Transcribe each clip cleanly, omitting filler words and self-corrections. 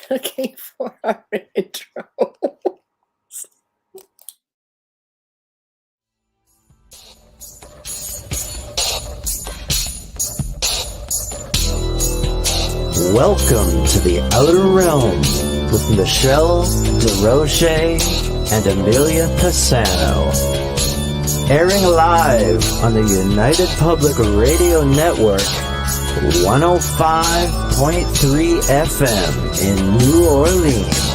looking for our intro. Welcome to the Outer Realm with Michelle DeRoche and Amelia Pisano. Airing live on the United Public Radio Network, 105.3 FM in New Orleans.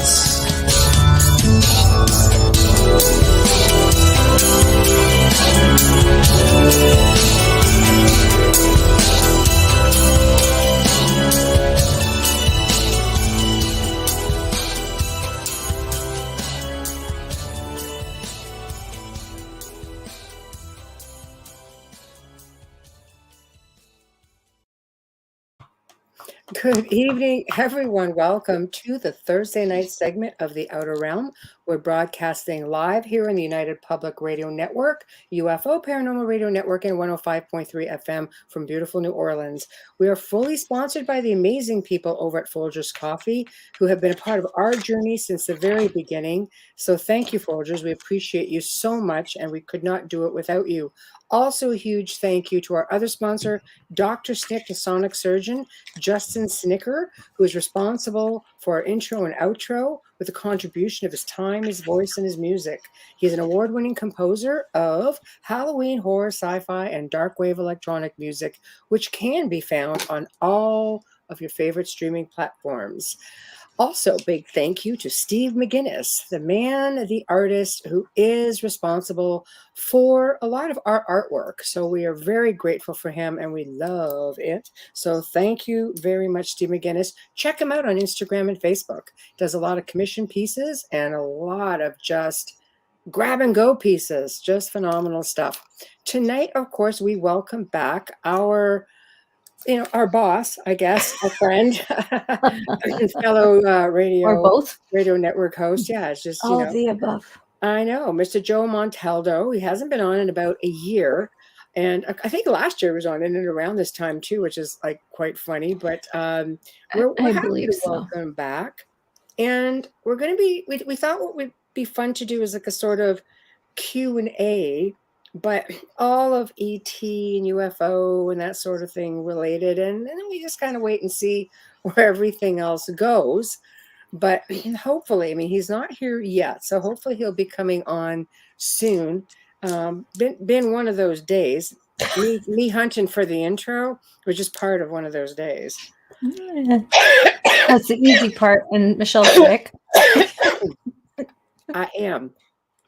Good evening, everyone. Welcome to the Thursday night segment of The Outer Realm. We're broadcasting live here in the United Public Radio Network, UFO Paranormal Radio Network, and 105.3 FM from beautiful New Orleans. We are fully sponsored by the amazing people over at Folgers Coffee, who have been a part of our journey since the very beginning. So thank you, Folgers. We appreciate you so much, and we could not do it without you. Also, a huge thank you to our other sponsor, Dr. Snick, the sonic surgeon, Justin Snicker, who is responsible for our intro and outro with the contribution of his time, his voice, and his music. He is an award-winning composer of Halloween, horror, sci-fi, and dark wave electronic music, which can be found on all of your favorite streaming platforms. Also, big thank you to Steve McGinnis, the man, the artist who is responsible for a lot of our artwork. So we are very grateful for him and we love it. So thank you very much, Steve McGinnis. Check him out on Instagram and Facebook. Does a lot of commission pieces and a lot of just grab and go pieces. Just phenomenal stuff. Tonight, of course, we welcome back our boss, I guess, a friend, fellow radio network host. Yeah, it's just, all of the above. I know, Mr. Joe Montaldo. He hasn't been on in about a year. And I think last year was on in and around this time too, which is like quite funny, but we're happy to welcome him back. And we're going to be, we thought what would be fun to do is like a sort of Q&A, but all of ET and UFO and that sort of thing related. And then we just kind of wait and see where everything else goes. But hopefully, I mean, he's not here yet. So hopefully he'll be coming on soon. Been one of those days. Me hunting for the intro was just part of one of those days. That's the easy part. And Michelle's sick. I am.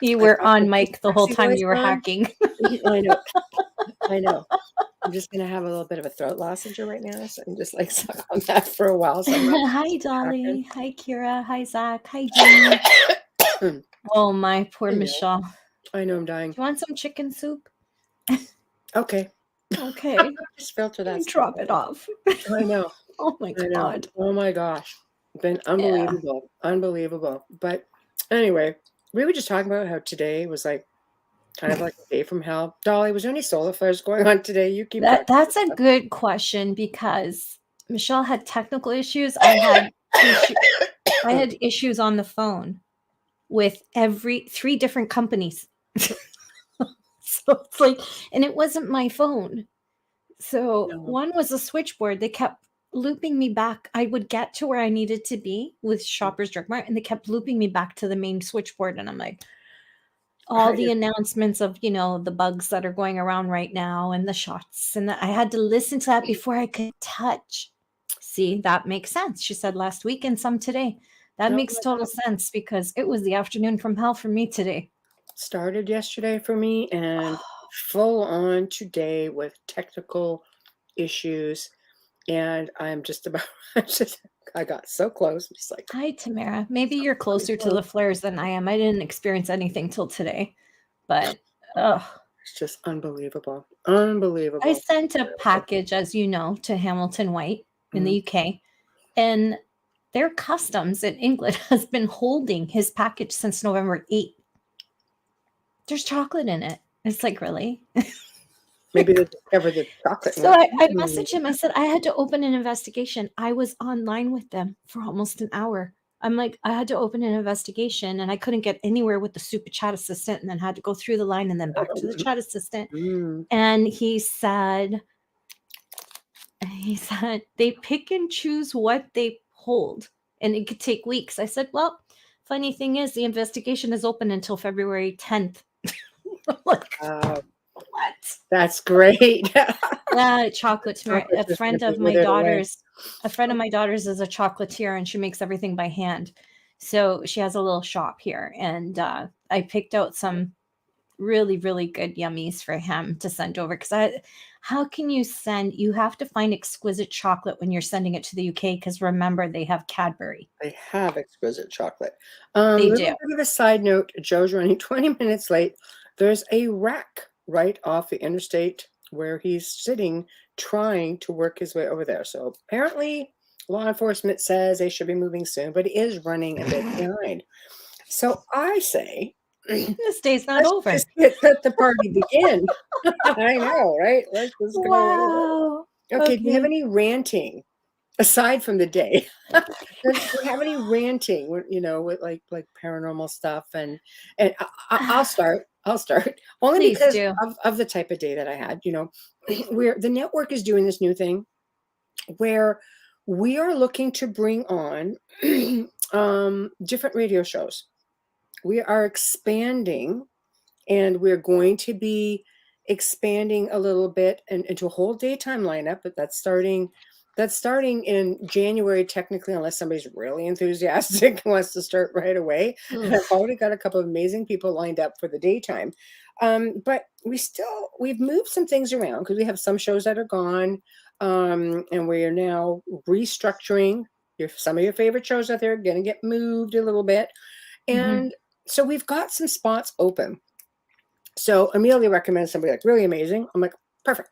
You were on mic the whole time you were hacking. I know. I'm just going to have a little bit of a throat lozenge right now. So I'm just like stuck on that for a while. So hi, Dolly. Hacking. Hi, Kira. Hi, Zach. Hi, Jamie. Oh, my poor Michelle. I know I'm dying. Do you want some chicken soup? Okay. Just filter that. Drop it off. I know. Oh, my God. Oh, my gosh. Been unbelievable. Yeah. Unbelievable. But anyway, we were just talking about how today was like kind of like a day from hell. Dolly, was there any solar flares going on today? You keep that's a good question because Michelle had technical issues. I had issues on the phone with 3 different companies. So it's like, and it wasn't my phone. So one was a switchboard. They kept looping me back. I would get to where I needed to be with Shoppers Drug Mart, and they kept looping me back to the main switchboard. And I'm like, all the announcements of, the bugs that are going around right now and the shots. And I had to listen to that before I could touch. See, that makes sense. She said last week and some today. That makes total sense because it was the afternoon from hell for me today. Started yesterday for me and full on today with technical issues. And I'm just about, I got so close. I'm just like, hi, Tamara. Maybe you're closer to the flares than I am. I didn't experience anything till today, but it's just unbelievable. Unbelievable. I sent a package, as you know, to Hamilton White in the UK, and their customs in England has been holding his package since November 8th. There's chocolate in it. It's like, really? Maybe they discovered the chocolate. So I messaged him. I said, I had to open an investigation. I was online with them for almost an hour. I'm like, I had to open an investigation and I couldn't get anywhere with the stupid chat assistant and then had to go through the line and then back to the chat assistant. And he said, they pick and choose what they hold and it could take weeks. I said, well, funny thing is the investigation is open until February 10th. Like, what? That's great. Yeah, chocolate. A friend of my daughter's is a chocolatier and she makes everything by hand. So she has a little shop here and I picked out some really, really good yummies for him to send over because how can you have to find exquisite chocolate when you're sending it to the UK because remember they have Cadbury. They have exquisite chocolate. They do. do. Bit of a side note, Joe's running 20 minutes late. There's a wreck right off the interstate where he's sitting trying to work his way over there. So apparently law enforcement says they should be moving soon, but he is running a bit behind. So I say, this day's not over. Just let the party begin. I know, right? Let's just go. Wow. Okay, do you have any ranting aside from the day? Do you have any ranting, with like paranormal stuff? And I'll start. Only Please because do. of the type of day that I had. Where the network is doing this new thing where we are looking to bring on different radio shows. We are expanding, and we're going to be expanding a little bit into a whole daytime lineup, but that's starting in January, technically, unless somebody's really enthusiastic and wants to start right away. And I've already got a couple of amazing people lined up for the daytime. But we've moved some things around because we have some shows that are gone, and we are now restructuring. Some of your favorite shows out there are going to get moved a little bit. And so we've got some spots open. So Amelia recommends somebody like really amazing. I'm like, perfect.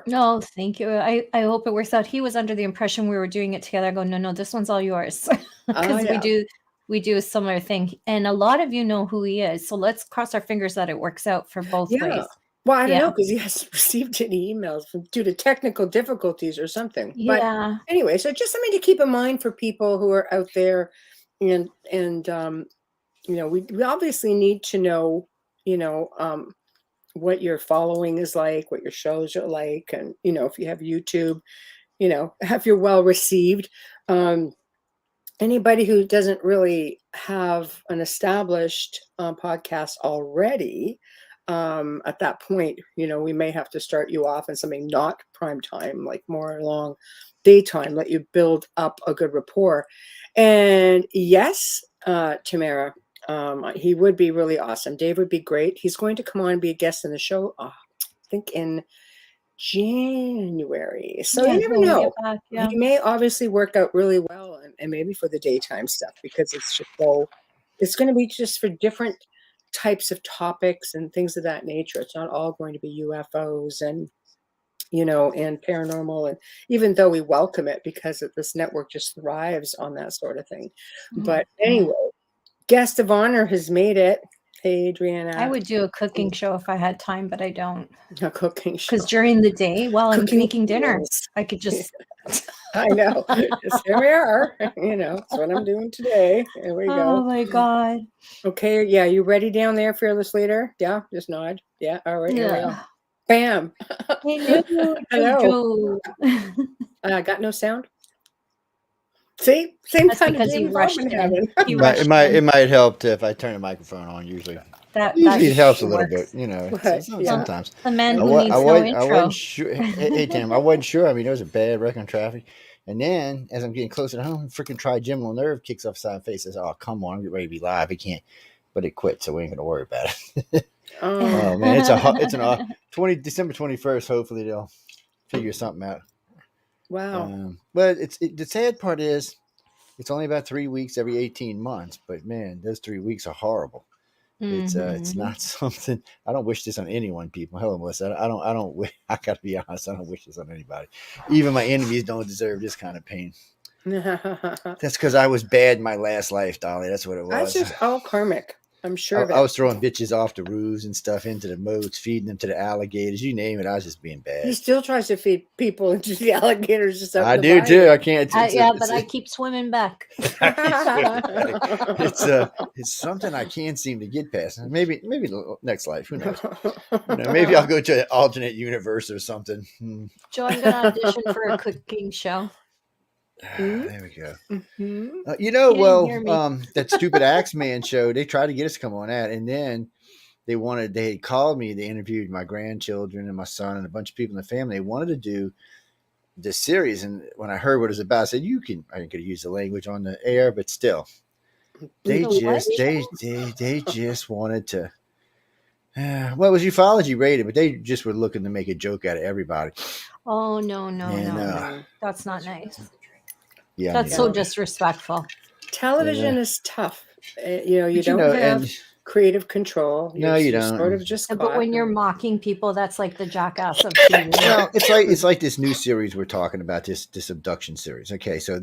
No, thank you. I hope it works out. He was under the impression we were doing it together. I go, no, this one's all yours. Because we do a similar thing. And a lot of you know who he is. So let's cross our fingers that it works out for both ways. Well, I don't know because he hasn't received any emails due to technical difficulties or something. Yeah. But anyway, so just something to keep in mind for people who are out there, and we obviously need to know, what your following is like, what your shows are like, and if you have YouTube, if you're well received. Anybody who doesn't really have an established podcast already, at that point, we may have to start you off in something not prime time, like more along daytime, let you build up a good rapport. And yes, Tamara, he would be really awesome. Dave would be great. He's going to come on and be a guest in the show, I think in January. So you never know. He may obviously work out really well and maybe for the daytime stuff because it's going to be just for different types of topics and things of that nature. It's not all going to be UFOs and and paranormal, and even though we welcome it because this network just thrives on that sort of thing. But anyway, guest of honor has made it. Hey, Adriana. I would do a cooking show if I had time, but I don't. A cooking show. Because during the day, while I'm making dinner, I could just... I know. Yes, here we are. That's what I'm doing today. There we go. Oh, my God. Okay. Yeah. You ready down there, fearless leader? Yeah. Just nod. Yeah. All right. Here we go. Bam. Hello. Got no sound? See? Same That's kind because of he rushed in. It might help if I turn the microphone on usually. Usually it helps a little bit, sometimes. The man who needs no intro. I wasn't sure. Hey, Tim, I wasn't sure. I mean, there was a bad wreck on traffic. And then, as I'm getting closer to home, freaking trigeminal nerve kicks off the side of the face. Says, oh, come on, I'm getting ready to be live. It can't. But it quit, so we ain't going to worry about it. Oh, man, it's December 21st. Hopefully they'll figure something out. Wow. But the sad part is it's only about 3 weeks every 18 months. But, man, those 3 weeks are horrible. It's not something I don't wish this on anyone, people. Hello, Melissa. I gotta be honest, I don't wish this on anybody. Even my enemies don't deserve this kind of pain. That's because I was bad in my last life, Dolly. That's what it was. That's just all karmic. I'm sure of I it. was throwing bitches off the roofs and stuff into the moats, feeding them to the alligators. You name it. I was just being He bad. still tries to feed people into the alligators just up I in the do too. bayou. I can't. Yeah, but I keep swimming back. I keep swimming back. It's something I can't seem to get past. Maybe next life. Who knows? Maybe I'll go to an alternate universe or something. Joe, I'm going to audition for a cooking show. There we go. Mhm. You didn't hear me. That stupid Axeman show. They tried to get us to come on that, and then they had called me. They interviewed my grandchildren and my son and a bunch of people in the family. They wanted to do this series, and when I heard what it was about, I said, I could use the language on the air, but still, they just wanted to. Well, it was ufology rated, but they just were looking to make a joke out of everybody. Oh, no. That's not nice. Yeah, That's so disrespectful. Television is tough. You don't have creative control. No, you don't. Sort of just But when you're mocking people, that's like the jackass of TV. Well, it's like this new series we're talking about, this abduction series. Okay, so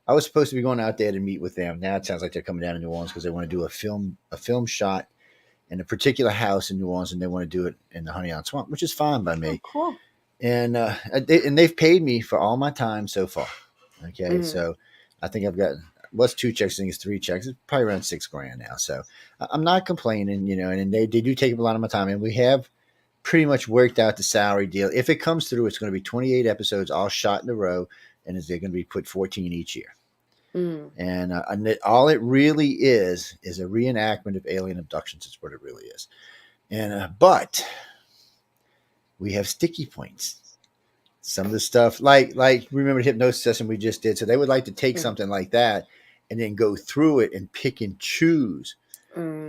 I was supposed to be going out there to meet with them. Now it sounds like they're coming down to New Orleans because they want to do a film shot in a particular house in New Orleans, and they want to do it in the Honey Island Swamp, which is fine by me. Oh, cool. And they've paid me for all my time so far. Okay, so I think I've got was 2 checks. I think it's 3 checks. It's probably around $6,000 now. So I'm not complaining, and they do take up a lot of my time, and we have pretty much worked out the salary deal. If it comes through, it's going to be 28 episodes, all shot in a row, and they're going to be put 14 each year. And all it really is a reenactment of alien abductions. Is what it really is. And but we have sticky points. Some of the stuff, like remember the hypnosis session we just did. So they would like to take something like that and then go through it and pick and choose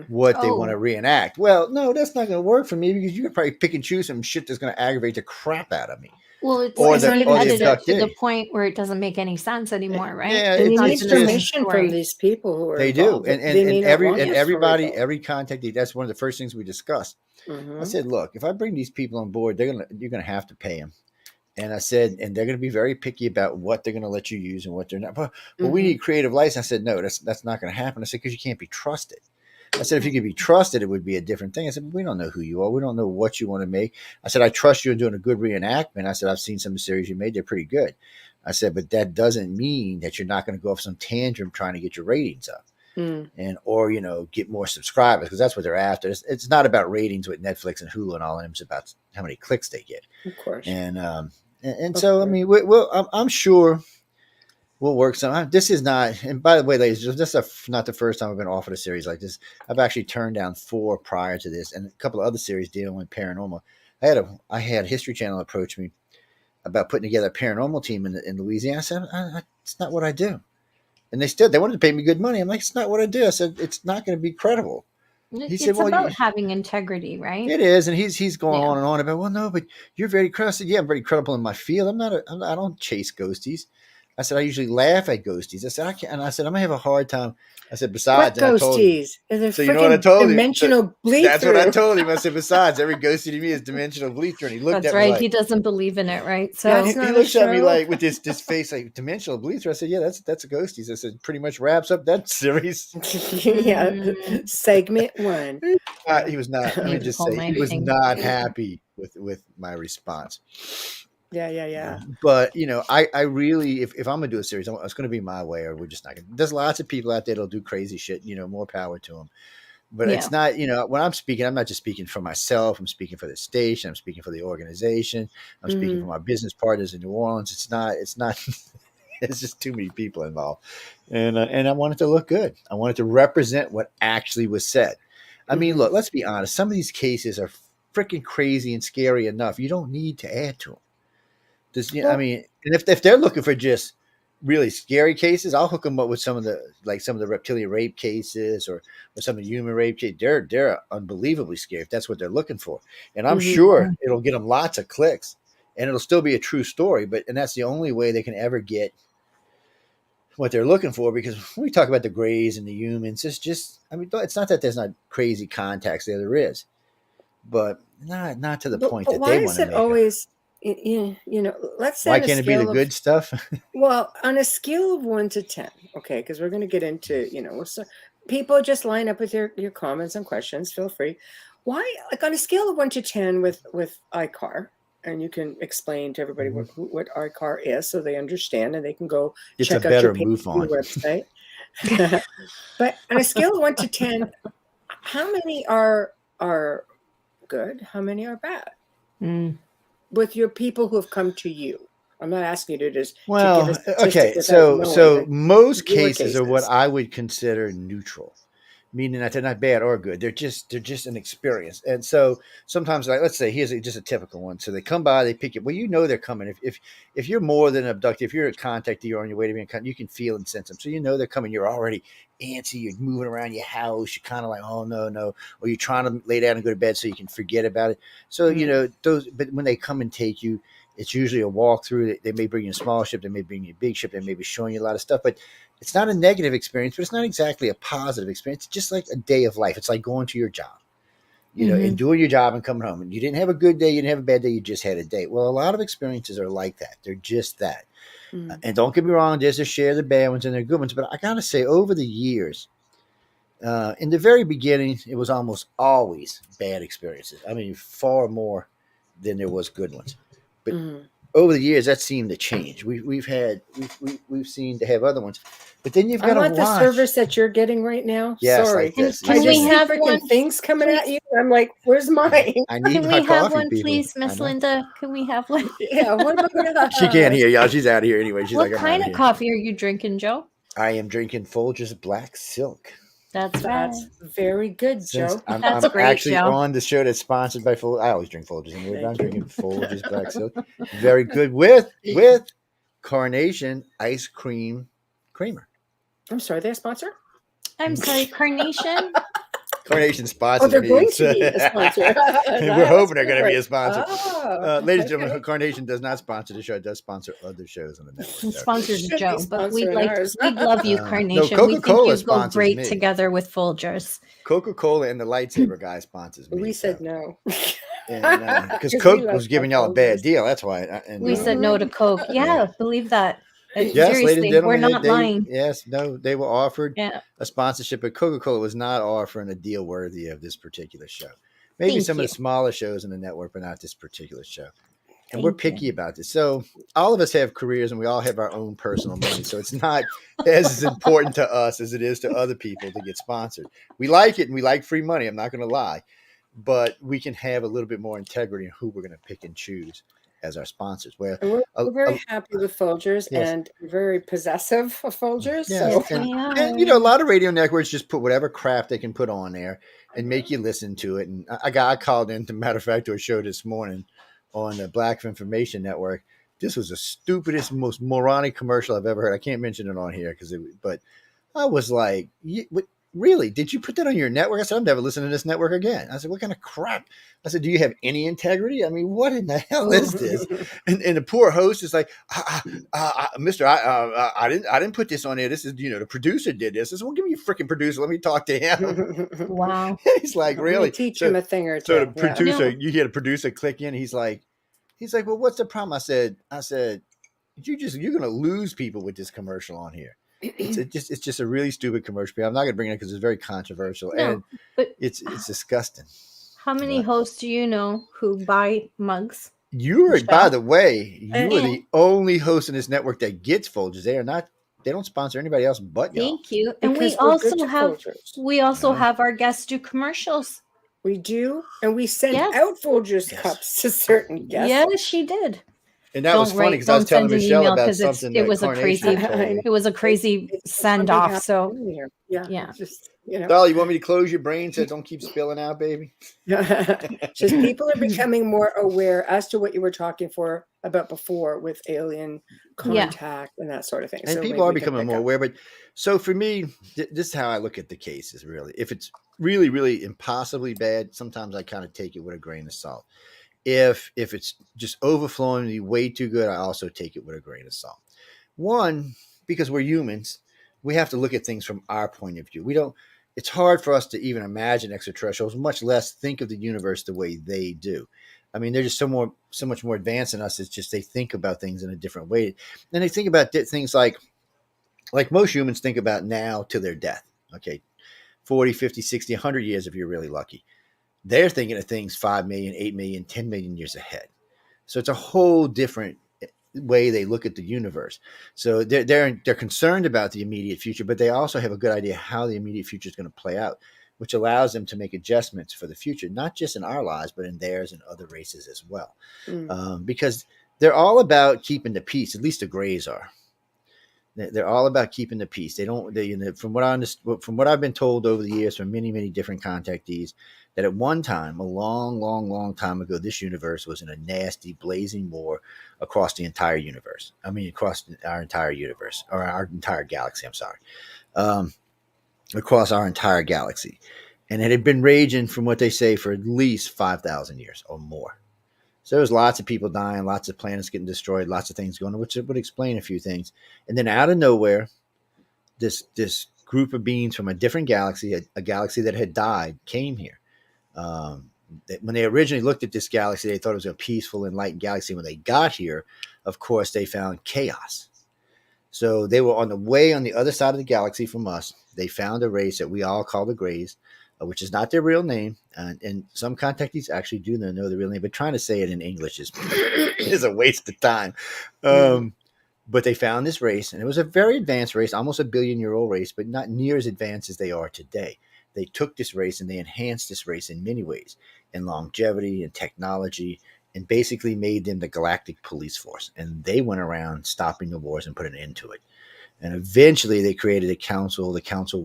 what they want to reenact. Well, no, that's not going to work for me because you could probably pick and choose some shit that's going to aggravate the crap out of me. Well, it's edited to the point where it doesn't make any sense anymore, right? Yeah, and you need permission from these people who are involved. They do, and every contact. That's one of the first things we discussed. I said, look, if I bring these people on board, you're gonna have to pay them. And I said, and they're going to be very picky about what they're going to let you use and what they're not. But we need creative license. I said, no, that's not going to happen. I said, because you can't be trusted. I said, if you could be trusted, it would be a different thing. I said, we don't know who you are. We don't know what you want to make. I said, I trust you in doing a good reenactment. I said, I've seen some of the series you made. They're pretty good. I said, but that doesn't mean that you're not going to go off some tantrum trying to get your ratings up. Or get more subscribers, because that's what they're after. It's not about ratings with Netflix and Hulu and all of them. It's about how many clicks they get. Of course. And so, I mean, I'm sure we'll work some. This is not, and by the way, ladies, this is not the first time I've been offered a series like this. I've actually turned down 4 prior to this, and a couple of other series dealing with paranormal. I had History Channel approach me about putting together a paranormal team in Louisiana. I said, it's not what I do. And they wanted to pay me good money. I'm like, it's not what I do. I said, it's not going to be credible. It's about having integrity, right? It is, and he's going on and on about, well, no, but you're very credible. I said, yeah, I'm very credible in my field. I don't chase ghosties. I said, I usually laugh at ghosties. I said, I can't. And I said, I'm gonna have a hard time. I said, besides, what ghosties? So you know what I told dimensional him? bleed That's through. what I told him. I said, besides, every ghostie to me is dimensional bleed through. And he looked at me like, he doesn't believe in it, right? So he looks at me like with this face like dimensional bleed through. I said, yeah, that's a ghosties. I said, pretty much wraps up that series. Yeah, segment 1. He was not. Let me just say, he was not happy with my response. Yeah. But I really, if I'm gonna do a series, it's gonna be my way, or we're just not gonna. There's lots of people out there that'll do crazy shit. More power to them. But it's not. When I'm speaking, I'm not just speaking for myself. I'm speaking for the station. I'm speaking for the organization. I'm speaking for my business partners in New Orleans. It's not. It's just too many people involved, and I want it to look good. I want it to represent what actually was said. I mean, look, let's be honest. Some of these cases are freaking crazy and scary enough. You don't need to add to them. I mean, and if they're looking for just really scary cases, I'll hook them up with some of the reptilian rape cases or some of the human rape cases. They're unbelievably scary if that's what they're looking for. And I'm sure it'll get them lots of clicks, and it'll still be a true story. And that's the only way they can ever get what they're looking for. Because when we talk about the grays and the humans, it's just, I mean, it's not that there's not crazy contacts there is, but not to the point that they want to make. Always? Let's say why can't it be the good stuff? Well, on a scale of 1 to 10, okay, because we're going to get into people just line up with your comments and questions. Feel free. Why, like on a scale of 1 to 10 with iCar, and you can explain to everybody what iCar is so they understand and they can go It's check a out your better page, MUFON. your website. But on a scale of 1 to 10, how many are good? How many are bad? With your people who have come to you. I'm not asking you to just to give a statistic without knowing. So most your cases are what I would consider neutral, meaning that they're not bad or good. They're just an experience. And so sometimes, like, let's say here's just a typical one. So they come by, they pick it. Well, you know they're coming. If you're more than an abductee, if you're a contactee, you're on your way to being you can feel and sense them. So you know they're coming. You're already antsy. You're moving around your house. You're kind of like, oh no, or you're trying to lay down and go to bed so you can forget about it. So you know those. But when they come and take you, it's usually a walkthrough. They may bring you a small ship. They may bring you a big ship. They may be showing you a lot of stuff, but it's not a negative experience, but it's not exactly a positive experience. It's just like a day of life. It's like going to your job, you know, and doing your job and coming home. And you didn't have a good day. You didn't have a bad day. You just had a day. Well, a lot of experiences are like that. They're just that. And don't get me wrong, there's a share of the bad ones and the good ones. But I got to say, over the years, in the very beginning, it was almost always bad experiences. I mean, far more than there was good ones. But over the years, that seemed to change. We've seen to have other ones, but then you've got to watch the service that you're getting right now. Yes, sorry, like this. Can we have one? Things coming at you. I'm like, where's mine? I need Can my we coffee, have one, people. please, Miss Linda? Can we have one? Yeah. What about She can't hear y'all. She's out of here anyway. She's what like, kind of coffee are you drinking, Joe? I am drinking Folgers Black Silk. That's right. Very good, Joe. I'm great, actually Joe. on the show that's sponsored by Folgers. I always drink Folgers anyway, but I'm drinking Folgers Black Silk. Very good with Carnation Ice Cream Creamer. I'm sorry, they're a sponsor? I'm sorry, Carnation? Carnation sponsors they're me. going to be a sponsor. We're hoping they're going to be a sponsor. Ladies and okay. gentlemen, Carnation does not sponsor the show. It does sponsor other shows on the network. It sponsors Should be Joe, but we'd sponsoring love you, Carnation. no, we think Coca-Cola you go sponsors great me. together with Folgers. Coca-Cola and the lightsaber guy sponsors me. We said no. Because 'Cause Coke we was love giving y'all a bad Folgers. deal. That's why. And, We said no to Coke. Yeah, believe that. yes, Seriously, ladies and gentlemen, we're not lying. Yes, no, they were offered Yeah. a sponsorship, but Coca-Cola was not offering a deal worthy of this particular show. Maybe Thank some of you. the smaller shows in the network, but not this particular show. And Thank we're picky about this. So all of us have careers and we all have our own personal money. So it's not as important to us as it is to other people to get sponsored. We like it and we like free money. I'm not going to lie, but we can have a little bit more integrity in who we're going to pick and choose as our sponsors. Where And we're very happy with Folgers and very possessive of Folgers. Yes, So. and you know, a lot of radio networks just put whatever crap they can put on there and make you listen to it. And I called in, to matter of fact, to a show this morning on the Black Information Network. This was the stupidest, most moronic commercial I've ever heard. I can't mention it on here but I was like, really? Did you put that on your network? I said, I'm never listening to this network again. I said, what kind of crap? I said, do you have any integrity? I mean, what in the hell is this? And the poor host is like, Mister, I didn't put this on there. This is, you know, the producer did this. I said, well, give me your freaking producer. Let me talk to him. Wow. He's like, really? Teach him a thing or two. So the producer, you hear the producer click in. He's like, well, what's the problem? I said, you're going to lose people with this commercial on here. It's just a really stupid commercial. I'm not going to bring it because it's very controversial and but it's disgusting. How many hosts do you know who buy mugs? By the way, you are the only host in this network that gets Folgers. They don't sponsor anybody else but y'all. Thank you. And we also have our guests do commercials. We do, and we send out Folgers cups to certain guests. Yes, she did. And that was funny because I was telling Michelle about something. It was a crazy send off. So yeah. Just, you know. Dolly, you want me to close your brain so don't keep spilling out, baby? Just people are becoming more aware as to what you were talking about before with alien contact and that sort of thing. And so people are becoming more aware. But so for me, this is how I look at the cases. Really, if it's really, really impossibly bad, sometimes I kind of take it with a grain of salt. If it's just overflowingly way too good, I also take it with a grain of salt. One, because we're humans, we have to look at things from our point of view. It's hard for us to even imagine extraterrestrials, much less think of the universe the way they do. I mean, they're just so much more advanced than us. It's just they think about things in a different way. And they think about things like most humans think about now to their death. Okay. 40, 50, 60, 100 years if you're really lucky. They're thinking of things 5 million, 8 million, 10 million years ahead. So it's a whole different way they look at the universe. So they're concerned about the immediate future, but they also have a good idea how the immediate future is going to play out, which allows them to make adjustments for the future, not just in our lives, but in theirs and other races as well. Because they're all about keeping the peace. At least the Greys are. They're all about keeping the peace. They don't. From what I understand, from what I've been told over the years from many, many different contactees, that at one time, a long, long, long time ago, this universe was in a nasty, blazing war across the entire universe. I mean, across our entire universe, or our entire galaxy. I'm sorry, across our entire galaxy, and it had been raging, from what they say, for at least 5,000 years or more. So there's lots of people dying, lots of planets getting destroyed, lots of things going on, which would explain a few things. And then out of nowhere, this group of beings from a different galaxy, a galaxy that had died, came here. When they originally looked at this galaxy, they thought it was a peaceful, enlightened galaxy. When they got here, of course, they found chaos. So they were on the way on the other side of the galaxy from us. They found a race that we all call the Greys, which is not their real name. And some contactees actually do know the real name, but trying to say it in English is a waste of time. But they found this race, and it was a very advanced race, almost a billion-year-old race, but not near as advanced as they are today. They took this race and they enhanced this race in many ways, in longevity and technology, and basically made them the galactic police force. And they went around stopping the wars and put an end to it. And eventually they created the council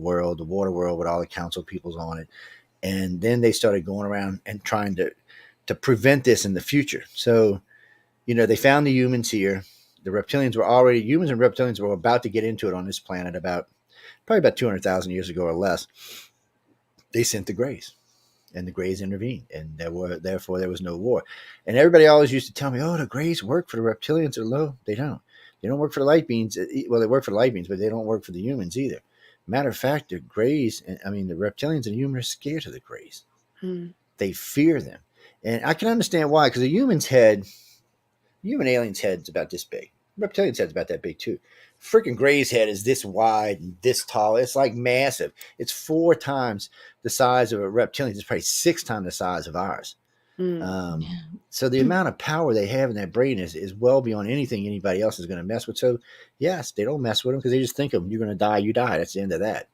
world, the water world with all the council peoples on it. And then they started going around and trying to prevent this in the future. So, they found the humans here. The reptilians were already, humans and reptilians were about to get into it on this planet probably about 200,000 years ago or less. They sent the Greys, and the Greys intervened, and therefore there was no war. And everybody always used to tell me, oh, the Greys work for the reptilians. No, they don't. They don't work for the light beings. Well, they work for the light beings, but they don't work for the humans either. Matter of fact, the Greys, the reptilians and humans are scared of the Greys. They fear them. And I can understand why, because a human alien's head is about this big. Reptilian's head's about that big too. Freaking Grey's head is this wide and this tall. It's like massive. It's 4 times the size of a reptilian. It's probably 6 times the size of ours. So the amount of power they have in that brain is well beyond anything anybody else is going to mess with. So yes, they don't mess with them because they just think of them. You're going to die, you die. That's the end of that.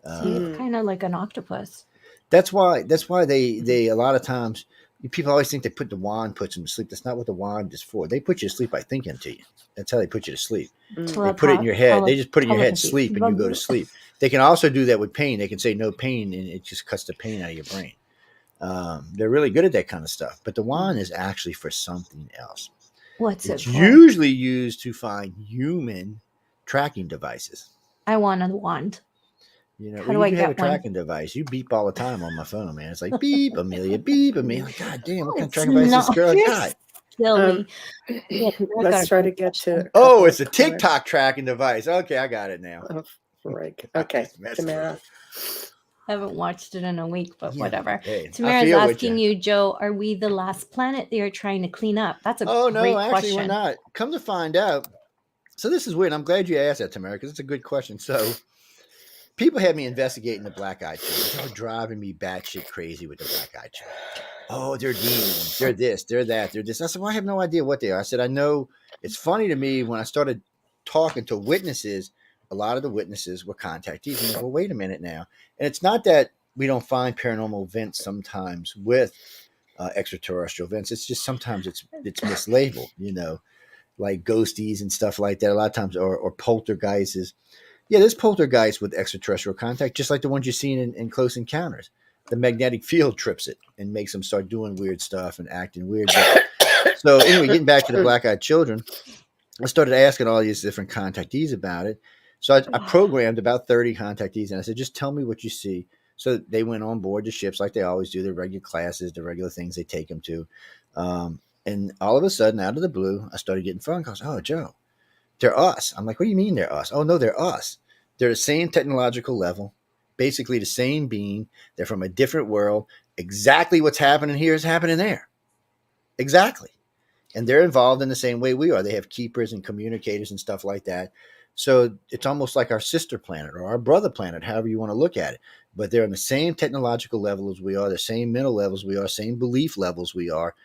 It's kind of like an octopus. That's why they a lot of times people always think they put the wand puts them to sleep. That's not what the wand is for. They put you to sleep by thinking to you. That's how they put you to sleep. They put it in your head. They just put it in your head, sleep, and you go to sleep. They can also do that with pain. They can say no pain, and it just cuts the pain out of your brain. They're really good at that kind of stuff. But the wand is actually for something else. What's it for? It's usually used to find human tracking devices. I want a wand. How do I get a tracking device? You beep all the time on my phone, man. It's like beep, Amelia, beep, Amelia. God damn, what kind of tracking device this girl got? Let's try to get to. Oh, it's a TikTok tracking device. Okay, I got it now. Oh, right. Okay, Tamara. I haven't watched it in a week, but whatever. Hey, Tamara's asking you, Joe, are we the last planet they are trying to clean up? That's a great question. Actually, we're not. Come to find out. So this is weird. I'm glad you asked that, Tamara, because it's a good question. So people had me investigating the black-eyed children. They were driving me batshit crazy with the black-eyed children. Oh, they're demons. They're this, they're that, they're this. I said, well, I have no idea what they are. I said, I know. It's funny to me when I started talking to witnesses, a lot of the witnesses were contactees. And well, wait a minute now. And it's not that we don't find paranormal events sometimes with extraterrestrial events. It's just sometimes it's mislabeled, like ghosties and stuff like that. A lot of times, or poltergeists. Yeah, there's poltergeists with extraterrestrial contact, just like the ones you've seen in Close Encounters. The magnetic field trips it and makes them start doing weird stuff and acting weird. So anyway, getting back to the black-eyed children, I started asking all these different contactees about it. So I programmed about 30 contactees, and I said, just tell me what you see. So they went on board the ships like they always do, their regular classes, the regular things they take them to. And all of a sudden, out of the blue, I started getting phone calls. Oh, Joe, they're us. I'm like, what do you mean they're us? Oh, no, they're us. They're the same technological level, basically the same being. They're from a different world. Exactly what's happening here is happening there. Exactly. And they're involved in the same way we are. They have keepers and communicators and stuff like that. So it's almost like our sister planet or our brother planet, however you want to look at it. But they're on the same technological level as we are, the same mental levels we are, same belief levels we are.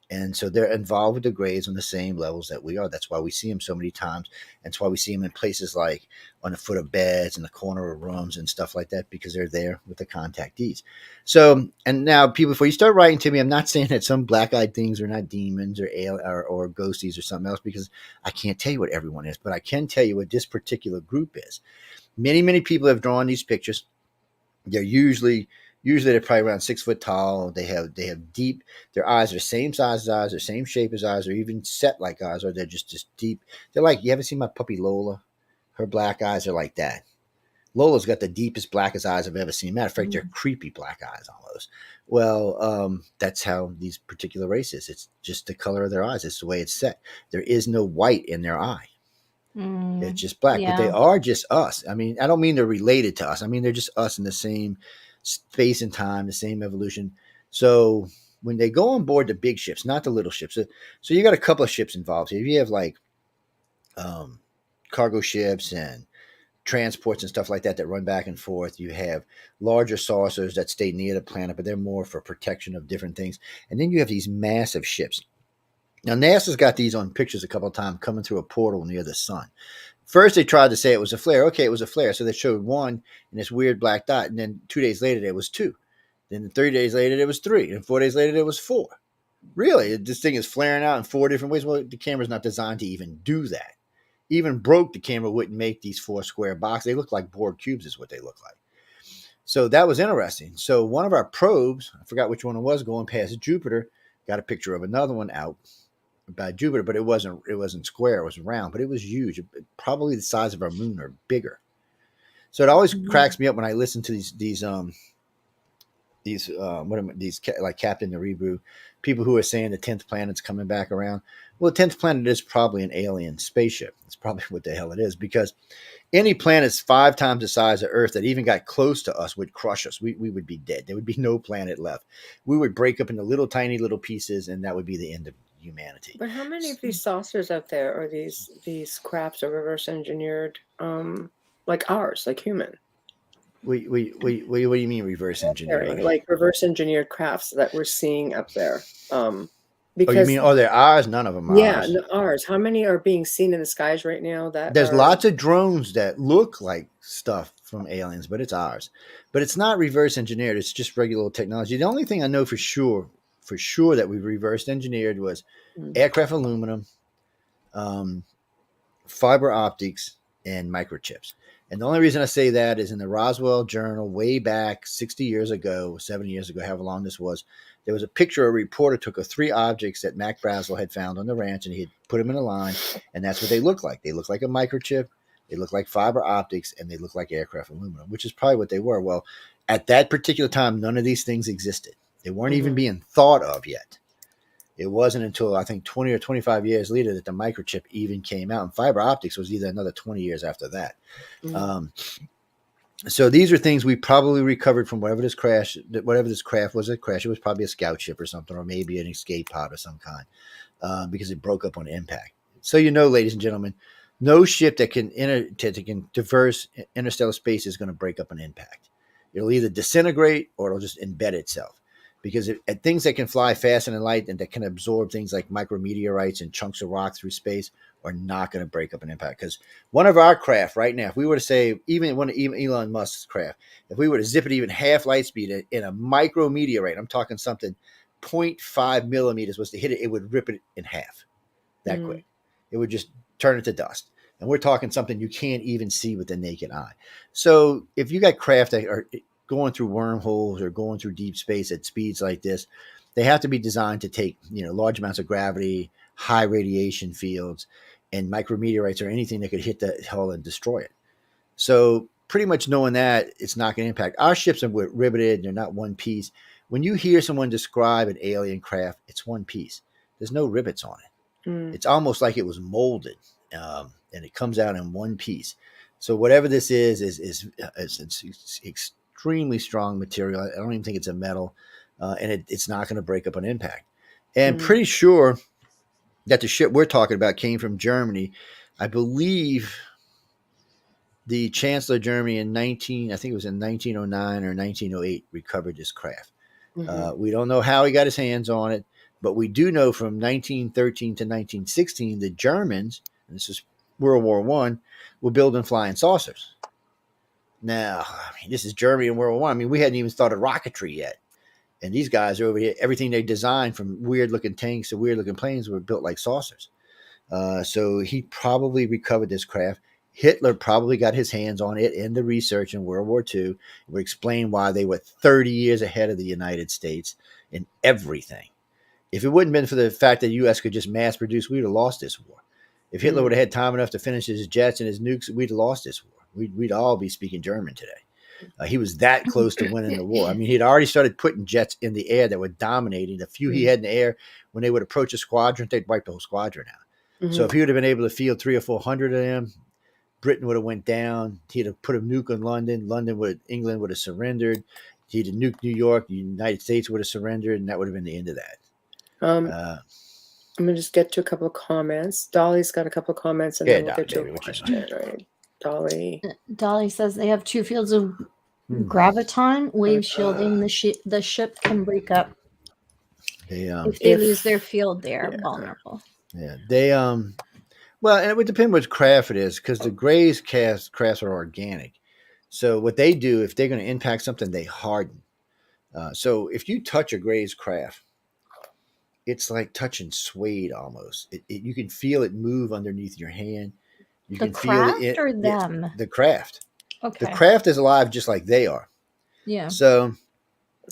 And so they're involved with the grays on the same levels that we are. That's why we see them so many times. That's why we see them in places like on the foot of beds, in the corner of rooms and stuff like that, because they're there with the contactees. So, and now people, before you start writing to me, I'm not saying that some black-eyed things are not demons or ghosties or something else, because I can't tell you what everyone is, but I can tell you what this particular group is. Many, many people have drawn these pictures. They're usually they're probably around 6 foot tall. They have deep. Their eyes are the same size as eyes, the same shape as eyes, or even set like eyes, or they're just deep. They're like, you ever seen my puppy Lola? Her black eyes are like that. Lola's got the deepest, blackest eyes I've ever seen. Matter of fact, they're creepy black eyes almost. Well, that's how these particular races. It's just the color of their eyes. It's the way it's set. There is no white in their eye. It's just black, but they Yeah. are just us. I mean, I don't mean they're related to us. I mean, they're just us in the same space and time, the same evolution. So when they go on board the big ships, not the little ships, so you got a couple of ships involved here. You have like cargo ships and transports and stuff like that that run back and forth. You have larger saucers that stay near the planet, but they're more for protection of different things. And then you have these massive ships. Now, NASA's got these on pictures a couple of times coming through a portal near the sun. First, they tried to say it was a flare. Okay, it was a flare. So they showed one in this weird black dot. And then 2 days later, there was two. Then 3 days later, there was three. And 4 days later, there was four. Really? This thing is flaring out in 4 different ways? Well, the camera's not designed to even do that. Even broke, the camera wouldn't make these 4 square boxes. They look like board cubes is what they look like. So that was interesting. So one of our probes, I forgot which one it was, going past Jupiter, got a picture of another one out by Jupiter, but it wasn't square, it was round, but it was huge, probably the size of our moon or bigger. So it always cracks me up when I listen to these like Captain Naribu, people who are saying the 10th planet's coming back around. Well, the 10th planet is probably an alien spaceship. It's probably what the hell it is, because any planet's 5 times the size of Earth that even got close to us would crush us. We would be dead. There would be no planet left. We would break up into little tiny little pieces, and that would be the end of humanity. But how many of these saucers out there are these crafts are reverse engineered, like ours, like human? What do you mean reverse engineering? Like reverse engineered crafts that we're seeing up there. Oh, you mean, they're ours? None of them are yeah, ours. ours. How many are being seen in the skies right now? There's lots of drones that look like stuff from aliens, but it's ours. But it's not reverse engineered. It's just regular old technology. The only thing I know for sure that we've reverse engineered was aircraft aluminum, fiber optics, and microchips. And the only reason I say that is in the Roswell Journal way back 60 years ago, 70 years ago, however long this was, there was a picture a reporter took of 3 objects that Mac Brazel had found on the ranch, and he had put them in a line, and that's what they look like. They look like a microchip, they look like fiber optics, and they look like aircraft aluminum, which is probably what they were. Well, at that particular time, none of these things existed. They weren't even being thought of yet. It wasn't until I think 20 or 25 years later that the microchip even came out, and fiber optics was either another 20 years after that. So these are things we probably recovered from whatever this craft was. A crash. It was probably a scout ship or something, or maybe an escape pod of some kind, because it broke up on impact. So ladies and gentlemen, no ship that can traverse interstellar space is going to break up on impact. It'll either disintegrate or it'll just embed itself. Because things that can fly faster than light and that can absorb things like micrometeorites and chunks of rock through space are not going to break up an impact. Because one of our craft right now, if we were to say, even one of Elon Musk's craft, if we were to zip it even half light speed in a micrometeorite, I'm talking something 0.5 millimeters was to hit it, it would rip it in half that quick. It would just turn it to dust. And we're talking something you can't even see with the naked eye. So if you got craft that are going through wormholes or going through deep space at speeds like this, they have to be designed to take large amounts of gravity, high radiation fields, and micrometeorites or anything that could hit the hull and destroy it. So pretty much knowing that, it's not going to impact. Our ships are riveted. They're not one piece. When you hear someone describe an alien craft, it's one piece. There's no rivets on it. It's almost like it was molded, and it comes out in one piece. So whatever this is extremely strong material. I don't even think it's a metal, and it's not going to break up on impact. And pretty sure that the ship we're talking about came from Germany. I believe the Chancellor of Germany in 1909 or 1908 recovered this craft. We don't know how he got his hands on it, but we do know from 1913 to 1916, the Germans, and this is World War I, were building flying saucers. Now, I mean, this is Germany in World War I. I mean, we hadn't even started rocketry yet. And these guys are over here, everything they designed from weird looking tanks to weird looking planes were built like saucers. So he probably recovered this craft. Hitler probably got his hands on it in the research in World War II. It would explain why they were 30 years ahead of the United States in everything. If it wouldn't have been for the fact that the U.S. could just mass produce, we'd have lost this war. If Hitler would have had time enough to finish his jets and his nukes, we'd have lost this war. We'd all be speaking German today. He was that close to winning the war. I mean, he'd already started putting jets in the air that were dominating. The few he had in the air, when they would approach a squadron, they'd wipe the whole squadron out. So if he would have been able to field 300 or 400 of them, Britain would have went down. He'd have put a nuke on London. England would have surrendered. He'd have nuked New York. The United States would have surrendered, and that would have been the end of that. I'm going to just get to a couple of comments. Dolly's got a couple of comments, and then we'll get to a question. Right. Dolly says they have two fields of graviton, wave shielding. The ship can break up. If they lose their field, they are vulnerable. Yeah, they well, and it would depend which craft it is, because the Grays crafts are organic. So what they do, if they're going to impact something, they harden. So if you touch a Gray's craft, it's like touching suede almost. You can feel it move underneath your hand. You the can craft feel it, or them? The craft. Okay. The craft is alive just like they are. Yeah. So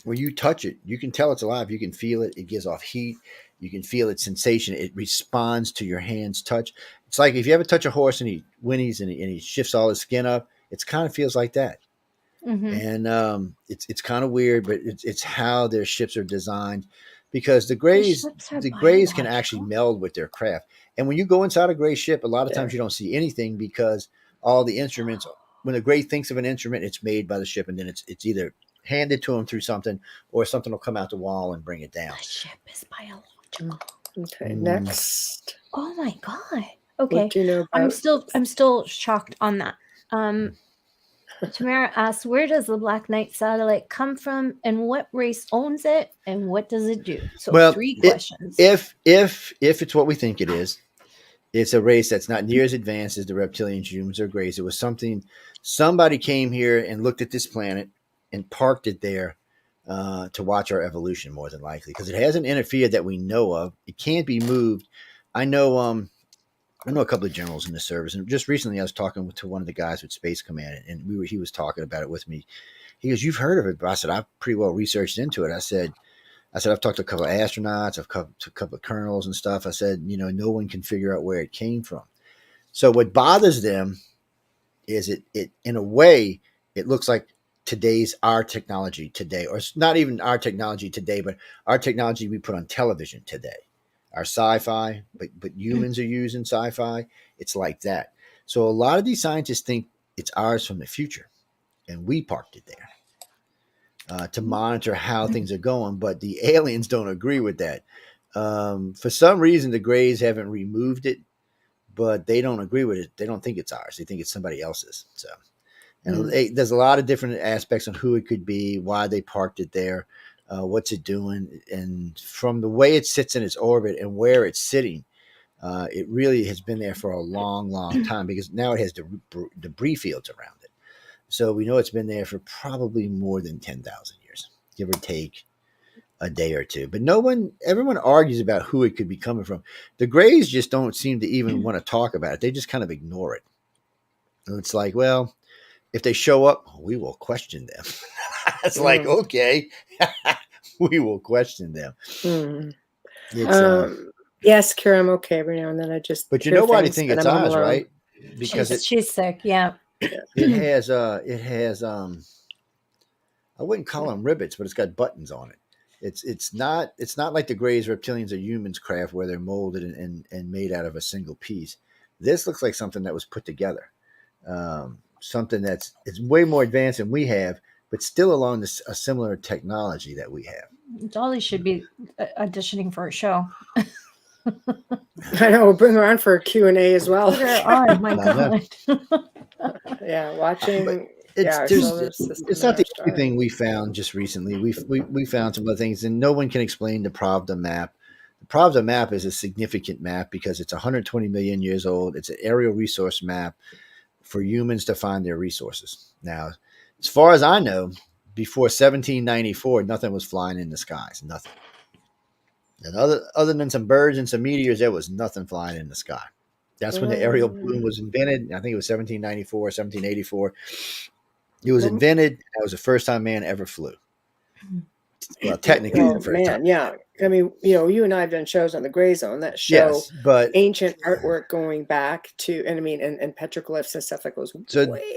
when you touch it, you can tell it's alive. You can feel it. It gives off heat. You can feel its sensation. It responds to your hand's touch. It's like if you ever touch a horse and he whinnies and he shifts all his skin up, it kind of feels like that. And it's kind of weird, but it's how their ships are designed, because the Grays can actually meld with their craft. And when you go inside a Gray ship, a lot of times you don't see anything, because all the instruments, when a Gray thinks of an instrument, it's made by the ship, and then it's either handed to them through something, or something will come out the wall and bring it down. The ship is biological. Okay, next. Oh my god. Okay. What do you know about? I'm still shocked on that. Tamara asks, where does the Black Knight satellite come from, and what race owns it, and what does it do? So 3 questions. If it's what we think it is, it's a race that's not near as advanced as the reptilians, humans, or Grays. It was somebody came here and looked at this planet and parked it there to watch our evolution, more than likely, because it hasn't interfered that we know of. It can't be moved. I know a couple of generals in the service, and just recently I was talking to one of the guys with Space Command, and he was talking about it with me. He goes, "You've heard of it?" But I said, "I've pretty well researched into it." I said, I've talked to a couple of astronauts, I've talked to a couple of colonels and stuff. I said, no one can figure out where it came from. So what bothers them is it in a way, it looks like our technology today, or it's not even our technology today, but our technology we put on television today. Our sci-fi, but humans are using sci-fi. It's like that. So a lot of these scientists think it's ours from the future, and we parked it there to monitor how things are going. But the aliens don't agree with that. For some reason, the Grays haven't removed it, but they don't agree with it. They don't think it's ours. They think it's somebody else's. So, and there's a lot of different aspects on who it could be, why they parked it there. What's it doing? And from the way it sits in its orbit and where it's sitting, it really has been there for a long, long time, because now it has debris fields around it. So we know it's been there for probably more than 10,000 years, give or take a day or two. But everyone argues about who it could be coming from. The Grays just don't seem to even want to talk about it. They just kind of ignore it. And it's like, well, if they show up, we will question them. It's like, okay, we will question them. Yes, Kira, I'm okay every now and then. But you know why they think it's ours, right? Because she's sick. Yeah. It has I wouldn't call them rivets, but it's got buttons on it. It's not like the Grays, reptilians, or humans craft where they're molded and made out of a single piece. This looks like something that was put together. Something it's way more advanced than we have, but still along a similar technology that we have. Dolly should be auditioning for a show. I know. We'll bring her on for a Q&A as well. Put her on, my I know. God. Yeah, But watching it's our there's solar system it's and not our the only stars. thing we found just recently. We found some other things, and no one can explain the Pravda map. The Pravda map is a significant map because it's 120 million years old. It's an aerial resource map for humans to find their resources. Now, as far as I know, before 1794, nothing was flying in the skies. Nothing. And other than some birds and some meteors, there was nothing flying in the sky. That's when the aerial balloon was invented. I think it was 1794, 1784. It was Well, invented. That was the first time man ever flew. Well, technically, it's the first time. man, yeah. I mean, you and I have done shows on the Gray Zone that show Yes, but ancient artwork going back to, and I mean, and petroglyphs and stuff that goes way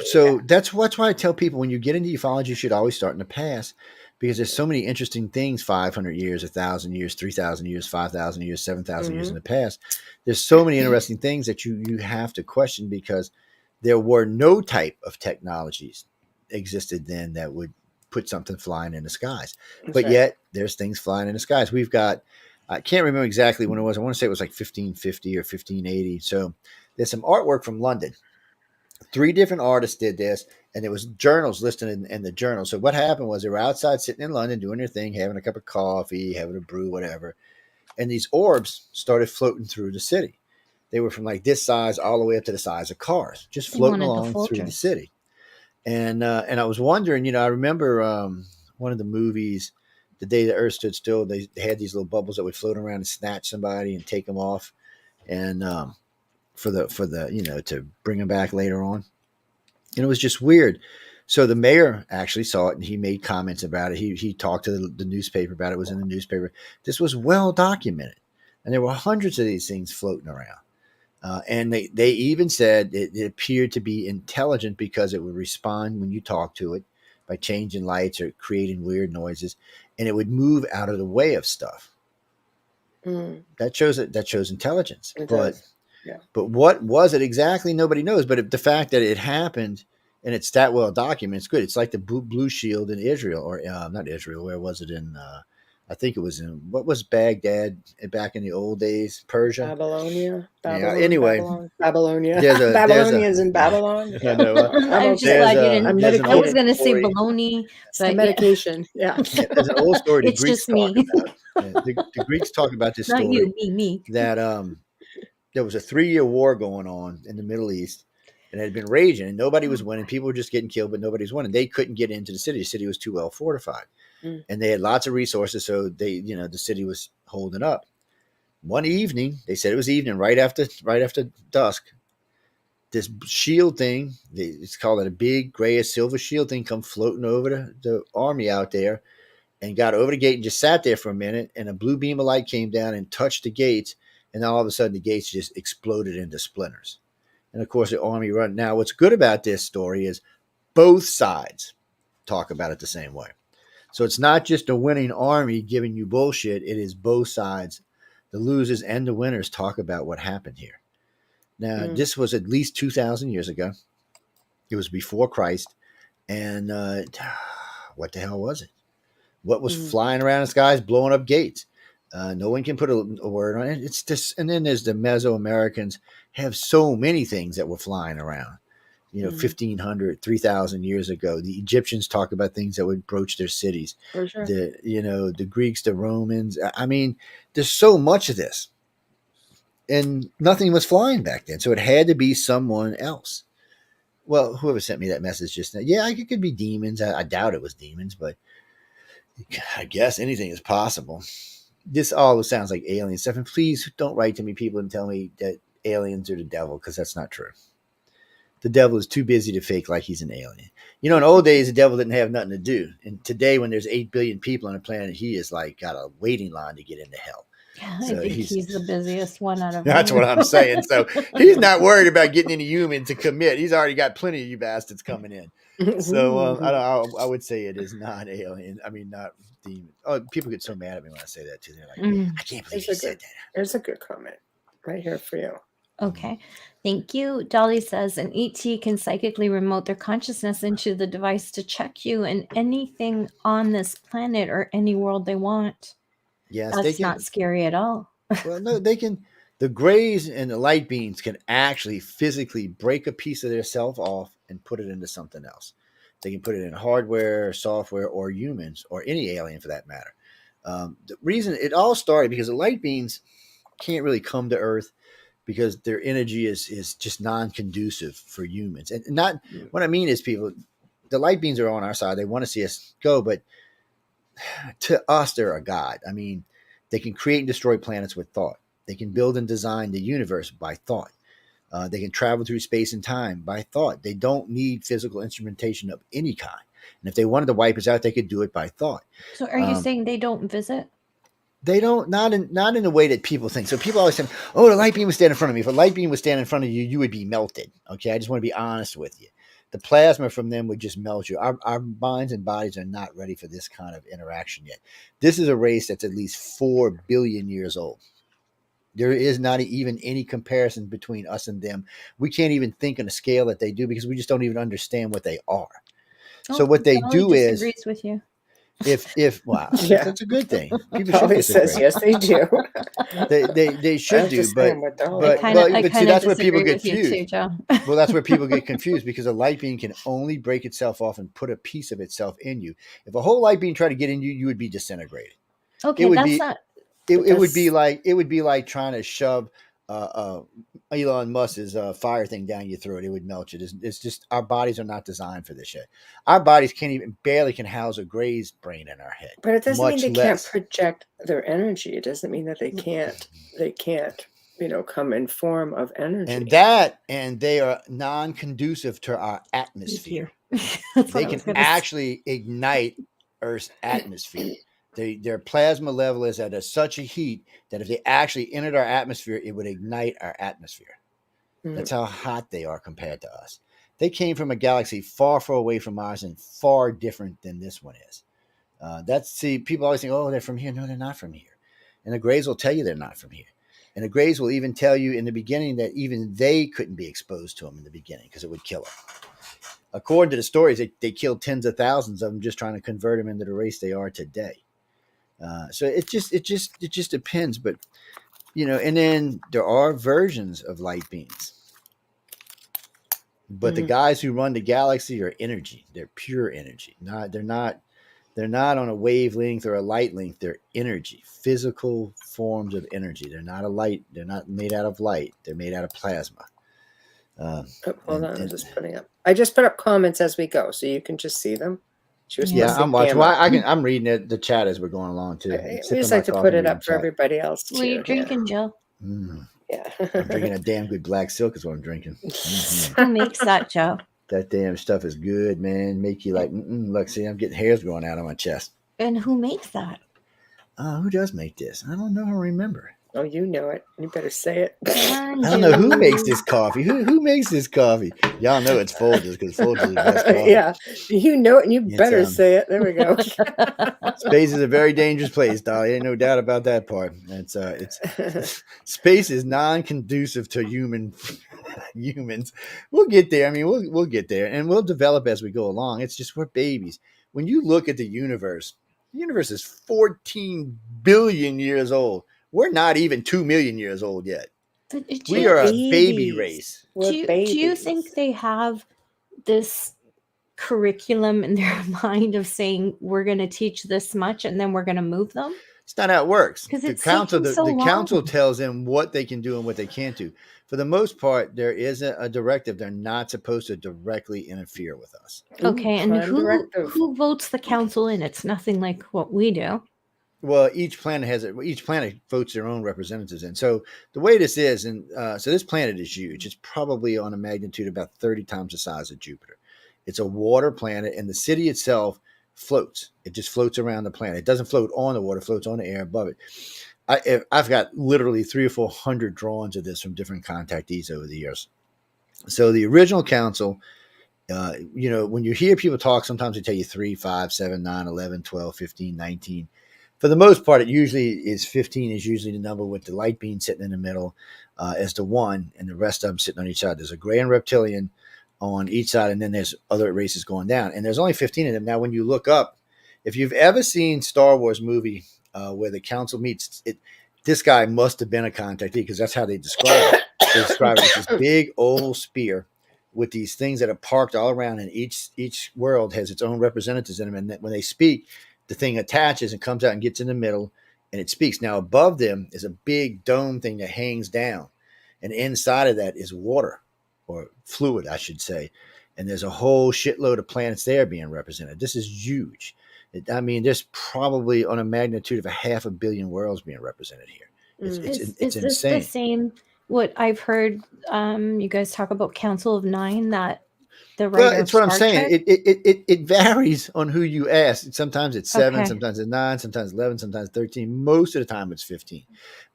so back. that's why I tell people when you get into ufology, you should always start in the past because there's so many interesting things 500 years, 1,000 years, 3,000 years, 5,000 years, 7,000 years in the past. There's so many interesting things that you have to question because there were no type of technologies existed then that would put something flying in the skies. That's But right. yet there's things flying in the skies. We've got, I can't remember exactly when it was. I want to say it was like 1550 or 1580. So there's some artwork from London. 3 different artists did this, and there was journals listed in the journal. So what happened was they were outside sitting in London doing their thing, having a cup of coffee, having a brew, whatever. And these orbs started floating through the city. They were from like this size all the way up to the size of cars, just floating along through the city. And I was wondering, I remember one of the movies, The Day the Earth Stood Still. They had these little bubbles that would float around and snatch somebody and take them off, and for the to bring them back later on. And it was just weird. So the mayor actually saw it and he made comments about it. He talked to the newspaper about it. It was in the newspaper. This was well documented, and there were hundreds of these things floating around. And they even said it appeared to be intelligent because it would respond when you talk to it by changing lights or creating weird noises, and it would move out of the way of stuff. That shows intelligence. But what was it exactly? Nobody knows. But the fact that it happened and it's that well documented, it's good. It's like the Blue Shield in Israel, or not Israel. Where was it in? I think it was in, what was Baghdad back in the old days? Persia? Babylonia. Yeah. Anyway, Babylonia. There's Babylonians in Babylon. I know. I was just glad you didn't. I was going to say baloney, but medication. Yeah. There's an old story. The It's Greeks just me. talk about. The Greeks talk about this Not story. you, me. That there was a 3-year war going on in the Middle East, and it had been raging, and nobody was winning. People were just getting killed, but nobody was winning. They couldn't get into the city. The city was too well fortified, and they had lots of resources, so the city was holding up. One evening, they said it was evening, right after dusk. This shield thing, it's called a big grayish silver shield thing, come floating over the army out there, and got over the gate and just sat there for a minute. And a blue beam of light came down and touched the gates. And then all of a sudden, the gates just exploded into splinters. And of course, the army run. Now, what's good about this story is both sides talk about it the same way. So it's not just a winning army giving you bullshit. It is both sides. The losers and the winners talk about what happened here. Now, this was at least 2,000 years ago. It was before Christ. And what the hell was it? What was flying around the skies, blowing up gates? No one can put a word on it. It's just, and then there's the Mesoamericans have so many things that were flying around. 1,500, 3,000 years ago. The Egyptians talk about things that would broach their cities. For sure. The Greeks, the Romans. I mean, there's so much of this. And nothing was flying back then. So it had to be someone else. Well, whoever sent me that message just now. Yeah, it could be demons. I doubt it was demons, but I guess anything is possible. This all sounds like alien stuff. And please don't write to me, people, and tell me that aliens are the devil, because that's not true. The devil is too busy to fake like he's an alien. In old days, the devil didn't have nothing to do. And today, when there's 8 billion people on the planet, he is like got a waiting line to get into hell. Yeah, so I think he's the busiest one out of That's what I'm saying. So he's not worried about getting any human to commit. He's already got plenty of you bastards coming in. So I would say it is not alien. I mean, not demon. Oh, people get so mad at me when I say that too. They're like, I can't believe you said that. There's a good comment right here for you. Okay. Thank you. Dolly says an ET can psychically remote their consciousness into the device to check you and anything on this planet or any world they want. Yes, that's not scary at all. Well, no, they can. The grays and the light beams can actually physically break a piece of their self off and put it into something else. They can put it in hardware, software, or humans, or any alien for that matter. The reason it all started because the light beams can't really come to Earth because their energy is just non-conducive for humans. And not what I mean is people, the light beams are on our side. They want to see us go, but to us, they're a god. I mean, they can create and destroy planets with thought. They can build and design the universe by thought. They can travel through space and time by thought. They don't need physical instrumentation of any kind. And if they wanted to wipe us out, they could do it by thought. So are you saying they don't visit? They don't, not in the way that people think. So people always say, "Oh, the light beam was standing in front of me." If a light beam was standing in front of you, you would be melted. Okay, I just want to be honest with you. The plasma from them would just melt you. Our minds and bodies are not ready for this kind of interaction yet. This is a race that's at least 4 billion years old. There is not even any comparison between us and them. We can't even think on a scale that they do because we just don't even understand what they are. So what they do is, disagrees with you. if wow, Yeah. that's a good thing. People should Polly says disagree. yes, they do. They should I'm do, just but saying what they're all but, about. well, I but see, kind of that's where people disagree get with you too, confused. Joe. Well, that's where people get confused because a light beam can only break itself off and put a piece of itself in you. If a whole light beam tried to get in you, you would be disintegrated. Okay, It would that's be not. it would be like trying to shove Elon Musk's fire thing down your throat. It would melt you. It's just our bodies are not designed for this shit. Our bodies barely can house a Gray's brain in our head. But it doesn't mean much they less. can't project their energy. It doesn't mean that they can't, come in form of energy. And they are non-conducive to our atmosphere. That's They what I was can gonna say. actually ignite Earth's atmosphere. Their plasma level is at such a heat that if they actually entered our atmosphere, it would ignite our atmosphere. That's how hot they are compared to us. They came from a galaxy far, far away from ours and far different than this one is. People always think, "Oh, they're from here." No, they're not from here. And the Greys will tell you they're not from here. And the Greys will even tell you in the beginning that even they couldn't be exposed to them in the beginning because it would kill them. According to the stories, they killed tens of thousands of them just trying to convert them into the race they are today. So it just depends, but and then there are versions of light beams, but the guys who run the galaxy are energy. They're pure energy. They're not on a wavelength or a light length. They're energy, physical forms of energy. They're not a light. They're not made out of light. They're made out of plasma. Hold on, I'm just putting up. I just put up comments as we go, so you can just see them. She was Yeah, supposed to I'm watching. Gamma. Well, I'm reading the chat as we're going along too. We just like to put it up for everybody else too. What are you drinking, Joe? Yeah. I'm drinking a damn good black silk is what I'm drinking. Who makes that, Joe? That damn stuff is good, man. Make you like, look, see, I'm getting hairs growing out on my chest. And who makes that? Who does make this? I don't know. I remember. Oh, you know it. You better say it. I don't know who makes this coffee. Who makes this coffee? Y'all know it's Folgers because Folgers is the best coffee. Yeah, you know it, and you better say it. There we go. Space is a very dangerous place, dog. Ain't no doubt about that part. It's space is non-conducive to humans. We'll get there. I mean, we'll get there, and we'll develop as we go along. It's just we're babies. When you look at the universe is 14 billion years old. We're not even 2 million years old yet. We are a baby race. Do you think they have this curriculum in their mind of saying we're going to teach this much and then we're going to move them? It's not how it works. Because the council tells them what they can do and what they can't do. For the most part, there is a directive. They're not supposed to directly interfere with us. Okay, and who votes the council in? It's nothing like what we do. Well, each planet votes their own representatives in. So the way this is, so this planet is huge. It's probably on a magnitude about 30 times the size of Jupiter. It's a water planet, and the city itself floats. It just floats around the planet. It doesn't float on the water; it floats on the air above it. I've got literally 300 or 400 drawings of this from different contactees over the years. So the original council, when you hear people talk, sometimes they tell you 3, 5, 7, 9, 11, 12, 15, 19. For the most part, it usually is 15 is usually the number with the light beam sitting in the middle as the one, and the rest of them sitting on each side. There's a gray and reptilian on each side, and then there's other races going down. And there's only 15 of them. Now, when you look up, if you've ever seen Star Wars movie where the council meets, this guy must have been a contactee because that's how they describe it. They describe it as this big oval spear with these things that are parked all around, and each world has its own representatives in them. And when they speak, the thing attaches and comes out and gets in the middle, and it speaks. Now, above them is a big dome thing that hangs down, and inside of that is water, or fluid, I should say. And there's a whole shitload of planets there being represented. This is huge. There's probably on a magnitude of 500 million worlds being represented here. It's Is insane. this the same? What I've heard, you guys talk about Council of Nine, that the writer Well, it's of what I'm Star saying. Trek? It varies on who you ask. Sometimes it's 7, Okay. sometimes it's 9, sometimes 11, sometimes 13. Most of the time it's 15.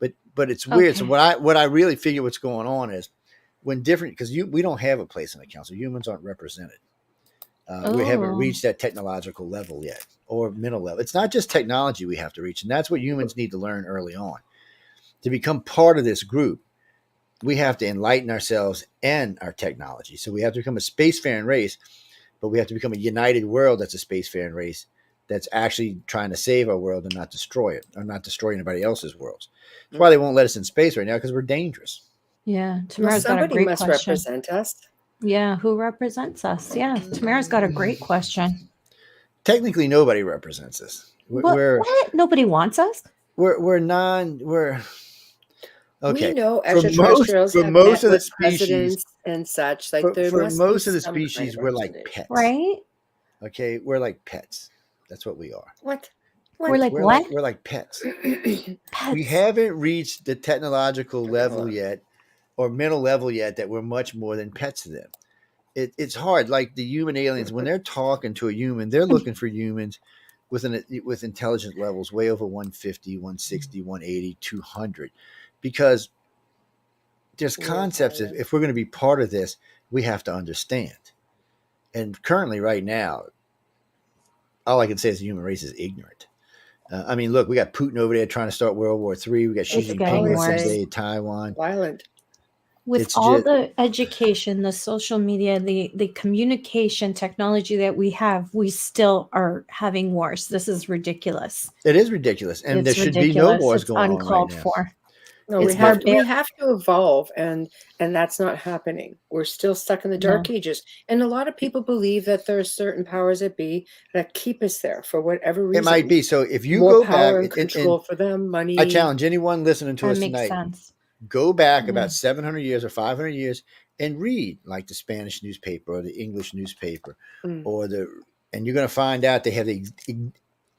But it's weird. So Okay. what I really figure what's going on is when different, because we don't have a place in the council. Humans aren't represented. We haven't Oh. reached that technological level yet, or mental level. It's not just technology we have to reach, and that's what humans need to learn early on. To become part of this group, we have to enlighten ourselves and our technology. So we have to become a spacefaring race, but we have to become a united world that's a spacefaring race that's actually trying to save our world and not destroy it, or not destroy anybody else's worlds. That's why they won't let us in space right now, because we're dangerous. Yeah. Well, Tamara's got a somebody great must question. represent us. Yeah. Who represents us? Yeah. Tamara's got a great question. Technically, nobody represents us. What? Nobody wants us? We're non. We're okay. We know For extraterrestrials have most met of the with species, presidents and such. Like there for must be most of the some kind species, of we're like representation. pets. Right? Okay, we're like pets. That's what we are. What? We're like We're what? like pets. We Pets. haven't reached the technological level yet, or mental level yet, that we're much more than pets to them. It's hard. Like the human aliens, when they're talking to a human, they're looking for humans with intelligence levels way over 150, 160, 180, 200, because there's concepts. If we're going to be part of this, we have to understand. And currently, right now, all I can say is the human race is ignorant. Look, we got Putin over there trying to start World War III. We got Xi It's Jinping getting with worse. someday Taiwan. Violent. With It's all just- the education, the social media, the communication technology that we have, we still are having wars. This is ridiculous. It is ridiculous, and there It's should be no ridiculous. wars It's going on right uncalled now. for. No, It's we have barbaric. to evolve, and that's not happening. We're still stuck in the dark ages, and a lot of people believe that there are certain powers that be that keep us there for whatever reason. It might be. So if you more go power back and control for them, money. I challenge anyone listening to That us makes tonight, sense. go back Yeah. about 700 years or 500 years and read like the Spanish newspaper or the English newspaper, and you're going to find out they have the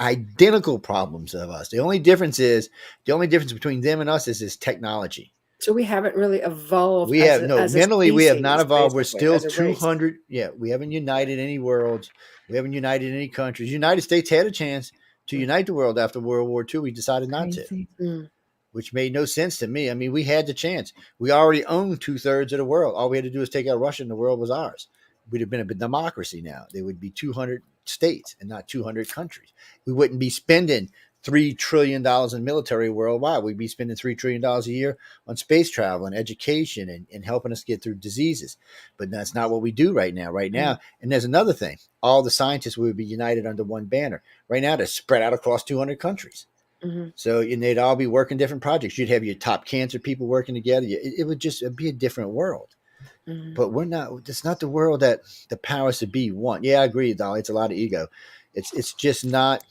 identical problems of us. The only difference between them and us is this technology. So we haven't really evolved. We have mentally we have not evolved. We're still as a race. 200. Yeah, we haven't united any worlds. We haven't united any countries. The United States had a chance to unite the world after World War II. We decided not to, which made no sense to me. I mean, we had the chance. We already owned 2/3 of the world. All we had to do was take out Russia, and the world was ours. We'd have been a democracy now. There would be 200 states and not 200 countries. We wouldn't be spending $3 trillion in military worldwide. We'd be spending $3 trillion a year on space travel and education and helping us get through diseases. But that's not what we do right now. And there's another thing. All the scientists would be united under one banner. Right now, they're spread out across 200 countries. So they'd all be working different projects. You'd have your top cancer people working together. It would just be a different world. But we're not. It's not the world that the powers to be want. Yeah, I agree, Dolly. It's a lot of ego. It's just not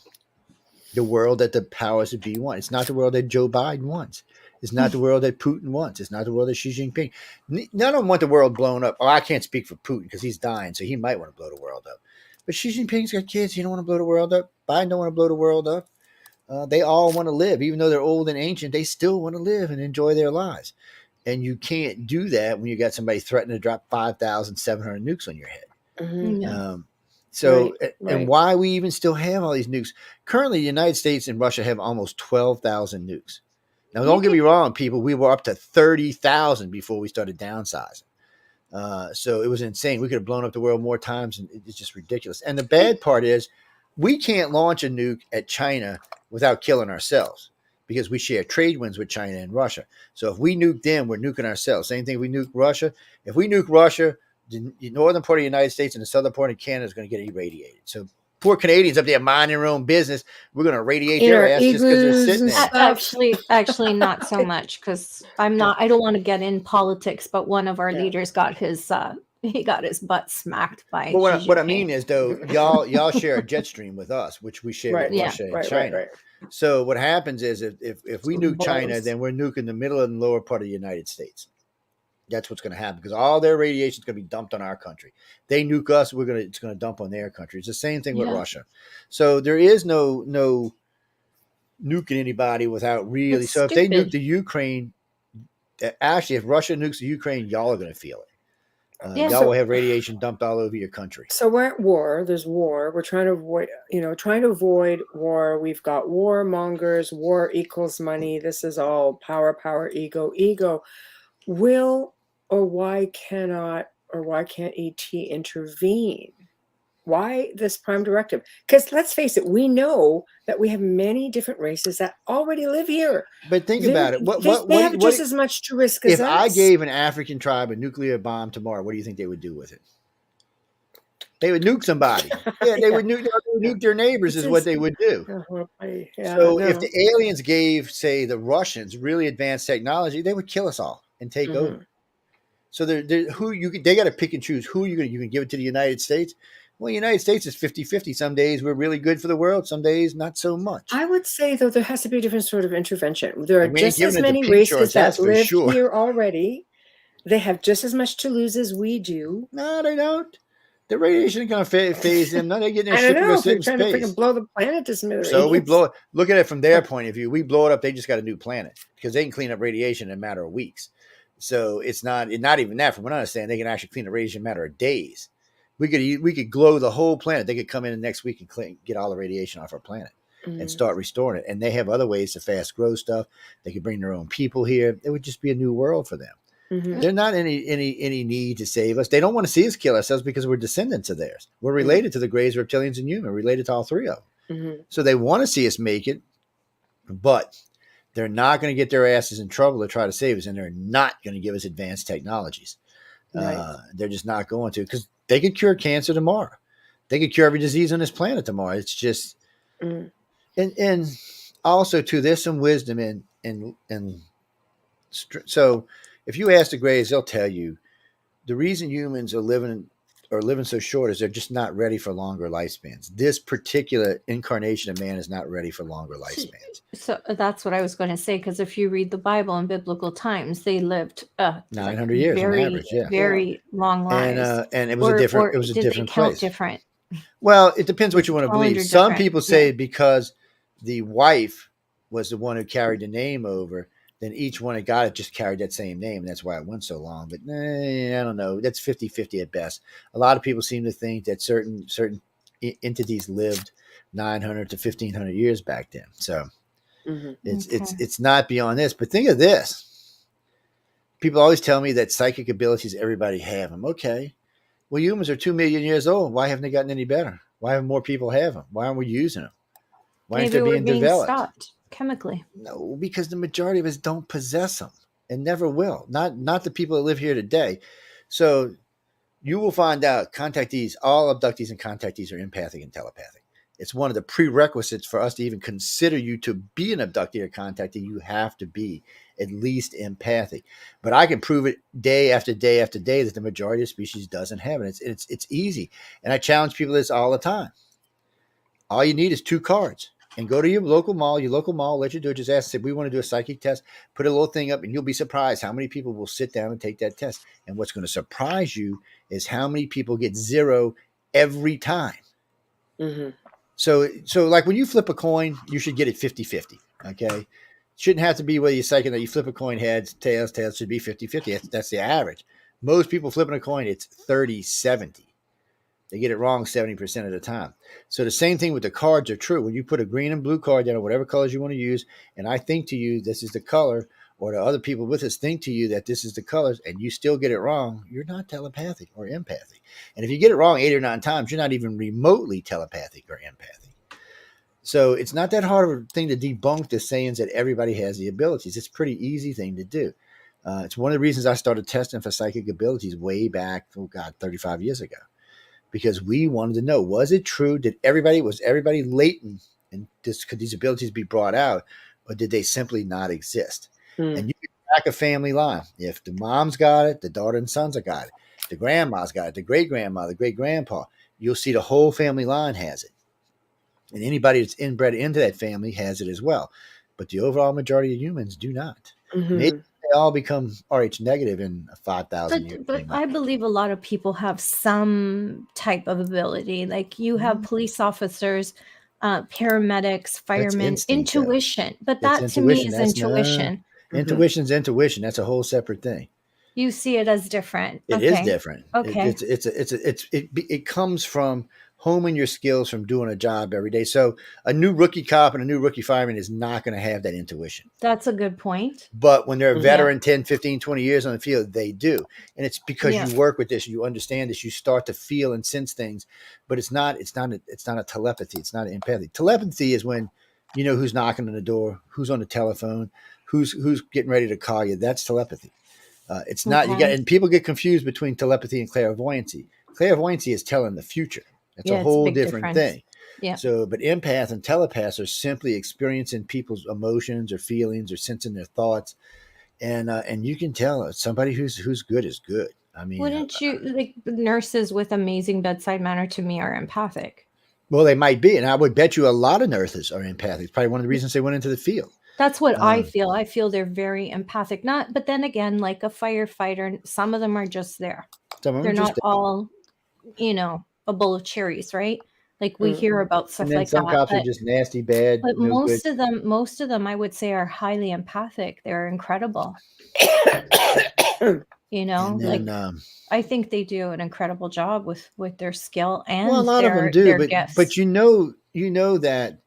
the world that the powers to be want. It's not the world that Joe Biden wants. It's not the world that Putin wants. It's not the world that Xi Jinping. None of them want the world blown up. Oh, I can't speak for Putin because he's dying, so he might want to blow the world up. But Xi Jinping's got kids. He don't want to blow the world up. Biden don't want to blow the world up. They all want to live. Even though they're old and ancient, they still want to live and enjoy their lives. And you can't do that when you got somebody threatening to drop 5,700 nukes on your head. And why we even still have all these nukes. Currently, the United States and Russia have almost 12,000 nukes. Now, don't get me wrong, people. We were up to 30,000 before we started downsizing. So it was insane. We could have blown up the world more times, and it's just ridiculous. And the bad part is we can't launch a nuke at China without killing ourselves because we share trade winds with China and Russia. So if we nuke them, we're nuking ourselves. Same thing if we nuke Russia. If we nuke Russia, the northern part of the United States and the southern part of Canada is going to get irradiated. So poor Canadians up there minding their own business. We're going to radiate In their our ass just because they're igloos sitting and there. stuff. Actually, not so much, because I don't want to get in politics. But one of our Yeah. leaders got his butt smacked by. But Xi what I Jinping. mean is, though, y'all share a jet stream with us, which we share Right. with Yeah. Russia and Right. China. Right. So what happens is, if we nuke China, Blows. then we're nuking the middle and lower part of the United States. That's what's going to happen, because all their radiation is going to be dumped on our country. They nuke us, it's going to dump on their country. It's the same thing with Yeah. Russia. So there is no nuking anybody without really. It's So if they nuke stupid. the Ukraine, actually, if Russia nukes the Ukraine, y'all are going to feel it. Yeah. Y'all will have radiation dumped all over your country. So we're at war. There's war. We're trying to avoid war. We've got warmongers. War equals money. This is all power, ego. Will or why can't ET intervene? Why this prime directive? Because let's face it, we know that we have many different races that already live here. But think about it. They have just as much to risk as if us. I gave an African tribe a nuclear bomb tomorrow, what do you think they would do with it? They would nuke somebody. Yeah, they would nuke their neighbors, is what they would do. So if the aliens gave, say, the Russians really advanced technology, they would kill us all and take over. So they got to pick and choose who you can give it to. The United States. Well, the United States is 50-50. Some days we're really good for the world. Some days not so much. I would say, though, there has to be a different sort of intervention. There are We ain't just as giving it to many pink races shorts, that that's for live sure. here already. They have just as much to lose as we do. No, they don't. The radiation is going to phase them. No, they get their I ship don't and know go if sit we're in trying to space. freaking blow the planet to smithereens. So we blow it. Look at it from their point of view. We blow it up. They just got a new planet, because they can clean up radiation in a matter of weeks. So it's not even that. From what I understand, they can actually clean the radiation in a matter of days. We could glow the whole planet. They could come in the next week and get all the radiation off our planet and start restoring it. And they have other ways to fast grow stuff. They could bring their own people here. It would just be a new world for them. There's not any need to save us. They don't want to see us kill ourselves because we're descendants of theirs. We're related to the Greys, reptilians, and human. Related to all three of them. So they want to see us make it, but they're not going to get their asses in trouble to try to save us, and they're not going to give us advanced technologies. Right. They're just not going to, because they could cure cancer tomorrow. They could cure every disease on this planet tomorrow. It's just, and also too, there's some wisdom so if you ask the Greys, they'll tell you the reason humans are living so short is they're just not ready for longer lifespans. This particular incarnation of man is not ready for longer lifespans. So that's what I was going to say, because if you read the Bible in biblical times, they lived 900 years on average, very long lives. And it was a different place. Different? Well, it depends what you want to believe. Some people say because the wife was the one who carried the name over, then each one that got it just carried that same name, and that's why it went so long. But I don't know. That's 50-50 at best. A lot of people seem to think that certain entities lived 900 to 1,500 years back then. So it's not beyond this. But think of this. People always tell me that psychic abilities, everybody have them. Okay. Well, humans are 2 million years old. Why haven't they gotten any better? Why haven't more people have them? Why aren't we using them? Why aren't they being developed? Stopped chemically. No, because the majority of us don't possess them and never will. Not the people that live here today. So you will find out contactees, all abductees and contactees are empathic and telepathic. It's one of the prerequisites for us to even consider you to be an abductee or contactee. You have to be at least empathic. But I can prove it day after day after day that the majority of species doesn't have it. It's easy. And I challenge people this all the time. All you need is 2 cards. And go to your local mall, let you do it. Just ask, say, we want to do a psychic test, put a little thing up, and you'll be surprised how many people will sit down and take that test. And what's going to surprise you is how many people get 0 every time. So like when you flip a coin, you should get it 50-50. Okay. Shouldn't have to be whether you're psychic that you flip a coin heads, tails should be 50-50. That's the average. Most people flipping a coin, it's 30-70. They get it wrong 70% of the time. So the same thing with the cards are true. When you put a green and blue card down, or whatever colors you want to use, and I think to you this is the color, or the other people with us think to you that this is the colors, and you still get it wrong, you're not telepathic or empathic. And if you get it wrong 8 or 9 times, you're not even remotely telepathic or empathic. So it's not that hard of a thing to debunk the sayings that everybody has the abilities. It's a pretty easy thing to do. It's one of the reasons I started testing for psychic abilities way back, 35 years ago. because we wanted to know, was it true? Was everybody latent, and could these abilities be brought out, or did they simply not exist? Mm. And you can track a family line. If the mom's got it, the daughter and sons have got it. The grandma's got it, the great grandma, the great grandpa. You'll see the whole family line has it. And anybody that's inbred into that family has it as well. But the overall majority of humans do not. Mhm. Maybe they all become Rh negative in 5,000 years. But I believe a lot of people have some type of ability. Like you have police officers, paramedics, firemen, instinct, though. intuition. But That's that to me intuition. is That's intuition. Intuition's intuition. That's a whole separate thing. You see it as different. It is different. Okay. It comes from homing your skills from doing a job every day. So a new rookie cop and a new rookie fireman is not going to have that intuition. That's a good point. But when they're a Yeah. veteran, 10, 15, 20 years on the field, they do. And it's because Yeah. you work with this, you understand this, you start to feel and sense things. But it's not a telepathy. It's not an empathy. Telepathy is when you know who's knocking on the door, who's on the telephone, who's getting ready to call you. That's telepathy. It's not, and people get confused between telepathy and clairvoyancy. Clairvoyancy is telling the future. That's a whole different thing. Yeah. So, but empath and telepaths are simply experiencing people's emotions or feelings or sensing their thoughts. And you can tell somebody who's good is good. I mean, wouldn't you like nurses with amazing bedside manner to me are empathic? Well, they might be. And I would bet you a lot of nurses are empathic. It's probably one of the reasons they went into the field. That's what I feel. I feel they're very empathic. But then again, like a firefighter, some of them are just there. They're not all, a bowl of cherries, right? Like we hear about stuff like some that. Cops are just nasty, bad. But most of them, I would say, are highly empathic. They're incredible. I think they do an incredible job with their skill and a lot of them do, their but gifts. But you know that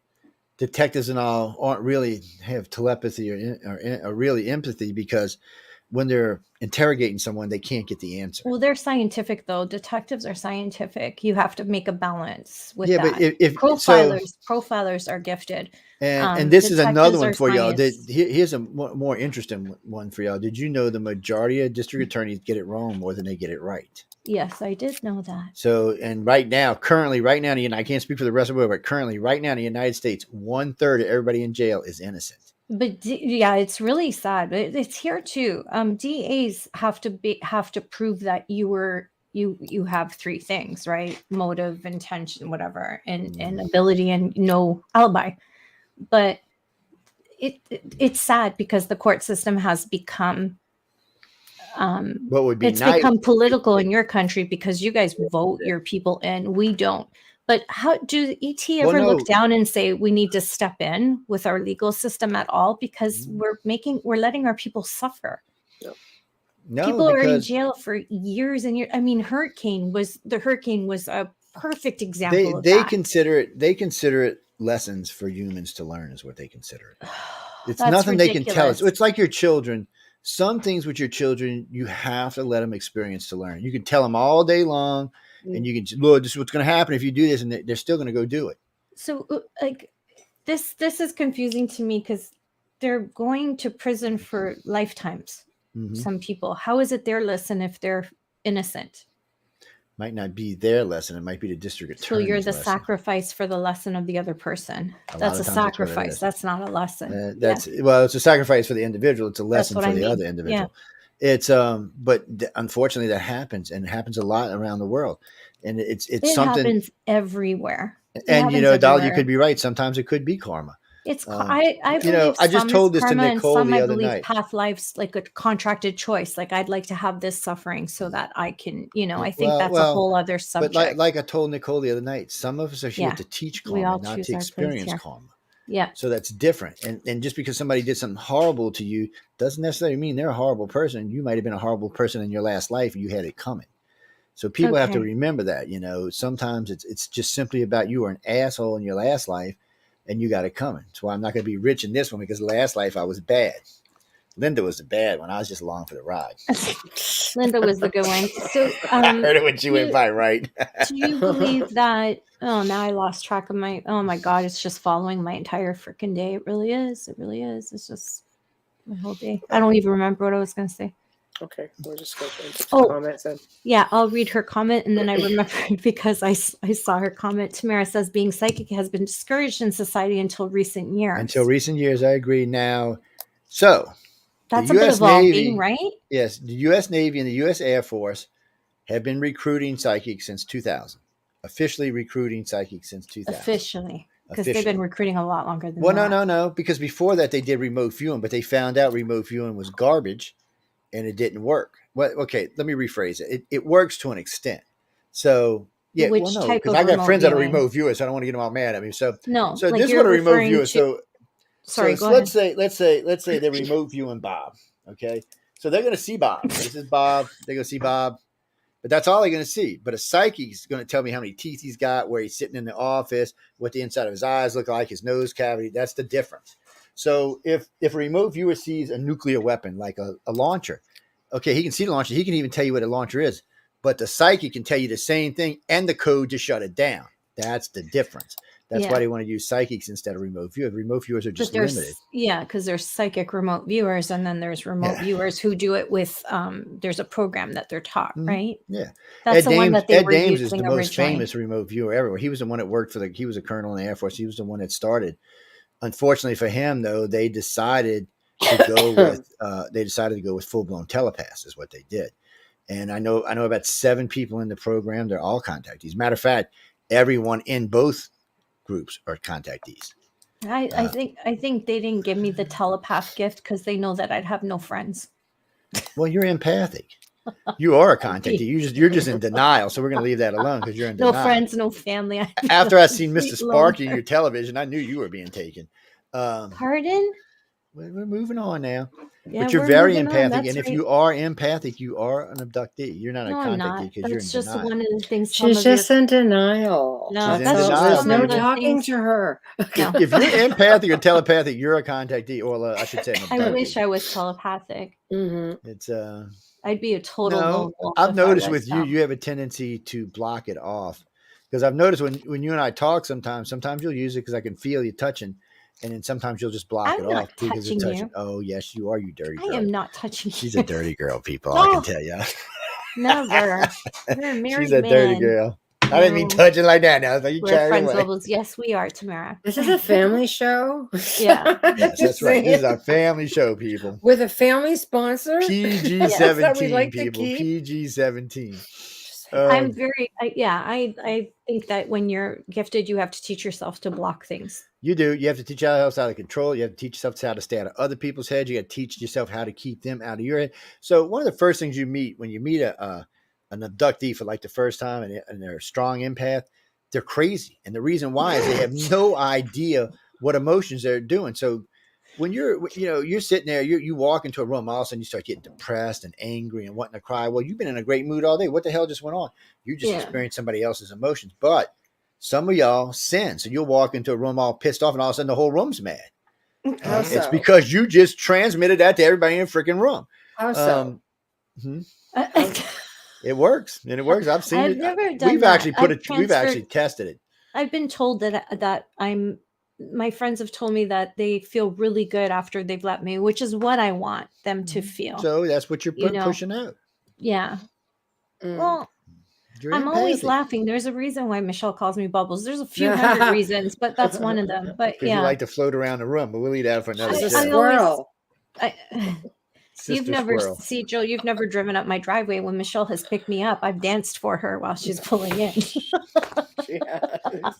detectives and all aren't really have telepathy or really empathy, because when they're interrogating someone, they can't get the answer. Well, they're scientific, though. Detectives are scientific. You have to make a balance with that. But if profilers are gifted. And this is another one for y'all. Here's a more interesting one for y'all. Did you know the majority of district attorneys get it wrong more than they get it right? Yes, I did know that. So, and currently, I can't speak for the rest of the world, but currently, right now in the United States, 1/3 of everybody in jail is innocent. But it's really sad. But it's here too. DAs have to prove that you have three things, right? Motive, intention, whatever, and ability, and no alibi. But it's sad because the court system has become become political in your country because you guys vote your people in. We don't. But how do ET ever look down and say we need to step in with our legal system at all? Because we're letting our people suffer. No, people are in jail for years and years. I mean, the hurricane was a perfect example of that. They consider it lessons for humans to learn is what they consider it. It's nothing ridiculous. They can tell us. It's like your children. Some things with your children, you have to let them experience to learn. You can tell them all day long, and you can, Lord, this is what's going to happen if you do this, and they're still going to go do it. So, like, this is confusing to me because they're going to prison for lifetimes. Mm-hmm. Some people, how is it their lesson if they're innocent? Might not be their lesson. It might be the district attorney's So you're the lesson. Sacrifice for the lesson of the other person. That's a sacrifice. That's not a lesson. Well, it's a sacrifice for the individual. It's a lesson for the other individual. Yeah. It's but unfortunately that happens, and it happens a lot around the world, and it something happens everywhere. And Dolly, you could be right. Sometimes it could be karma. It's I believe I just told this to Nicole the other night. Path life's like a contracted choice. Like I'd like to have this suffering so that I can, I think that's a whole other subject. But like I told Nicole the other night, some of us are here to teach karma, not to experience karma. Yeah. So that's different. And just because somebody did something horrible to you doesn't necessarily mean they're a horrible person. You might have been a horrible person in your last life and you had it coming. So people have to remember that, sometimes it's just simply about you were an asshole in your last life and you got it coming. That's why I'm not going to be rich in this one, because last life I was bad. Linda was the bad one. I was just along for the ride. Linda was the good one. So I heard it when she went by, right? Do you believe that? Oh, now I lost track of oh my God, it's just following my entire freaking day. It really is. It really is. It's just my whole day. I don't even remember what I was going to say. Okay, we'll just go into Oh. comments then. Yeah, I'll read her comment, and then I remembered because I saw her comment. Tamara says, being psychic has been discouraged in society until recent years. Until recent years, I agree. Now, so That's the a bit U.S. evolving, Navy, right? yes, the U.S. Navy and the U.S. Air Force have been recruiting psychics since 2000. Officially recruiting psychics since 2000. Officially. Because they've been recruiting a lot longer than Well, that. no. Because before that, they did remote viewing, but they found out remote viewing was garbage and it didn't work. Well, okay, let me rephrase it. It works to an extent. So, yeah, Which well, no, type because of I got remote friends that are viewing? remote viewers, so I don't want to get them all mad at me. So, No, so like this is you're what a remote referring viewer. to. Sorry, go let's ahead. say they're remote viewing Bob. Okay, so they're going to see Bob. This is Bob. They're going to see Bob, but that's all they're going to see. But a psychic is going to tell me how many teeth he's got, where he's sitting in the office, what the inside of his eyes look like, his nose cavity. That's the difference. So if a remote viewer sees a nuclear weapon like a launcher, okay, he can see the launcher. He can even tell you what a launcher is. But the psychic can tell you the same thing and the code to shut it down. That's the difference. That's why they want to use psychics instead of remote viewers. Remote viewers are just limited. Yeah, because there's psychic remote viewers, and then there's remote viewers who do it with. There's a program that they're taught, right? Yeah, That's one that they Ed were Dames using is the originally. most famous remote viewer everywhere. He was the one that worked for he was a colonel in the Air Force. He was the one that started. Unfortunately for him, though, they decided to go with full blown telepaths. Is what they did. And I know about 7 people in the program. They're all contactees. Matter of fact, everyone in both groups are contactees. I think they didn't give me the telepath gift because they know that I'd have no friends. Well, you're empathic. You are a contactee. You're just in denial. So we're going to leave that alone because you're in denial. No friends, no family. After I seen Mr. Sparky on your television, I knew you were being taken. Pardon? We're moving on now. Yeah, but you're very empathic. And if you are empathic, you are an abductee. You're not a contactee because you're in just denial. one of the things. She's just in denial. No, that's just There's no some of the talking things. to her. No. If you're empathic or telepathic, you're a contactee, or I should say an abductee. I wish I was telepathic. Mm-hmm. It's I'd be a total lone wolf. I've noticed with you have a tendency to block it off. Because I've noticed when you and I talk sometimes you'll use it because I can feel you touching. And then sometimes you'll just block it off because it's touching. Oh, yes, you are, you dirty girl. I am not touching you. She's a dirty girl, people. No. I can tell you. Never. You're a married She's a dirty girl. I didn't mean touching like that now. It's like we're friends levels. Yes, we are, Tamara. This is a family show. Yeah. Yes, that's right. This is our family show, people. With a family sponsor. PG-17, people. PG-17. I'm very, I think that when you're gifted, you have to teach yourself to block things. You do. You have to teach yourself how to control. You have to teach yourself how to stay out of other people's heads. You got to teach yourself how to keep them out of your head. So one of the first things you meet when you meet an abductee for like the first time and they're a strong empath, they're crazy. And the reason why is they have no idea what emotions they're doing. So when you're sitting there, you walk into a room, all of a sudden you start getting depressed and angry and wanting to cry. Well, you've been in a great mood all day. What the hell just went on? You just experienced somebody else's emotions. But some of y'all sin. So you'll walk into a room all pissed off and all of a sudden the whole room's mad. It's because you just transmitted that to everybody in the freaking room. How so? It works. And it works. I've seen it. Never done we've that. actually we've actually tested it. I've been told that my friends have told me that they feel really good after they've let me, which is what I want them to feel. So that's what you're pushing out. Yeah. Well, I'm always laughing. There's a reason why Michelle calls me Bubbles. There's a few hundred reasons, but that's one of them. But you like to float around the room, but we'll leave that for another day. Squirrel. Squirrel. See, Jill, you've never driven up my driveway. When Michelle has picked me up, I've danced for her while she's pulling in.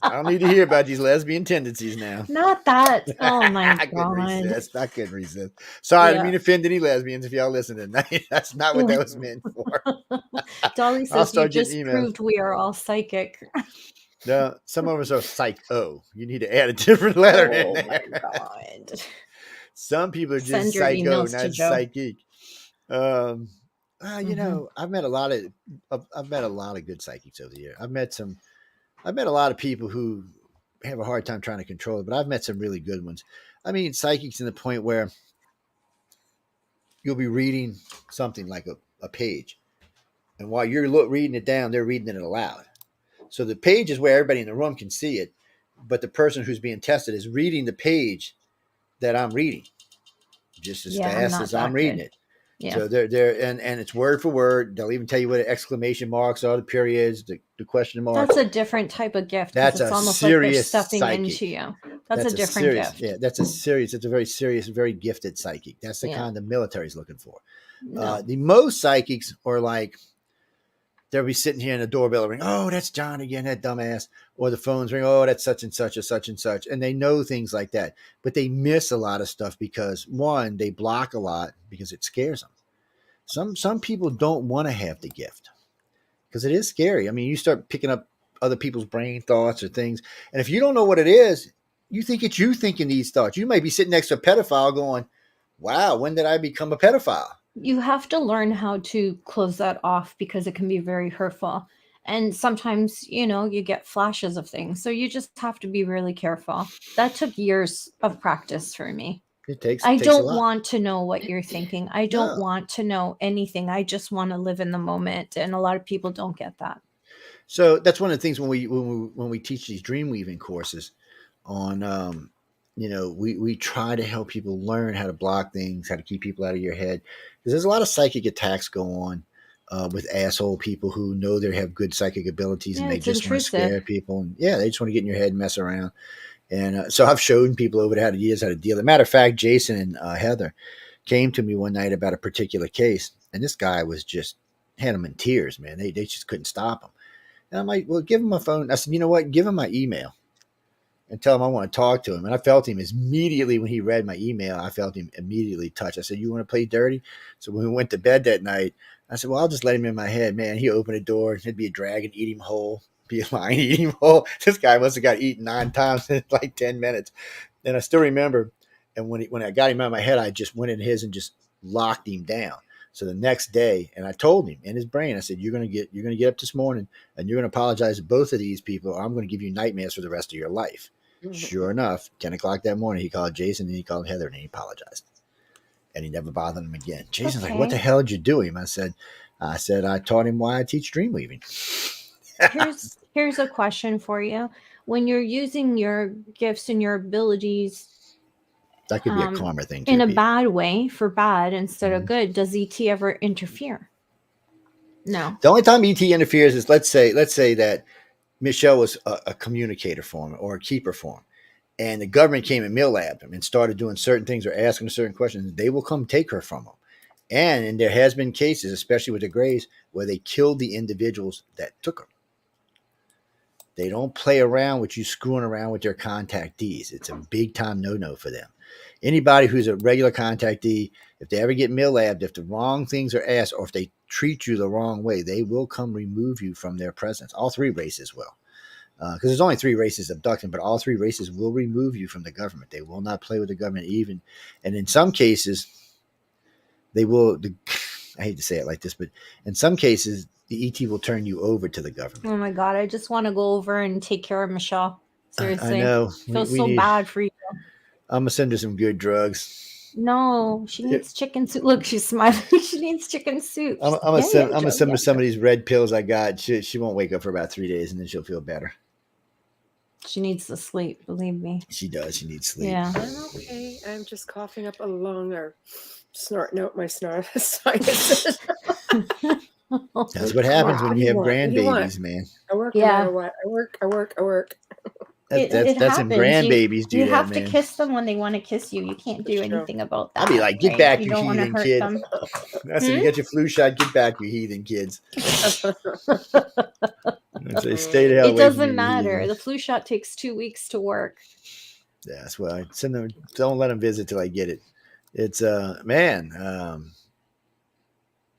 I don't need to hear about these lesbian tendencies now. Not that. Oh my God. I couldn't resist. Sorry, I didn't mean to offend any lesbians if y'all listening. That's not what that was meant for. Dolly says you just proved we are all psychic. No, some of us are psycho. You need to add a different letter in there. Oh my God. Some people are just psycho, not psychic. You know, I've met a lot of good psychics over the years. I've met a lot of people who have a hard time trying to control it, but I've met some really good ones. I mean, psychics to the point where you'll be reading something like a page, and while you're reading it down, they're reading it aloud. So the page is where everybody in the room can see it, but the person who's being tested is reading the page that I'm reading just as fast as I'm reading it. Yeah. So they're and it's word for word. They'll even tell you what the exclamation marks are, the periods, the question marks. That's a different type of gift because That's it's a almost like they're serious stuffing psychic. into you. That's a That's different serious. gift. Yeah, that's a serious. It's a very serious, very gifted psychic. That's the Yeah. kind the military's looking for. No. The most psychics are like they'll be sitting here and the doorbell ring. Oh, that's John again, that dumbass. Or the phones ring. Oh, that's such and such or such and such. And they know things like that, but they miss a lot of stuff because one, they block a lot because it scares them. Some people don't want to have the gift because it is scary. I mean, you start picking up other people's brain thoughts or things, and if you don't know what it is, you think it's you thinking these thoughts. You might be sitting next to a pedophile going, "Wow, when did I become a pedophile?" You have to learn how to close that off because it can be very hurtful. And sometimes, you get flashes of things. So you just have to be really careful. That took years of practice for me. It takes I a don't lot. want to know what you're thinking. I don't No. want to know anything. I just want to live in the moment. And a lot of people don't get that. So that's one of the things when we teach these dream weaving courses on we try to help people learn how to block things, how to keep people out of your head, because there's a lot of psychic attacks go on with asshole people who know they have good psychic abilities and Yeah, they it's just want to intrusive. scare people, and they just want to get in your head and mess around. And so I've shown people over the years how to deal. As a matter of fact, Jason and Heather came to me one night about a particular case, and this guy was just had them in tears, man. They just couldn't stop him. And I'm like, well, give him my phone. I said, you know what? Give him my email and tell him I want to talk to him. And I felt him immediately when he read my email. I felt him immediately touched. I said, you want to play dirty? So when we went to bed that night, I said, well, I'll just let him in my head. Man, he opened the door. It'd be a dragon eat him whole, be a lion eat him whole. This guy must have got eaten 9 times in like 10 minutes. And I still remember. And when I got him out of my head, I just went in his and just locked him down. So the next day, and I told him in his brain, I said, you're gonna get up this morning and you're gonna apologize to both of these people, or I'm gonna give you nightmares for the rest of your life. Sure enough, 10 o'clock that morning, he called Jason and he called Heather and he apologized. And he never bothered him again. Jason's like, what the hell did you do him? I said, I taught him why I teach dream weaving. Here's a question for you. When you're using your gifts and your abilities that could be a karma thing too, in a bad way, for bad instead Mhm. of good, does ET ever interfere? No. The only time ET interferes is let's say that Michelle was a communicator for him or a keeper for him, and the government came and mill-labbed him and started doing certain things or asking certain questions. They will come take her from him. And there has been cases, especially with the Greys, where they killed the individuals that took her. They don't play around with you screwing around with their contactees. It's a big time no-no for them. Anybody who's a regular contactee, if they ever get mill-labbed, if the wrong things are asked, or if they treat you the wrong way, they will come remove you from their presence. All 3 races will. Because there's only 3 races abducting, but all 3 races will remove you from the government. They will not play with the government even. And in some cases, they will, I hate to say it like this, but in some cases, the ET will turn you over to the government. Oh my God, I just want to go over and take care of Michelle. Seriously. I know. I feel so bad for you. I'm going to send her some good drugs. No, she needs chicken soup. Look, she's smiling. She needs chicken soup. I'm going to send her some of these red pills I got. She won't wake up for about 3 days, and then she'll feel better. She needs to sleep, believe me. She does. She needs sleep. Yeah. I'm okay. I'm just coughing up a lung or snorting out my sinuses. That's what happens when you have grandbabies, man. I work no matter what. I work. That's some grandbabies do that, man. You have to kiss them when they want to kiss you. You can't do anything about that. I'll be like, get back, you don't heathen hurt kid. them. I said, you get your flu shot, get back, you heathen kids. Stay the hell away. It doesn't matter. The flu shot takes 2 weeks to work. Yeah, that's why I send them. Don't let them visit till I get it. It's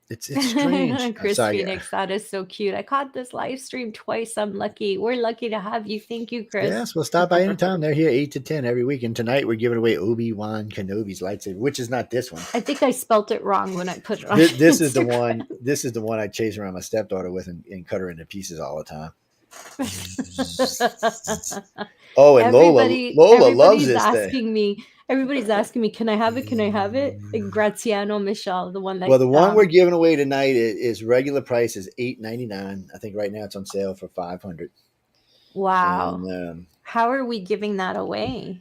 it's strange. Chris Phoenix, that is so cute. I caught this live stream twice. I'm lucky. We're lucky to have you. Thank you, Chris. Yes, we'll stop by anytime. They're here 8 to 10 every week. And tonight we're giving away Obi-Wan Kenobi's lightsaber, which is not this one. I think I spelt it wrong when I put it on. This is the one. This is the one I chase around my stepdaughter with and cut her into pieces all the time. Oh, and Lola loves this thing. Everybody's asking me, can I have it? Can I have it? Like Graziano Michelle, the one that. Well, the one we're giving away tonight is regular price is $8.99. I think right now it's on sale for $500. Wow. And, how are we giving that away?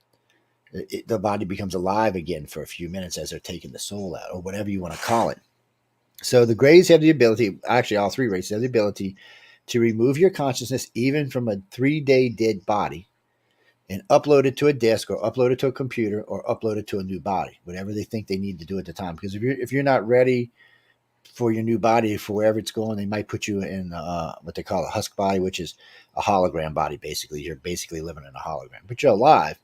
The body becomes alive again for a few minutes as they're taking the soul out, or whatever you want to call it. So the Greys have the ability, actually all three races have the ability to remove your consciousness even from a 3-day dead body and upload it to a disk or upload it to a computer or upload it to a new body, whatever they think they need to do at the time. Because if you're not ready for your new body, for wherever it's going, they might put you in what they call a husk body, which is a hologram body. Basically, you're basically living in a hologram, but you're alive.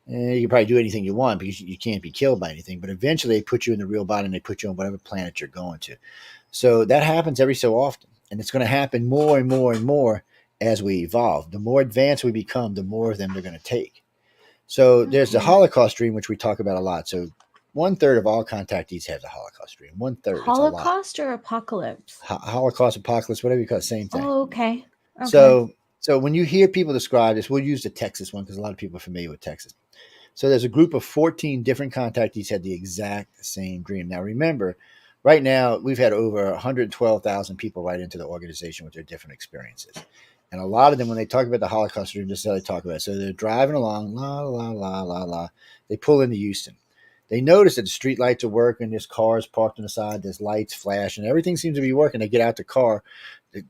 And you can probably do anything you want because you can't be killed by anything. But eventually, they put you in the real body and they put you on whatever planet you're going to. So that happens every so often, and it's going to happen more and more and more as we evolve. The more advanced we become, the more of them they're going to take. So there's the Okay. Holocaust dream, which we talk about a lot. So 1/3 of all contactees have the Holocaust dream. 1/3, it's a lot. Holocaust or apocalypse? Holocaust, apocalypse, whatever you call it, same thing. Oh, okay. Okay. So when you hear people describe this, we'll use the Texas one because a lot of people are familiar with Texas. So there's a group of 14 different contactees had the exact same dream. Now remember, right now we've had over 112,000 people write into the organization with their different experiences. And a lot of them, when they talk about the Holocaust dream, this is how they talk about it. So they're driving along, la, la, la, la, la. They pull into Houston. They notice that the street lights are working. There's cars parked on the side. There's lights flashing. Everything seems to be working. They get out the car.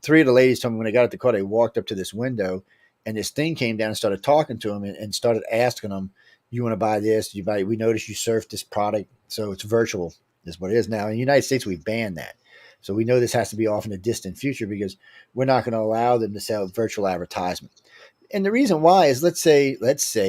Three of the ladies told me when they got out the car, they walked up to this window, and this thing came down and started talking to them and started asking them, you want to buy this? We noticed you surf this product. So it's virtual is what it is now. In the United States, we banned that. So we know this has to be off in the distant future because we're not going to allow them to sell virtual advertisement. And the reason why is let's say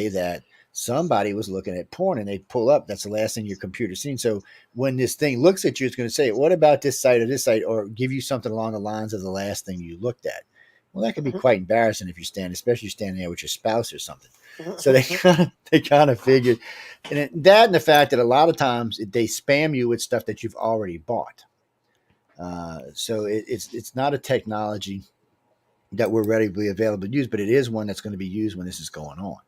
that somebody was looking at porn and they pull up. That's the last thing your computer's seen. So when this thing looks at you, it's going to say, what about this site, or give you something along the lines of the last thing you looked at. Well, that could be quite embarrassing if you especially standing there with your spouse or something. So they kind of figured, and that and the fact that a lot of times they spam you with stuff that you've already bought. So it's not a technology that we're readily available to use, but it is one that's going to be used when this is going on.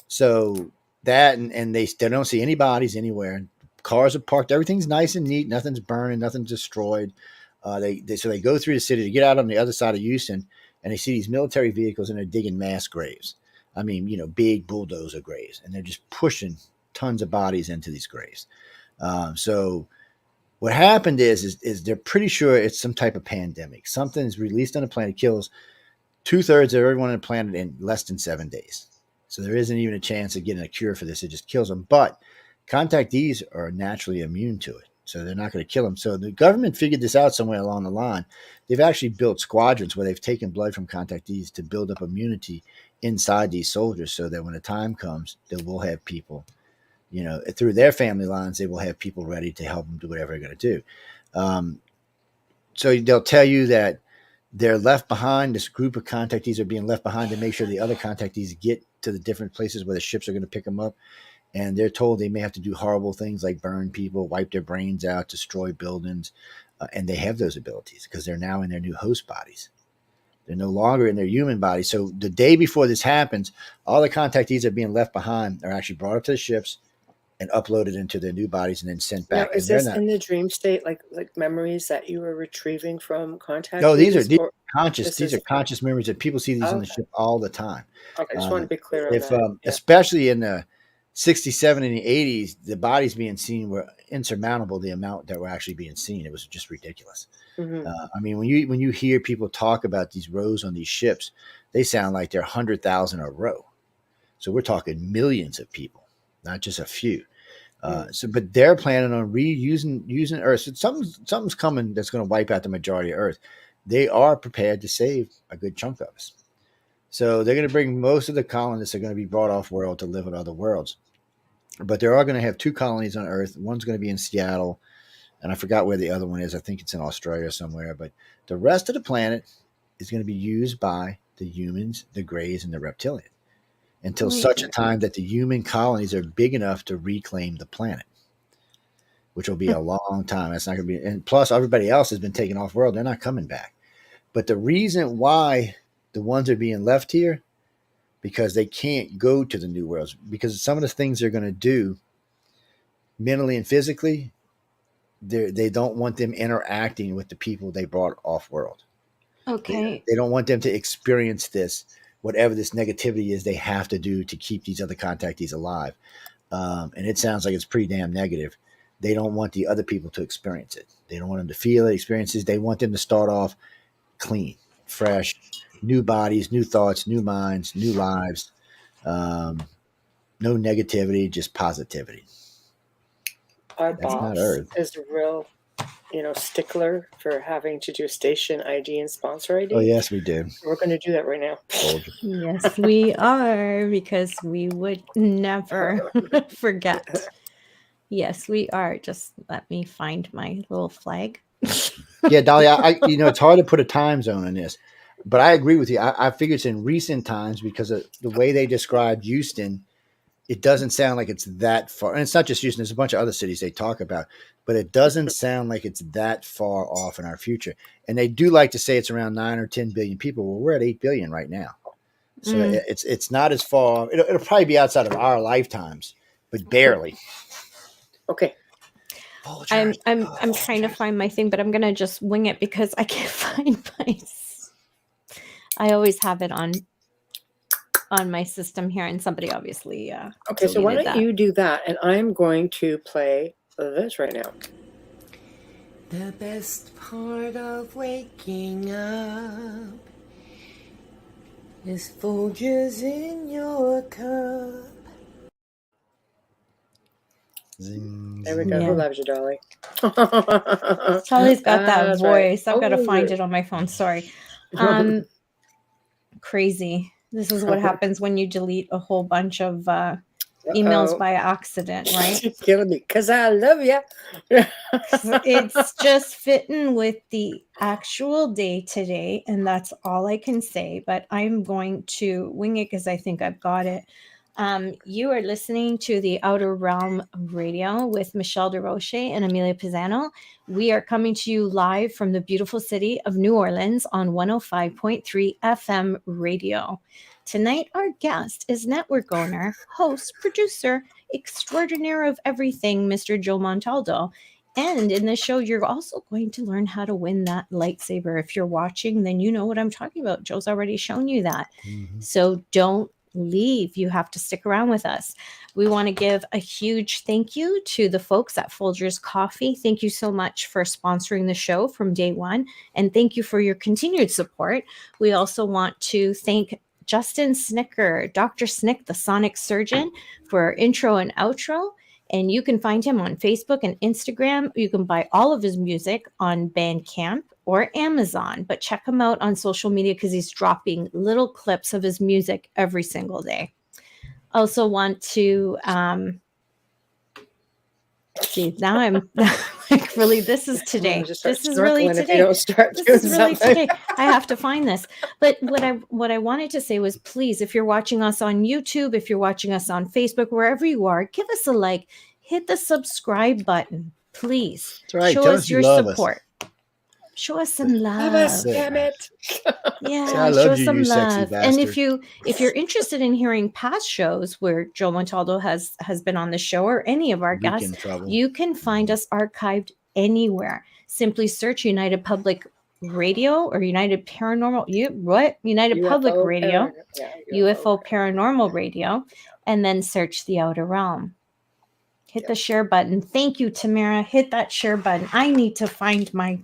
So that and they don't see any bodies anywhere. Cars are parked. Everything's nice and neat. Nothing's burning. Nothing's destroyed. So they go through the city to get out on the other side of Houston, and they see these military vehicles and they're digging mass graves. I mean, big bulldozer graves, and they're just pushing tons of bodies into these graves. So what happened is they're pretty sure it's some type of pandemic. Something is released on the planet, kills 2/3 of everyone on the planet in less than 7 days. So there isn't even a chance of getting a cure for this. It just kills them. But contactees are naturally immune to it. So they're not going to kill them. So the government figured this out somewhere along the line. They've actually built squadrons where they've taken blood from contactees to build up immunity inside these soldiers so that when the time comes, they will have people, through their family lines, they will have people ready to help them do whatever they're going to do. So they'll tell you that they're left behind. This group of contactees are being left behind to make sure the other contactees get to the different places where the ships are going to pick them up. And they're told they may have to do horrible things like burn people, wipe their brains out, destroy buildings. And they have those abilities because they're now in their new host bodies. They're no longer in their human body. So the day before this happens, all the contactees that are being left behind are actually brought up to the ships and uploaded into their new bodies and then sent back. Now, is this in the dream state, like memories that you were retrieving from contactees? No, these are conscious. These are conscious memories that people see these on the ship all the time. Okay, just want to be clear on that. Especially in the 67 and the 80s, the bodies being seen were insurmountable. The amount that were actually being seen, it was just ridiculous. Mm-hmm. I mean, when you hear people talk about these rows on these ships, they sound like they're 100,000 a row. So we're talking millions of people, not just a few. But they're planning on using Earth. So something's coming that's going to wipe out the majority of Earth. They are prepared to save a good chunk of us. So they're going to bring most of the colonists are going to be brought off world to live in other worlds. But they are going to have 2 colonies on Earth. One's going to be in Seattle, and I forgot where the other one is. I think it's in Australia somewhere. But the rest of the planet is going to be used by the humans, the Greys, and the reptilian until such a time that the human colonies are big enough to reclaim the planet, which will be a long time. That's not going to be, and plus everybody else has been taken off world. They're not coming back. But the reason why the ones are being left here, because they can't go to the new worlds, because some of the things they're going to do mentally and physically, they don't want them interacting with the people they brought off world. Okay. They don't want them to experience this, whatever this negativity is they have to do to keep these other contactees alive. and it sounds like it's pretty damn negative. They don't want the other people to experience it. They don't want them to feel it, experiences. They want them to start off clean, fresh, new bodies, new thoughts, new minds, new lives. Um, no negativity, just positivity. Our That's not boss Earth. is a real, stickler for having to do station ID and sponsor ID. Oh, yes, we do. We're going to do that right now. Yes, we are, because we would never forget. Yes, we are. Just let me find my little flag. Yeah, Dolly, it's hard to put a time zone on this, but I agree with you. I figure it's in recent times because of the way they described Houston. It doesn't sound like it's that far. And it's not just Houston. There's a bunch of other cities they talk about, but it doesn't sound like it's that far off in our future. And they do like to say it's around 9 or 10 billion people. Well, we're at 8 billion right now. So it's not as far. It'll probably be outside of our lifetimes, but barely. Okay. I'm trying to find my thing, but I'm gonna just wing it because I can't find my. I always have it on my system here, and somebody obviously. Okay, so why don't you do that, and I'm going to play this right now. The best part of waking up is Folgers in your cup. There we go. Yeah. Who loves you, Dolly? Dolly's got that voice. Right. I've got to find it on my phone. Sorry. Crazy. This is what happens when you delete a whole bunch of emails by accident, right? She's killing me because I love you. It's just fitting with the actual day today, and that's all I can say. But I'm going to wing it because I think I've got it. You are listening to the Outer Realm Radio with Michelle DeRoche and Amelia Pisano. We are coming to you live from the beautiful city of New Orleans on 105.3 FM radio. Tonight, our guest is network owner, host, producer, extraordinaire of everything, Mr. Joe Montaldo. And in this show, you're also going to learn how to win that lightsaber. If you're watching, then you know what I'm talking about. Joe's already shown you that. So don't leave. You have to stick around with us. We want to give a huge thank you to the folks at Folgers Coffee. Thank you so much for sponsoring the show from day one, and thank you for your continued support. We also want to thank Justin Snicker, Dr. Snick, the sonic surgeon, for our intro and outro. And you can find him on Facebook and Instagram. You can buy all of his music on Bandcamp or Amazon, but check him out on social media because he's dropping little clips of his music every single day. Also want to see, now I'm like, really, this is today. This is really today. This is really today. I have to find this. But what I wanted to say was, please, if you're watching us on YouTube, if you're watching us on Facebook, wherever you are, give us a like, hit the subscribe button, please. That's right. Show Tell us your support. Show us some love. Love us, damn it. Yeah, See, I show love us you, some you sexy love. bastard. And if you're interested in hearing past shows where Joe Montaldo has been on the show, or any of our guests, you can find us archived anywhere. Simply search United Public Radio or United Paranormal. United Public Radio, UFO Paranormal Radio, and then search the Outer Realm. Hit the share button. Thank you, Tamara. Hit that share button. I need to find my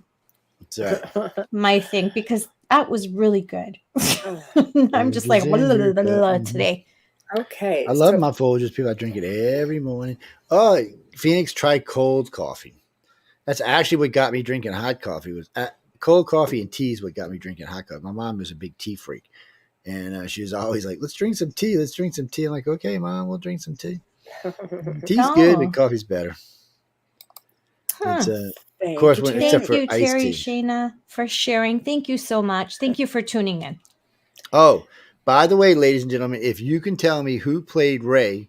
thing because that was really good. I'm just like today. Okay. I love my Folgers. People, I drink it every morning. Oh, Phoenix, try cold coffee. That's actually what got me drinking hot coffee. Was cold coffee and tea is what got me drinking hot coffee. My mom was a big tea freak, and she was always like, "Let's drink some tea. Let's drink some tea." I'm like, "Okay, Mom, we'll drink some tea." Tea's good, but coffee's better. Of course, except for thank you, iced Terry tea. Shayna, for sharing. Thank you so much. Thank you for tuning in. Oh, by the way, ladies and gentlemen, if you can tell me who played Rey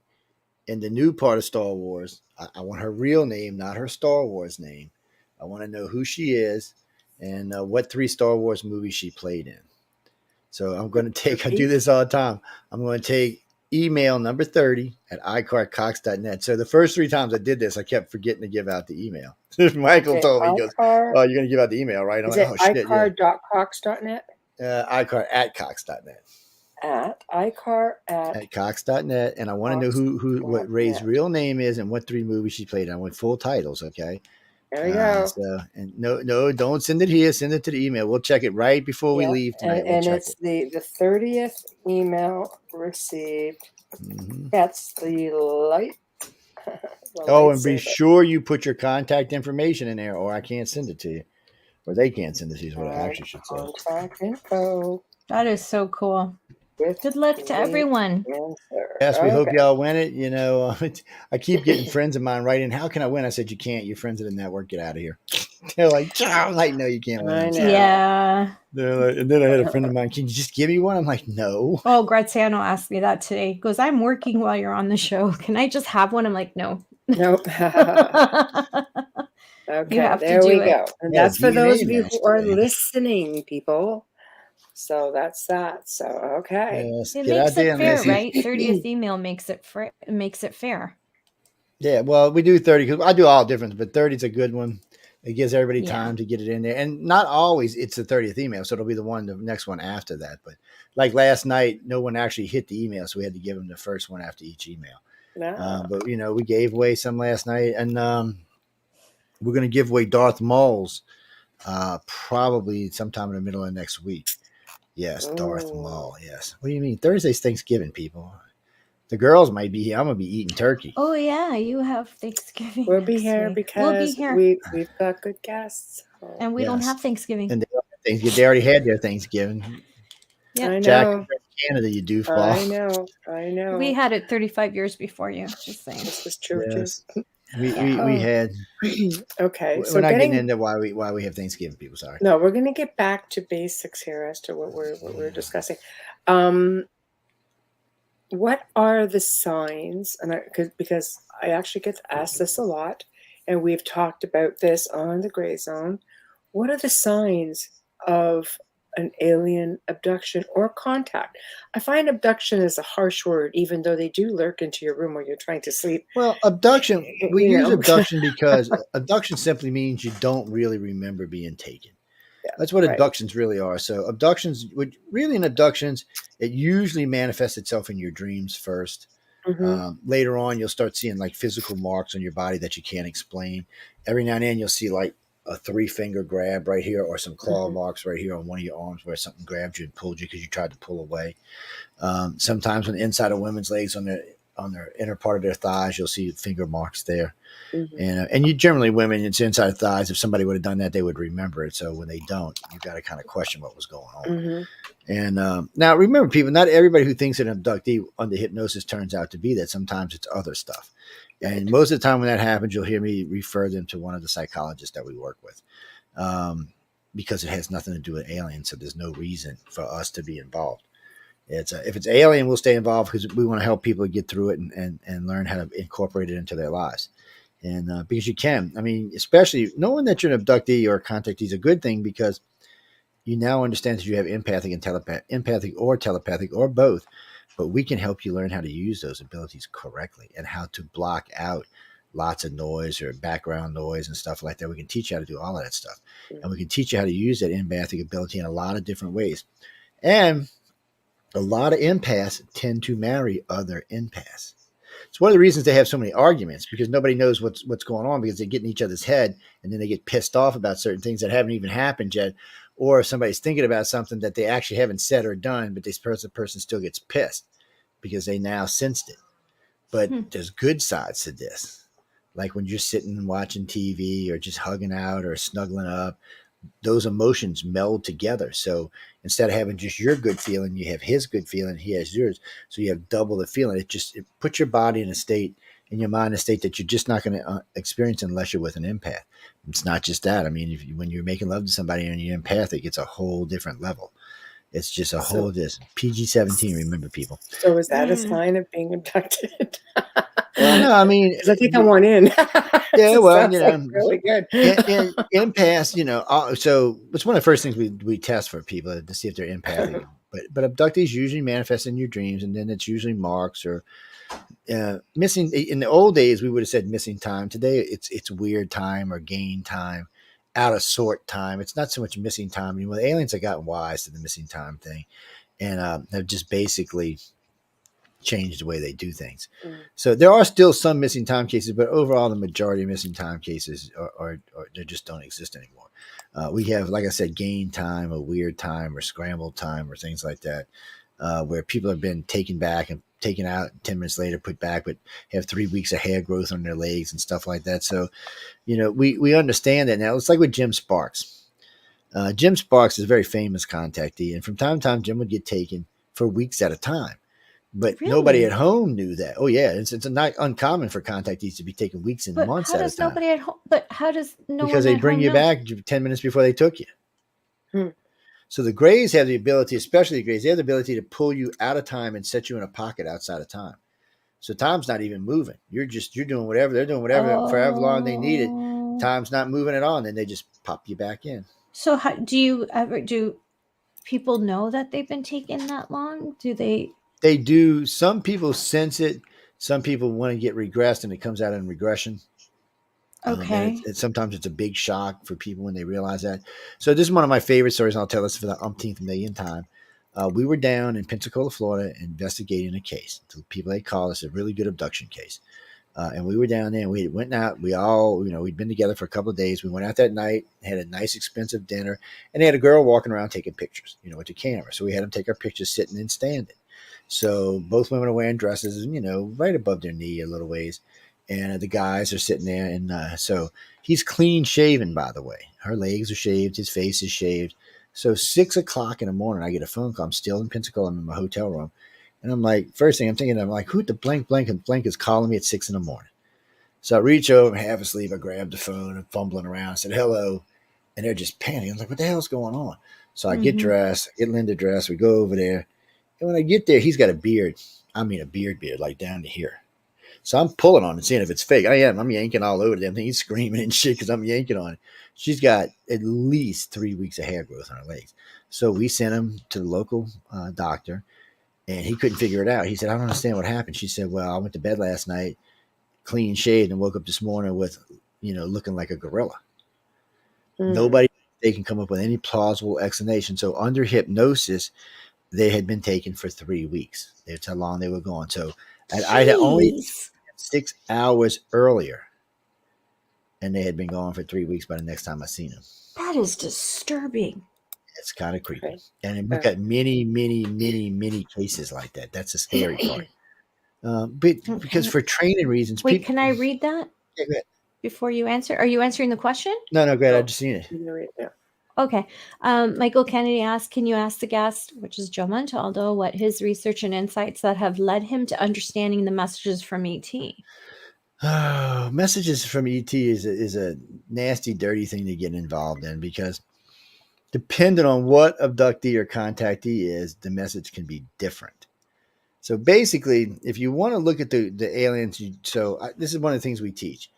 in the new part of Star Wars, I want her real name, not her Star Wars name. I want to know who she is and what 3 Star Wars movies she played in. So I'm going to take, I do this all the time. I'm going to take email number 30 at iCarCox.net. So the first 3 times I did this, I kept forgetting to give out the email. Michael told me, he goes, "Oh, you're going to give out the email, right?" I'm like, "Oh, shit, iCar.cox.net? iCar at Cox.net. at iCar at Cox.net, and I want to know what Ray's real name is and what 3 movies she played. I want full titles, okay? There we go. So, and no, don't send it here. Send it to the email. We'll check it right before we leave tonight. And it's the 30th email received. Mm-hmm. That's the light. And be sure you put your contact information in there, or I can't send it to you, or they can't send it to you. Is what I actually should say. Contact info. That is so cool. Good luck to everyone. Yes, we hope y'all win it. You know, I keep getting friends of mine writing, "How can I win?" I said, "You can't. You're friends of the network. Get out of here." They're like, "I'm like, no, you can't win." Yeah. They're like, and then I had a friend of mine, "Can you just give me one?" I'm like, "No." Oh, Graziano asked me that today. He goes, "I'm working while you're on the show. Can I just have one?" I'm like, "No." Nope. Okay, you have there to do we go. And that's for those of you who are listening, people. So that's that. So okay, yes, it makes it fair, right? 30th email makes it fair. Yeah, well, we do 30 because I do all different, but 30 is a good one. It gives everybody time to get it in there, and not always it's the 30th email, so it'll be the next one after that. But like last night, no one actually hit the email, so we had to give them the first one after each email. But you know, we gave away some last night, and we're going to give away Darth Maul's probably sometime in the middle of next week. Yes, Darth Maul. Yes. What do you mean? Thursday's Thanksgiving, people. The girls might be here. I'm going to be eating turkey. Oh, yeah. You have Thanksgiving. We'll be here because we've got good guests. And we don't have Thanksgiving. And they already had their Thanksgiving. Yeah, I know. Jack, Canada, you doofball. I know. We had it 35 years before you. Just saying. This is true, yes. too. We had. Okay, so we're not getting into why we have Thanksgiving, people. Sorry. No, we're going to get back to basics here as to what we're discussing. What are the signs? And because I actually get asked this a lot, and we've talked about this on the Gray Zone. What are the signs of an alien abduction or contact? I find abduction is a harsh word, even though they do lurk into your room while you're trying to sleep. Well, abduction, we use abduction because abduction simply means you don't really remember being taken. Yeah, that's what abductions really are. So abductions, in abductions, it usually manifests itself in your dreams first. Mm-hmm. Later on, you'll start seeing like physical marks on your body that you can't explain. Every now and then you'll see like a 3-finger grab right here or some claw marks right here on one of your arms where something grabbed you and pulled you because you tried to pull away. Sometimes on the inside of women's legs, on their inner part of their thighs, you'll see finger marks there. Mm-hmm. And you generally, women, it's inside thighs. If somebody would have done that, they would remember it. So when they don't, you got to kind of question what was going on. Mm-hmm. And now remember, people, not everybody who thinks an abductee under hypnosis turns out to be that. Sometimes it's other stuff. And most of the time when that happens, you'll hear me refer them to one of the psychologists that we work with, because it has nothing to do with aliens. So there's no reason for us to be involved. If it's alien, we'll stay involved because we want to help people get through it and learn how to incorporate it into their lives. And because you can, I mean, especially knowing that you're an abductee or a contactee is a good thing because you now understand that you have empathic or telepathic or both. But we can help you learn how to use those abilities correctly and how to block out lots of noise or background noise and stuff like that. We can teach you how to do all of that stuff. And we can teach you how to use that empathic ability in a lot of different ways. And a lot of empaths tend to marry other empaths. It's one of the reasons they have so many arguments, because nobody knows what's going on, because they get in each other's head and then they get pissed off about certain things that haven't even happened yet. Or if somebody's thinking about something that they actually haven't said or done, but this person still gets pissed because they now sensed it. But there's good sides to this. Like when you're sitting and watching TV or just hugging out or snuggling up, those emotions meld together. So instead of having just your good feeling, you have his good feeling, he has yours. So you have double the feeling. It puts your body in a state, in your mind, in a state that you're just not going to experience unless you're with an empath. It's not just that. I mean, when you're making love to somebody and you're empathic, it's a whole different level. It's just a whole PG-17. Remember, people. So is that a sign of being abducted? Well, no, I mean, I think I want in. Yeah, well, you know, like really good. And empaths, you know, so it's one of the first things we test for people to see if they're empathic. But abductees usually manifest in your dreams, and then it's usually marks or missing. In the old days, we would have said missing time. Today, it's weird time or gain time, out of sort time. It's not so much missing time anymore. The aliens have gotten wise to the missing time thing. and have just basically changed the way they do things. Mm. So there are still some missing time cases, but overall, the majority of missing time cases are they just don't exist anymore. We have, like I said, gain time, or weird time, or scrambled time, or things like that, where people have been taken back and taken out 10 minutes later, put back, but have 3 weeks of hair growth on their legs and stuff like that. So, we understand that now. It's like with Jim Sparks. Jim Sparks is a very famous contactee, and from time to time, Jim would get taken for weeks at a time. But nobody at Really? home knew that. Oh, yeah. It's not uncommon for contactees to be taken weeks and But months how at a does time nobody at home? But how does no because one they at bring home you know? back 10 minutes before they took you. Hmm. So the Greys have the ability, especially the Greys, they have the ability to pull you out of time and set you in a pocket outside of time. So time's not even moving. You're doing whatever. They're doing whatever for however long they need it. Oh. Time's not moving at all. And then they just pop you back in. So how do people know that they've been taken that long? Do they? They do. Some people sense it. Some people want to get regressed and it comes out in regression. And Okay. sometimes it's a big shock for people when they realize that. So this is one of my favorite stories. And I'll tell this for the umpteenth million time. We were down in Pensacola, Florida, investigating a case. The people they call us a really good abduction case. And we were down there and we went out. We all, we'd been together for a couple of days. We went out that night, had a nice, expensive dinner, and they had a girl walking around taking pictures, with the camera. So we had them take our pictures sitting and standing. So both women are wearing dresses, right above their knee a little ways. And the guys are sitting there. And so he's clean shaven, by the way. Her legs are shaved. His face is shaved. So 6 o'clock in the morning, I get a phone call. I'm still in Pensacola. I'm in my hotel room. And I'm like, first thing I'm thinking, I'm like, who the blank is calling me at 6 in the morning? So I reach over, half asleep. I grab the phone and fumbling around. I said, hello. And they're just panicking. I'm like, what the hell's going on? So I get dressed, get Linda dressed. We go over there. And when I get there, he's got a beard. I mean, a beard, like down to here. So I'm pulling on it, seeing if it's fake. I am. I'm yanking all over the damn thing. He's screaming and shit because I'm yanking on it. She's got at least 3 weeks of hair growth on her legs. So we sent him to the local doctor, and he couldn't figure it out. He said, I don't understand what happened. She said, well, I went to bed last night, clean shaved, and woke up this morning with, looking like a gorilla. Nobody, they can come up with any plausible explanation. So under hypnosis, they had been taken for 3 weeks. That's how long they were gone. So I had only 6 hours earlier, and they had been gone for 3 weeks by the next time I seen them. That is disturbing. It's kind of creepy. Right. And we've got many, many, many, many cases like that. That's the scary part. But because for training reasons, Wait, can I read that Yeah, go ahead. before you answer? Are you answering the question? No, go ahead. I just seen it. Yeah. Okay. Michael Kennedy asked, can you ask the guest, which is Joe Montaldo, what his research and insights that have led him to understanding the messages from ET? Messages from ET is a nasty, dirty thing to get involved in because depending on what abductee or contactee is, the message can be different. So basically, if you want to look at the aliens, this is one of the things we teach.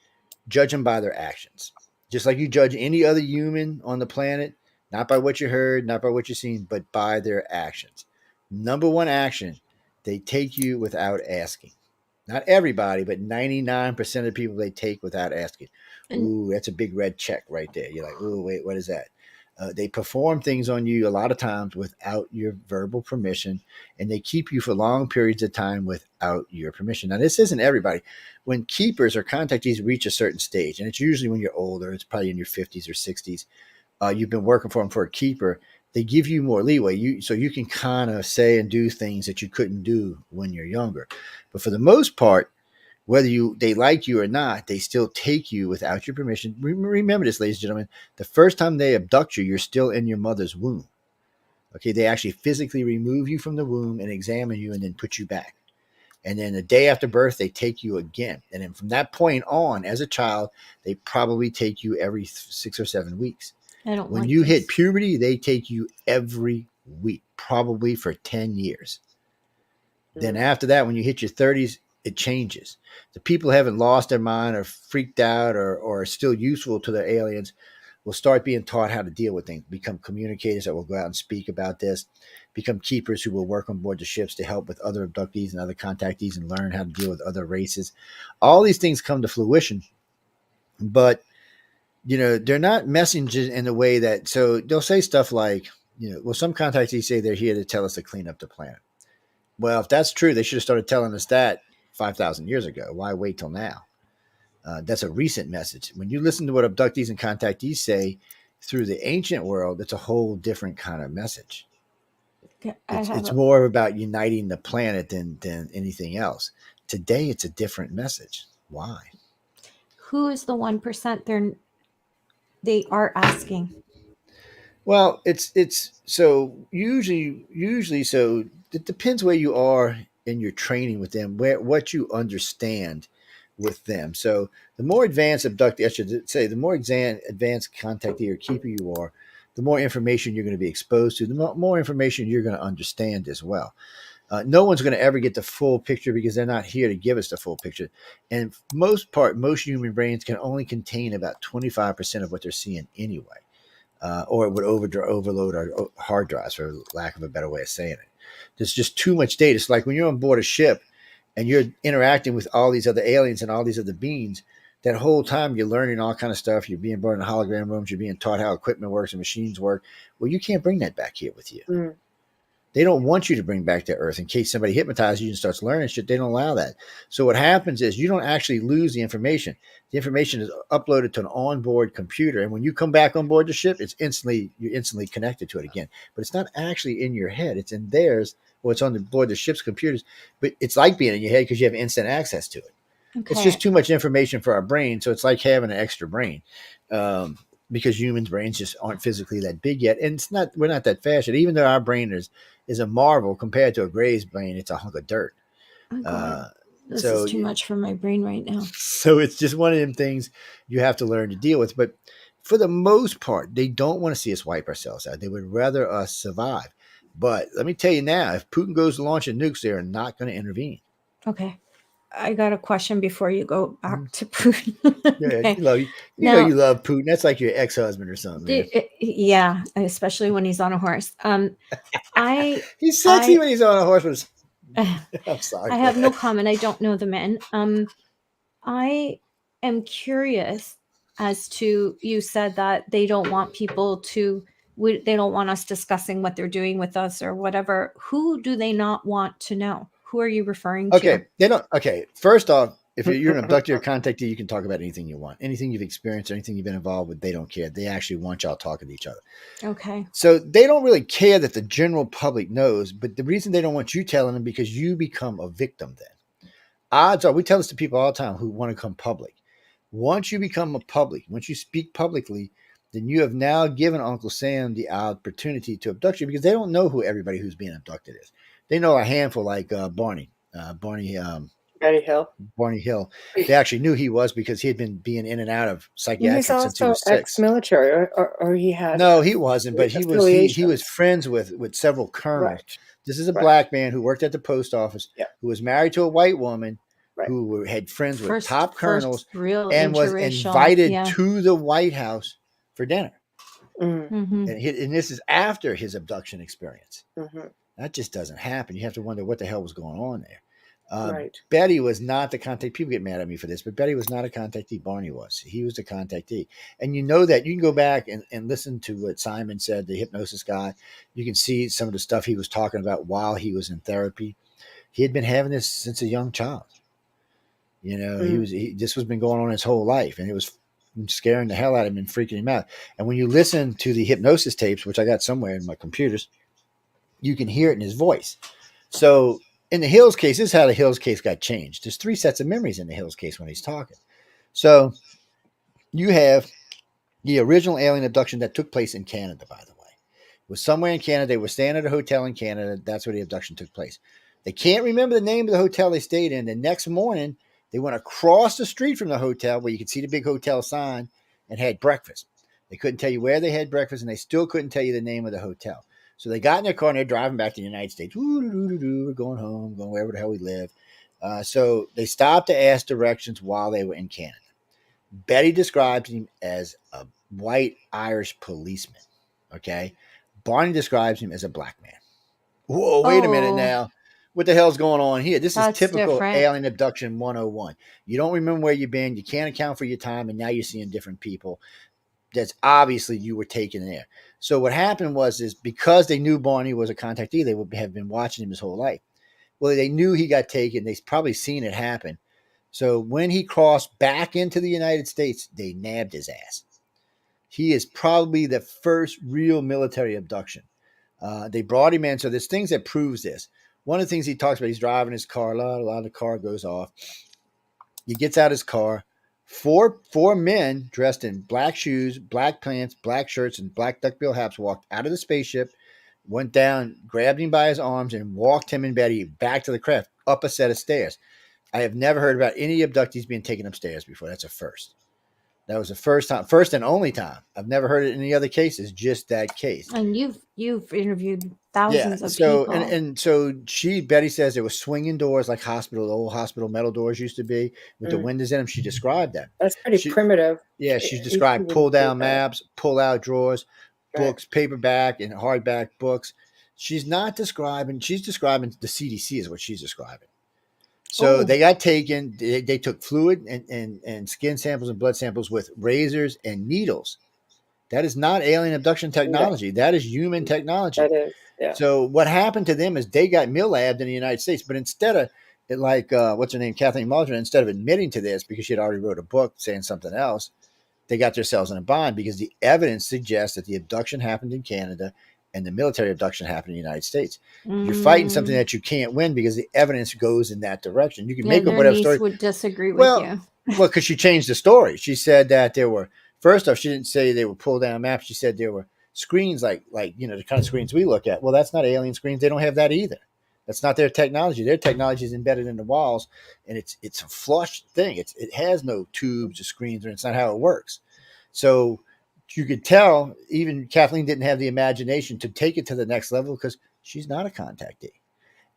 Judge them by their actions. Just like you judge any other human on the planet, not by what you heard, not by what you've seen, but by their actions. Number one action, they take you without asking. Not everybody, but 99% of the people they take without asking. Ooh, that's a big red check right there. You're like, ooh, wait, what is that? They perform things on you a lot of times without your verbal permission, and they keep you for long periods of time without your permission. Now, this isn't everybody. When keepers or contactees reach a certain stage, and it's usually when you're older, it's probably in your 50s or 60s, you've been working for them for a keeper, they give you more leeway. So you can kind of say and do things that you couldn't do when you're younger. But for the most part, whether they like you or not, they still take you without your permission. Remember this, ladies and gentlemen. The first time they abduct you, you're still in your mother's womb. Okay, they actually physically remove you from the womb and examine you and then put you back. And then the day after birth, they take you again. And then from that point on, as a child, they probably take you every 6 or 7 weeks. When you hit puberty, they take you every week, probably for 10 years. Then after that, when you hit your 30s, it changes. The people who haven't lost their mind or freaked out or are still useful to the aliens will start being taught how to deal with things, become communicators that will go out and speak about this, become keepers who will work on board the ships to help with other abductees and other contactees and learn how to deal with other races. All these things come to fruition, but they're not messengers in the way that, so they'll say stuff like, well, some contactees say they're here to tell us to clean up the planet. Well, if that's true, they should have started telling us that 5,000 years ago. Why wait till now? That's a recent message. When you listen to what abductees and contactees say through the ancient world, it's a whole different kind of message. It's more about uniting the planet than anything else. Today, it's a different message. Why? Who is the 1% they are asking? Well, it's so usually so it depends where you are in your training with them, what you understand with them. So the more advanced abductee, I should say, the more advanced contactee or keeper you are, the more information you're going to be exposed to, the more information you're going to understand as well. No one's going to ever get the full picture because they're not here to give us the full picture. And most human brains can only contain about 25% of what they're seeing anyway. Or it would overload our hard drives, for lack of a better way of saying it. There's just too much data. It's like when you're on board a ship and you're interacting with all these other aliens and all these other beings, that whole time you're learning all kind of stuff. You're being brought in hologram rooms. You're being taught how equipment works and machines work. Well, you can't bring that back here with you. Mm. They don't want you to bring back to Earth in case somebody hypnotizes you and starts learning shit. They don't allow that. So what happens is you don't actually lose the information. The information is uploaded to an onboard computer, and when you come back on board the ship, you're instantly connected to it again. But it's not actually in your head; it's in theirs, or it's on board the ship's computers. But it's like being in your head because you have instant access to it. Okay. It's just too much information for our brain, so it's like having an extra brain. Because humans' brains just aren't physically that big yet, and we're not that fast yet. Even though our brain is a marvel compared to a Gray's brain, it's a hunk of dirt. Oh, this is too much for my brain right now. So it's just one of them things you have to learn to deal with. But for the most part, they don't want to see us wipe ourselves out. They would rather us survive. But let me tell you now, if Putin goes to launch nukes, they are not going to intervene. Okay. I got a question before you go back to Putin. Okay. You know you love Putin. That's like your ex-husband or something. Yeah, especially when he's on a horse. He's sexy when he's on a horse. I'm sorry. I have no comment. I don't know the men. I am curious as to, you said that they don't want people to, they don't want us discussing what they're doing with us or whatever. Who do they not want to know? Who are you referring to? Okay, they don't. Okay, first off, if you're an abductee or contactee, you can talk about anything you want, anything you've experienced, or anything you've been involved with. They don't care. They actually want y'all talking to each other. Okay. So they don't really care that the general public knows, but the reason they don't want you telling them because you become a victim. Then odds are, we tell this to people all the time who want to come public. Once you become once you speak publicly, then you have now given Uncle Sam the opportunity to abduct you because they don't know who everybody who's being abducted is. They know a handful like Barney Hill. Barney Hill. They actually knew he was because he had been being in and out of psychiatric since he was 6. Ex-military, or he had. No, he wasn't, but he was friends with several colonels. Right. This is a black man who worked at the post office, who was married to a white woman, who had friends with top colonels, and was invited to the White House for dinner. Mm-hmm. And this is after his abduction experience. Mm-hmm. That just doesn't happen. You have to wonder what the hell was going on there. Betty was not the contact. People get mad at me for this, but Betty was not a contactee. Barney was. He was the contactee. And you know that. You can go back and listen to what Simon said, the hypnosis guy. You can see some of the stuff he was talking about while he was in therapy. He had been having this since a young child. You know, this was been going on his whole life, and it was scaring the hell out of him and freaking him out. And when you listen to the hypnosis tapes, which I got somewhere in my computers, you can hear it in his voice. So in the Hills case, this is how the Hills case got changed. There's 3 sets of memories in the Hills case when he's talking. So you have the original alien abduction that took place in Canada, by the way. It was somewhere in Canada. They were staying at a hotel in Canada. That's where the abduction took place. They can't remember the name of the hotel they stayed in. The next morning, they went across the street from the hotel where you could see the big hotel sign and had breakfast. They couldn't tell you where they had breakfast, and they still couldn't tell you the name of the hotel. So they got in their car and they're driving back to the United States. We're going home, going wherever the hell we live. So they stopped to ask directions while they were in Canada. Betty describes him as a white Irish policeman. Okay. Barney describes him as a black man. Whoa, wait a minute now. What the hell's going on here? This is typical alien abduction 101. You don't remember where you've been. You can't account for your time. And now you're seeing different people. that's obviously you were taken there. So what happened is because they knew Barney was a contactee, they would have been watching him his whole life. Well, they knew he got taken. They've probably seen it happen. So when he crossed back into the United States, they nabbed his ass. He is probably the first real military abduction. They brought him in. So there's things that proves this. One of the things he talks about, he's driving his car. A lot of the car goes off. He gets out his car. Four men dressed in black shoes, black pants, black shirts, and black duckbill hats walked out of the spaceship, went down, grabbed him by his arms, and walked him and Betty back to the craft, up a set of stairs. I have never heard about any abductees being taken upstairs before. That's a first. That was the first time, first and only time. I've never heard it in any other cases, just that case. And you've interviewed thousands of so, people. And so Betty says there was swinging doors like old hospital metal doors used to be with the windows in them. She described that. That's pretty primitive. Yeah, she described pull-down maps, pull-out drawers, books, paperback and hardback books. She's describing the CDC is what she's describing. So they got taken. They took fluid and skin samples and blood samples with razors and needles. That is not alien abduction technology. Yeah. That is human technology. That is, yeah. So what happened to them is they got mill-labbed in the United States, but instead of what's her name, Kathleen Muldrin, instead of admitting to this because she had already wrote a book saying something else, they got themselves in a bind because the evidence suggests that the abduction happened in Canada and the military abduction happened in the United States. You're fighting something that you can't win because the evidence goes in that direction. You can make up whatever story. Would disagree with you. Well, because she changed the story. She said that there were, first off, she didn't say they were pulled down maps. She said there were screens like the kind of screens we look at. Well, that's not alien screens. They don't have that either. That's not their technology. Their technology is embedded in the walls, and it's a flush thing. It has no tubes or screens, or it's not how it works. So you could tell even Kathleen didn't have the imagination to take it to the next level because she's not a contactee.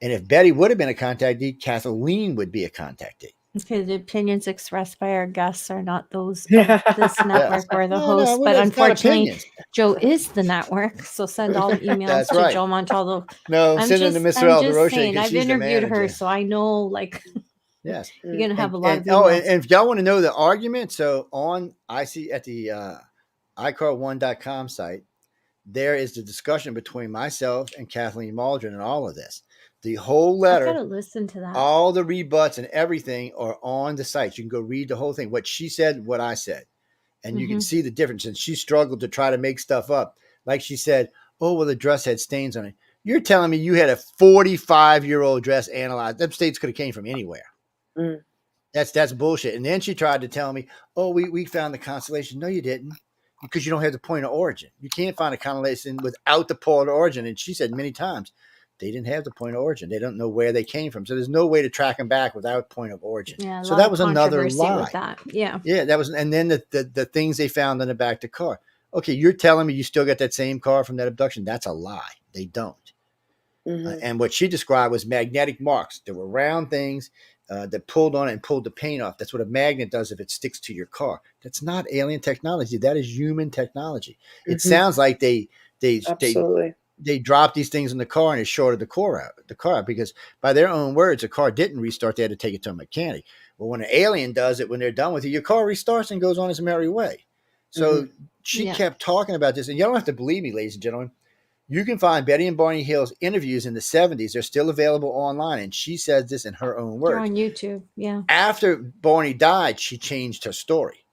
And if Betty would have been a contactee, Kathleen would be a contactee. Okay, the opinions expressed by our guests are not those of this network or the host, but unfortunately, Joe is the network. So send all the emails to Joe Montaldo. No, send them to Miss Roche. I've interviewed her, so I know, yes, you're going to have a lot of emails. And if y'all want to know the argument, so I see at the iCar1.com site, there is the discussion between myself and Kathleen Muldrin and all of this. The whole letter, I gotta listen to that. All the rebuts and everything are on the site. You can go read the whole thing. What she said, what I said, and you can see the difference. And she struggled to try to make stuff up. Like she said, "Oh, well, the dress had stains on it." You're telling me you had a 45-year-old dress analyzed? Them stains could have came from anywhere. That's bullshit. And then she tried to tell me, "Oh, we found the constellation." No, you didn't, because you don't have the point of origin. You can't find a constellation without the point of origin. And she said many times, they didn't have the point of origin. They don't know where they came from. So there's no way to track them back without point of origin. Yeah, so that was another lie. With that. Yeah. Yeah, that was, and then the things they found in the back of the car. Okay, you're telling me you still got that same car from that abduction? That's a lie. They don't. And what she described was magnetic marks. There were round things that pulled on it and pulled the paint off. That's what a magnet does if it sticks to your car. That's not alien technology. That is human technology. It sounds like they dropped these things in the car and it shorted the car out because by their own words, the car didn't restart. They had to take it to a mechanic. Well, when an alien does it, when they're done with it, your car restarts and goes on its merry way. So she kept talking about this, and you don't have to believe me, ladies and gentlemen. You can find Betty and Barney Hill's interviews in the 70s. They're still available online, and she says this in her own words. They're on YouTube, yeah. After Barney died, she changed her story.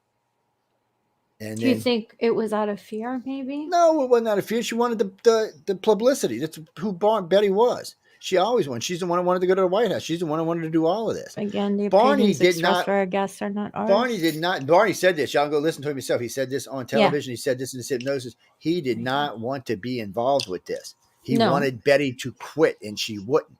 And do you think it was out of fear, maybe? No, it wasn't out of fear. She wanted the publicity. That's who Betty was. She always wanted. She's the one who wanted to go to the White House. She's the one who wanted to do all of this. Again, the Barney opinions did expressed not. For our guests are not ours. Barney did not. Barney said this. Y'all go listen to him yourself. He said this on television. He said this in his hypnosis. He did not want to be involved with this. He wanted Betty to quit, and she wouldn't.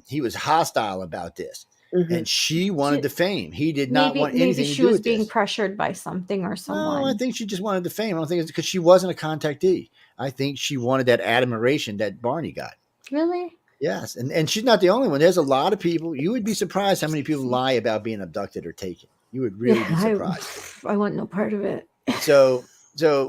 He was hostile about this. And she wanted the fame. He did not want anything to do with this. Maybe she was being pressured by something or someone. No, I think she just wanted the fame. I don't think it's because she wasn't a contactee. I think she wanted that admiration that Barney got. Really? Yes. And she's not the only one. There's a lot of people. You would be surprised how many people lie about being abducted or taken. You would really be surprised. I want no part of it. So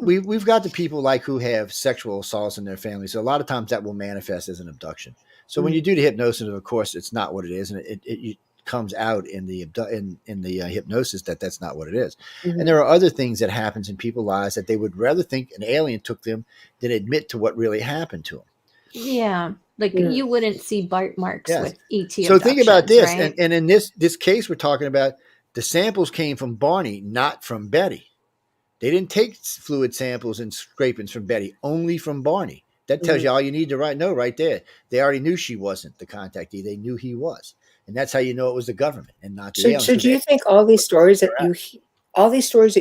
we've got the people who have sexual assaults in their family. So a lot of times that will manifest as an abduction. So when you do the hypnosis, of course, it's not what it is. And comes out in the hypnosis that's not what it is. Mhm. And there are other things that happens in people's lives that they would rather think an alien took them than admit to what really happened to them. Yeah. Like Mm. you wouldn't see bite marks Yes. with ET So think about abductions, this, right? and in this case, we're talking about the samples came from Barney, not from Betty. They didn't take fluid samples and scrapings from Betty, only from Barney. That tells Mhm. you all you need to know right there. They already knew she wasn't the contactee. They knew he was. And that's how you know it was the government and not the aliens. So do you think all these stories that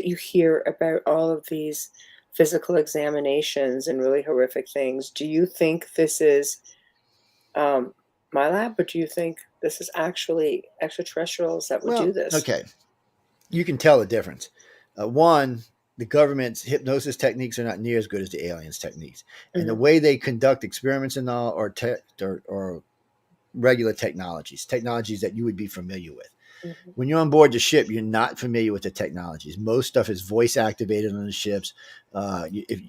you hear about all of these physical examinations and really horrific things, do you think this is my lab, or do you think this is actually extraterrestrials that would do this? Okay. You can tell the difference. One, the government's hypnosis techniques are not near as good as the aliens' techniques. And the Mhm. way they conduct experiments and all or regular technologies that you would be familiar with. Mhm. When you're on board the ship, you're not familiar with the technologies. Most stuff is voice activated on the ships.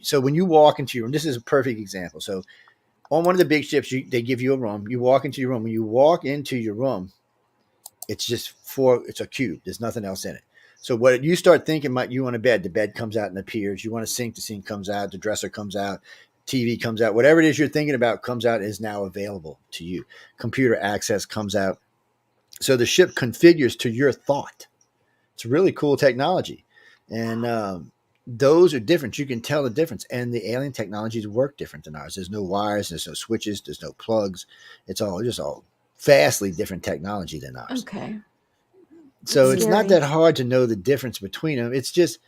So when you walk into your room, this is a perfect example. So on one of the big ships, they give you a room. You walk into your room. When you walk into your room, it's a cube. There's nothing else in it. So what you start thinking, you want a bed, the bed comes out and appears. You want a sink, the sink comes out, the dresser comes out, TV comes out. Whatever it is you're thinking about comes out, is now available to you. Computer access comes out. So the ship configures to your thought. It's really cool technology. And those are different. You can tell the difference. And the alien technologies work different than ours. There's no wires, there's no switches, there's no plugs. It's all vastly different technology than ours. Okay. So it's not Scary. that hard to know the difference between them. It's just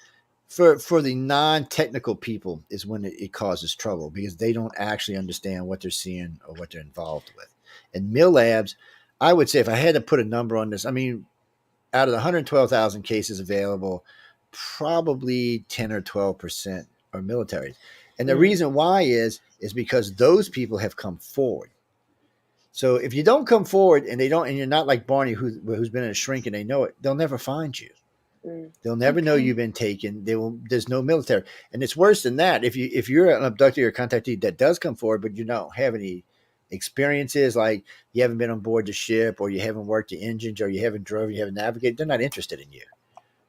for the non-technical people is when it causes trouble, because they don't actually understand what they're seeing or what they're involved with. And mill labs, I would say, if I had to put a number on this, I mean, out of the 112,000 cases available, probably 10 or 12% are military. And the Mm. reason why is because those people have come forward. So if you don't come forward and you're not like Barney, who's been in a shrink and they know it, they'll never find you. Mm. They'll never know Okay. you've been taken. There's no military. And it's worse than that. If you're an abductee or contactee that does come forward, but you don't have any experiences, like you haven't been on board the ship, or you haven't worked the engines, or you haven't drove, you haven't navigated, they're not interested in you.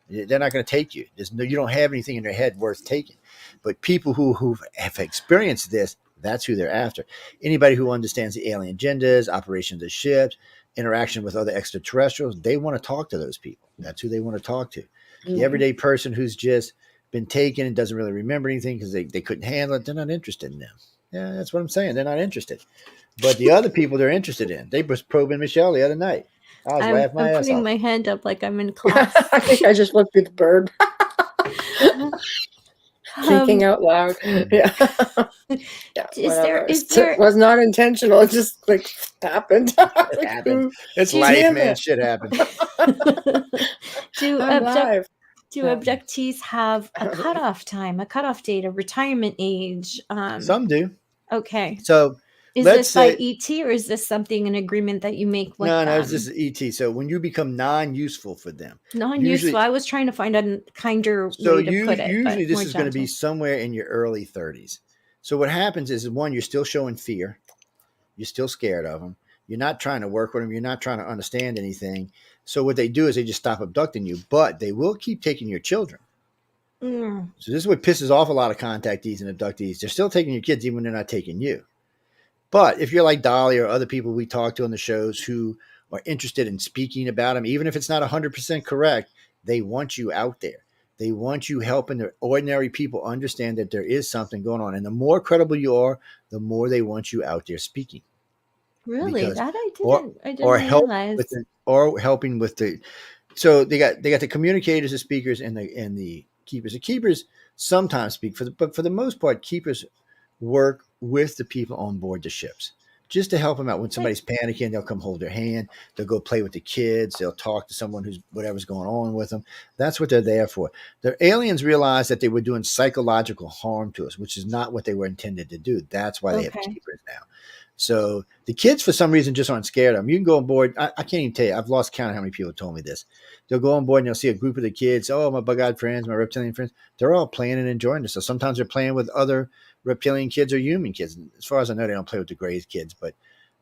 They're not going to take you. You don't have anything in their head worth taking. But people who have experienced this, that's who they're after. Anybody who understands the alien agendas, operations of ships, interaction with other extraterrestrials, they want to talk to those people. That's who they want to talk to. The Mhm. everyday person who's just been taken and doesn't really remember anything because they couldn't handle it, they're not interested in them. Yeah, that's what I'm saying. They're not interested. But the other people they're interested in. They was probing Michelle the other night. I was laughing my I'm ass putting off. my hand up like I'm in class. I think I just looked through the bird, thinking out loud. Yeah. Yeah, Is whatever. there It was not intentional. It just like happened. It Like, happens. ooh, It's Do- life, damn man. it. Shit happens. do I'm live. Yeah. abductees have a cutoff time, a cutoff date, a retirement age? Some do. Okay. So Is let's this by say ET, or is this something, an agreement that you make with no, them? this is ET. So when you become non-useful for them, Non-useful. I was trying to find a kinder so way to put it, usually but this more is going to be gentle. somewhere in your early 30s. So what happens is, one, you're still showing fear. You're still scared of them. You're not trying to work with them. You're not trying to understand anything. So what they do is they just stop abducting you, but they will keep taking your children. Mm. So this is what pisses off a lot of contactees and abductees. They're still taking your kids even when they're not taking you. But if you're like Dolly or other people we talk to on the shows who are interested in speaking about them, even if it's not 100% correct, they want you out there. They want you helping the ordinary people understand that there is something going on. And the more credible you are, the more they want you out there speaking. Really? Because That I or didn't or help realize. with the, or helping with the so they got the communicators, the speakers, and the keepers. The keepers sometimes speak but for the most part, keepers work with the people on board the ships just to help them out. When somebody's panicking, they'll come hold their hand. They'll go play with the kids. They'll talk to someone who's whatever's going on with them. That's what they're there for. The aliens realized that they were doing psychological harm to us, which is not what they were intended to do. That's why they have Okay. keepers now. So the kids, for some reason, just aren't scared of them. You can go on board. I can't even tell you. I've lost count of how many people told me this. They'll go on board and they'll see a group of the kids. Oh, my bug-eyed friends, my reptilian friends. They're all playing and enjoying this. So sometimes they're playing with other reptilian kids or human kids. As far as I know, they don't play with the gray kids, but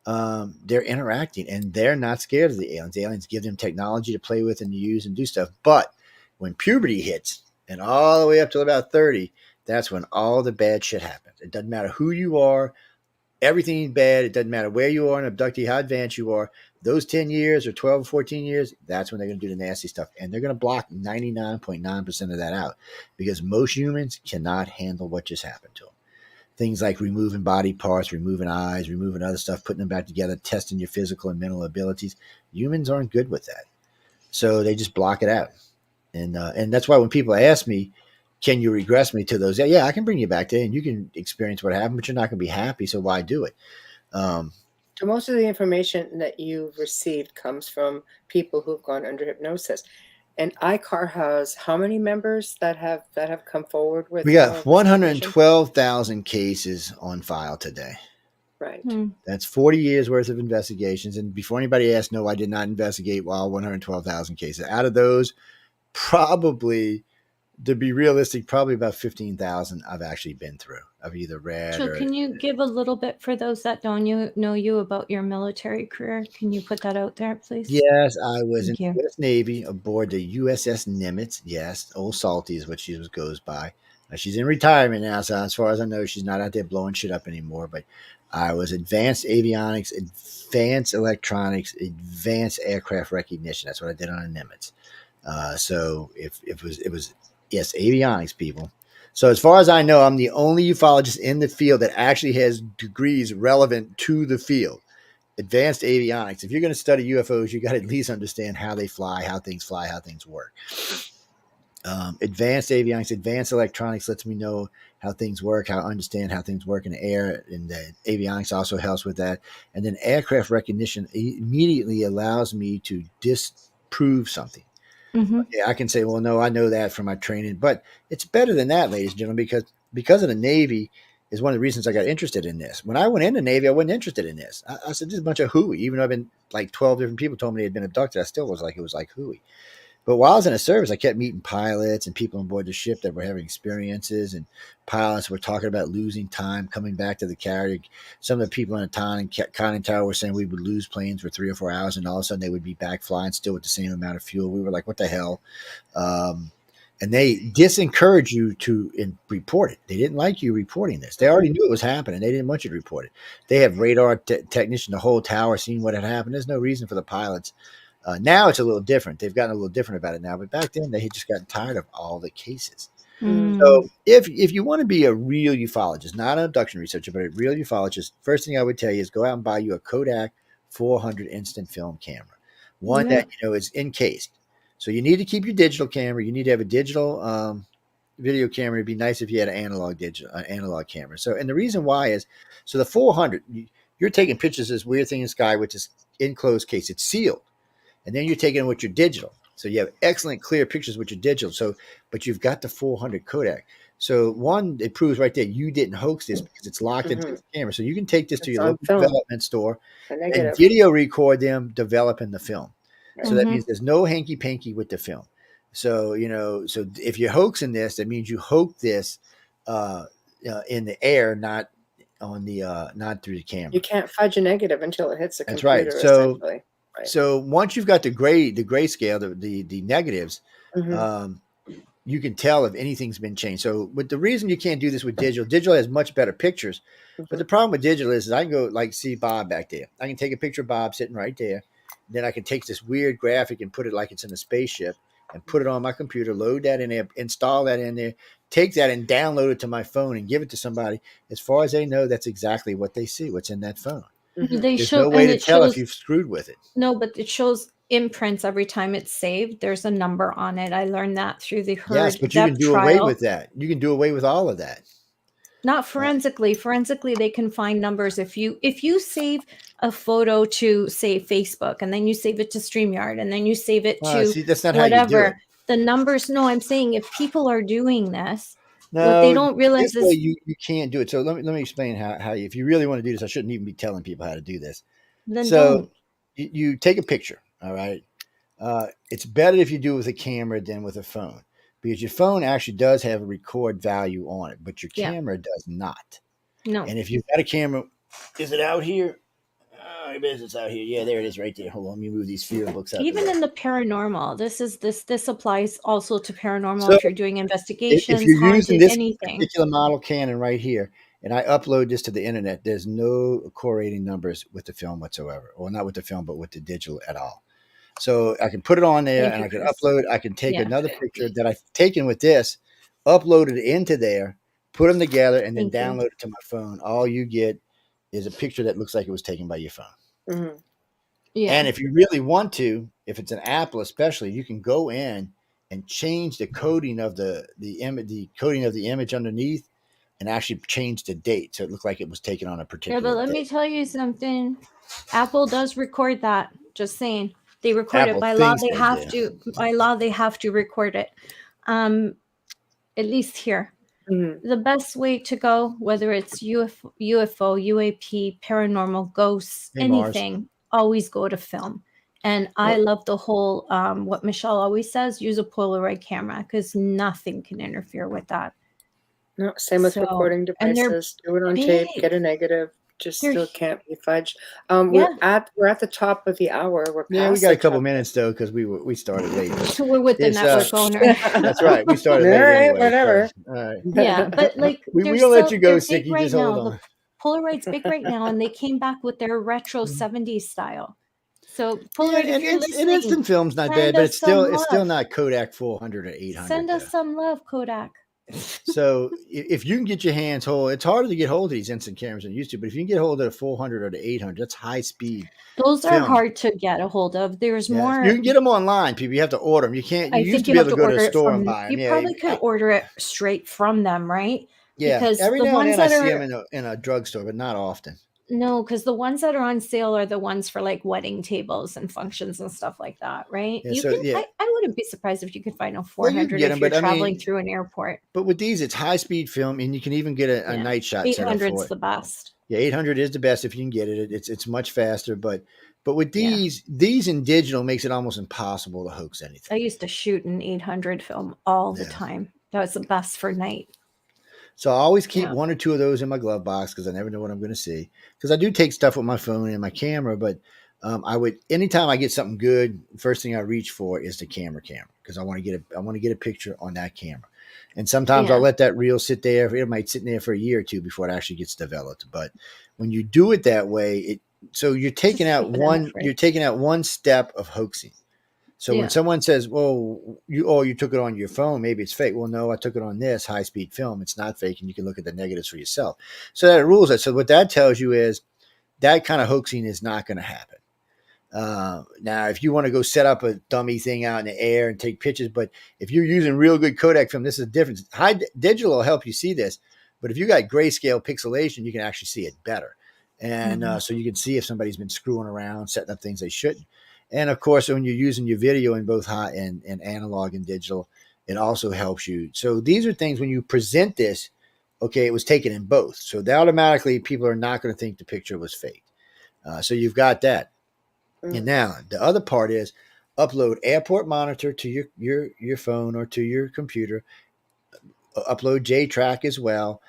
they're interacting and they're not scared of the aliens. The aliens give them technology to play with and to use and do stuff. But when puberty hits and all the way up till about 30, that's when all the bad shit happens. It doesn't matter who you are, everything is bad. It doesn't matter where you are an abductee, how advanced you are. Those 10 years or 12 or 14 years, that's when they're going to do the nasty stuff. And they're going to block 99.9% of that out because most humans cannot handle what just happened to them. Things like removing body parts, removing eyes, removing other stuff, putting them back together, testing your physical and mental abilities. Humans aren't good with that. So they just block it out. And that's why when people ask me, can you regress me to those? Yeah, I can bring you back there and you can experience what happened, but you're not going to be happy. So why do it? So most of the information that you've received comes from people who've gone under hypnosis. And ICAR has how many members that have come forward with? We got this information? 112,000 cases on file today. Right. That's 40 years worth of investigations. And before anybody asks, no, I did not investigate 112,000 cases. Out of those, probably, to be realistic, probably about 15,000 I've actually been through. I've either read So or. can you give a little bit for those that don't know you about your military career? Can you put that out there, please? Yes, I was in Thank the you. U.S. Navy aboard the USS Nimitz. Yes, Old Salty is what she goes by. She's in retirement now, so as far as I know, she's not out there blowing shit up anymore. But I was Advanced Avionics, Advanced Electronics, Advanced Aircraft Recognition. That's what I did on a Nimitz. So if it was yes, avionics people. So as far as I know, I'm the only ufologist in the field that actually has degrees relevant to the field. Advanced avionics. If you're going to study UFOs, you got to at least understand how they fly, how things work. Advanced avionics, advanced electronics lets me know how things work, how I understand how things work in the air, and the avionics also helps with that. And then aircraft recognition immediately allows me to disprove something. Yeah, I can say, well, no, I know that from my training, but it's better than that, ladies and gentlemen, because of the Navy is one of the reasons I got interested in this. When I went in the Navy, I wasn't interested in this. I said, this is a bunch of hooey. Even though I've been like 12 different people told me they had been abducted, I still was like, it was like hooey. But while I was in the service, I kept meeting pilots and people on board the ship that were having experiences, and pilots were talking about losing time coming back to the carrier. Some of the people in the conning tower were saying we would lose planes for 3 or 4 hours, and all of a sudden they would be back flying still with the same amount of fuel. We were like, what the hell? And they disencouraged you to report it. They didn't like you reporting this. They already knew it was happening. They didn't want you to report it. They have radar technician, the whole tower, seeing what had happened. There's no reason for the pilots. Now it's a little different. They've gotten a little different about it now. But back then, they had just gotten tired of all the cases. So if you want to be a real ufologist, not an abduction researcher, but a real ufologist, first thing I would tell you is go out and buy you a Kodak 400 instant film camera, one that is encased. So you need to keep your digital camera. You need to have a digital video camera. It'd be nice if you had an analog camera. So, and the reason why is, so the 400, you're taking pictures of this weird thing in the sky with this enclosed case. It's sealed, and then you're taking it with your digital. So you have excellent clear pictures with your digital. So, but you've got the 400 Kodak. So one, it proves right there you didn't hoax this because it's locked into the camera. So you can take this to your local development store and video record them developing the film. So that means there's no hanky panky with the film. So, so if you're hoaxing this, that means you hoax this in the air, not on the not through the camera. You can't fudge a negative until it hits the computer. That's right. So once you've got the grayscale, the negatives, you can tell if anything's been changed. So, but the reason you can't do this with digital has much better pictures. But the problem with digital is I can go like see Bob back there. I can take a picture of Bob sitting right there. Then I can take this weird graphic and put it like it's in a spaceship and put it on my computer, load that in there, install that in there, take that and download it to my phone and give it to somebody. As far as they know, that's exactly what they see, what's in that phone. There's no way to tell if you've screwed with it. No, but it shows imprints every time it's saved. There's a number on it. I learned that through the Yes, but you can do away with that. You can do away with all of that. Not forensically. Forensically, they can find numbers. If you save a photo to, say, Facebook, and then you save it to StreamYard, and then you save it to see, that's not whatever, how you do it. The numbers. No, I'm saying if people are doing this, what they don't realize is you can't do it. So let me explain how if you really want to do this, I shouldn't even be telling people how to do this. Then so you take a picture. All right. It's better if you do it with a camera than with a phone, because your phone actually does have a record value on it, but your camera does not. No. And if you've got a camera, is it out here? my business out here. Yeah, there it is right there. Hold on, let me move these fear books out. Even in the paranormal, this applies also to paranormal So if you're doing if investigations, you're using haunted, this anything. particular model Canon right here, and I upload this to the internet, there's no correlating numbers with the film whatsoever. Well, not with the film, but with the digital at all. So I can put it on there Thank and you, I can Chris. upload. I can take Yeah. another picture that I've taken with this, upload it into there, put them together, and then Thank you. download it to my phone. All you get is a picture that looks like it was taken by your phone. Mhm. Yeah. And if you really want to, if it's an Apple especially, you can go in and change the coding of the coding of the image underneath, and actually change the date so it looked like it was taken on a Yeah, particular but let day. me tell you something. Apple does record that. Just saying. They record Apple it by law. thinks They they have do. to. By law, they have to record it. At least here. Mhm. The best way to go, whether it's UFO, UAP, paranormal, ghosts, Hey, Mars. anything, always go to film. And I Well- love the whole, what Michelle always says, use a Polaroid camera because nothing can interfere with that. No, same with So, recording and they're devices. Do it on tape, big. get a negative. Just They're still hu- can't be fudged. Yeah. We're at the top of the hour. We're Yeah, we past got the a couple top. minutes though because we started late. But So we're with the it's network owner. that's right. We started All late right, anyway. whatever. So, all right. Yeah, but like We they're gonna let you go, they're big Sicky. right Just hold now. on. The Polaroid's big right now, and they came back with their retro 70s style. So Yeah, Polaroid, if and you're and listening, instant film's not send bad, but us some it's still love. not Kodak 400 or 800. Send though. us some love, Kodak. So if you can get your hands hold, it's harder to get hold of these instant cameras than it used to. But if you can get hold of the 400 or the 800, that's high speed. Those are Film. hard to get a hold of. There's Yeah, more. you can get them online, people. You have to order them. You can't. You I used think to you be have able to to go to order a it store from. and buy them. You Yeah, probably could order it straight from them, right? yeah. Because Every the now and ones then I that see are them in a drugstore, but not often. no, because the ones that are on sale are the ones for like wedding tables and functions and stuff like that, right? Yeah, You so can. yeah. I wouldn't be surprised if you could find a Well, you can 400 get if them, you're but I traveling mean, through an airport. but with these, it's high speed film, and you can even get a Yeah, night shot set up for 800's it. the best. Yeah, 800 is the best if you can get it. It's much faster, but with Yeah. these in digital makes it almost impossible to hoax I anything. used to shoot an 800 film all the Yeah. time. That was the best for night. So I always keep Yeah. one or two of those in my glove box because I never know what I'm going to see. Because I do take stuff with my phone and my camera, but I would anytime I get something good, first thing I reach for is the camera because I want to get a picture on that camera. And sometimes Yeah. I'll let that reel sit there. It might sit in there for a year or two before it actually gets developed. But when you do it that way, so you're taking Just out keep it in the one fridge. step of hoaxing. So Yeah. when someone says, "Well, you took it on your phone, maybe it's fake." Well, no, I took it on this high speed film. It's not fake, and you can look at the negatives for yourself. So that rules it. So what that tells you is that kind of hoaxing is not going to happen. Now, if you want to go set up a dummy thing out in the air and take pictures, but if you're using real good Kodak film, this is a difference. Digital will help you see this, but if you got grayscale pixelation, you can actually see it better. And so you can see if somebody's been screwing around, setting up things they shouldn't. And of course, when you're using your video in both high and analog and digital, it also helps you. So these are things when you present this, okay, it was taken in both. So automatically people are not going to think the picture was fake. So you've got that. And now the other part is upload airport monitor to your phone or to your computer. Upload JTrack as well.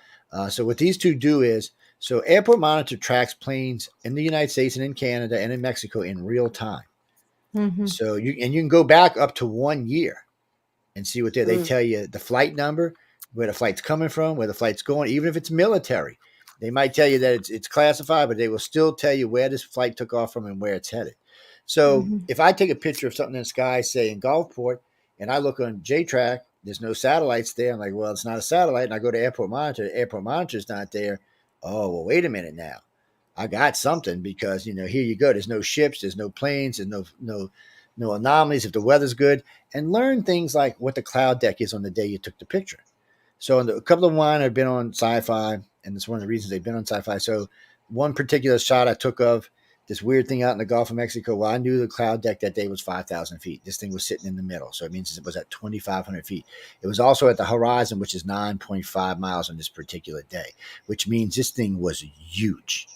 So what these two do is, so airport monitor tracks planes in the United States and in Canada and in Mexico in real time. Mhm. So you can go back up to 1 year and see what they tell you the flight number, where the flight's coming from, where the flight's going, even if it's military. They might tell you that it's classified, but they will still tell you where this flight took off from and where it's headed. So if I take a picture of something in the sky, say in Gulfport, and I look on JTrack, there's no satellites there. I'm like, well, it's not a satellite. And I go to airport monitor. The airport monitor's not there. Oh, well, wait a minute now. I got something because, here you go. There's no ships. There's no planes. There's no anomalies if the weather's good. And learn things like what the cloud deck is on the day you took the picture. So a couple of mine have been on sci-fi, and it's one of the reasons they've been on sci-fi. So one particular shot I took of this weird thing out in the Gulf of Mexico. Well, I knew the cloud deck that day was 5,000 feet. This thing was sitting in the middle. So it means it was at 2,500 feet. It was also at the horizon, which is 9.5 miles on this particular day, which means this thing was huge.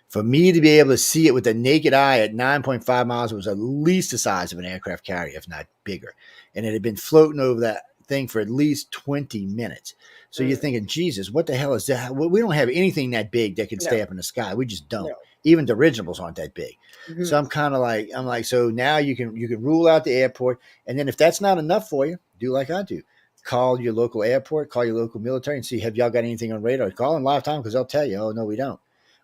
For me to be able to see it with the naked eye at 9.5 miles, it was at least the size of an aircraft carrier, if not bigger. And it had been floating over that thing for at least 20 minutes. So you're thinking, Jesus, what the hell is that? We don't have anything that big that can stay up in the sky. We just don't. No. Even the originals aren't that big. Mhm. So I'm like, so now you can rule out the airport, and then if that's not enough for you, do like I do. Call your local airport, call your local military, and see, have y'all got anything on radar? Call them live time because they'll tell you, oh no, we don't.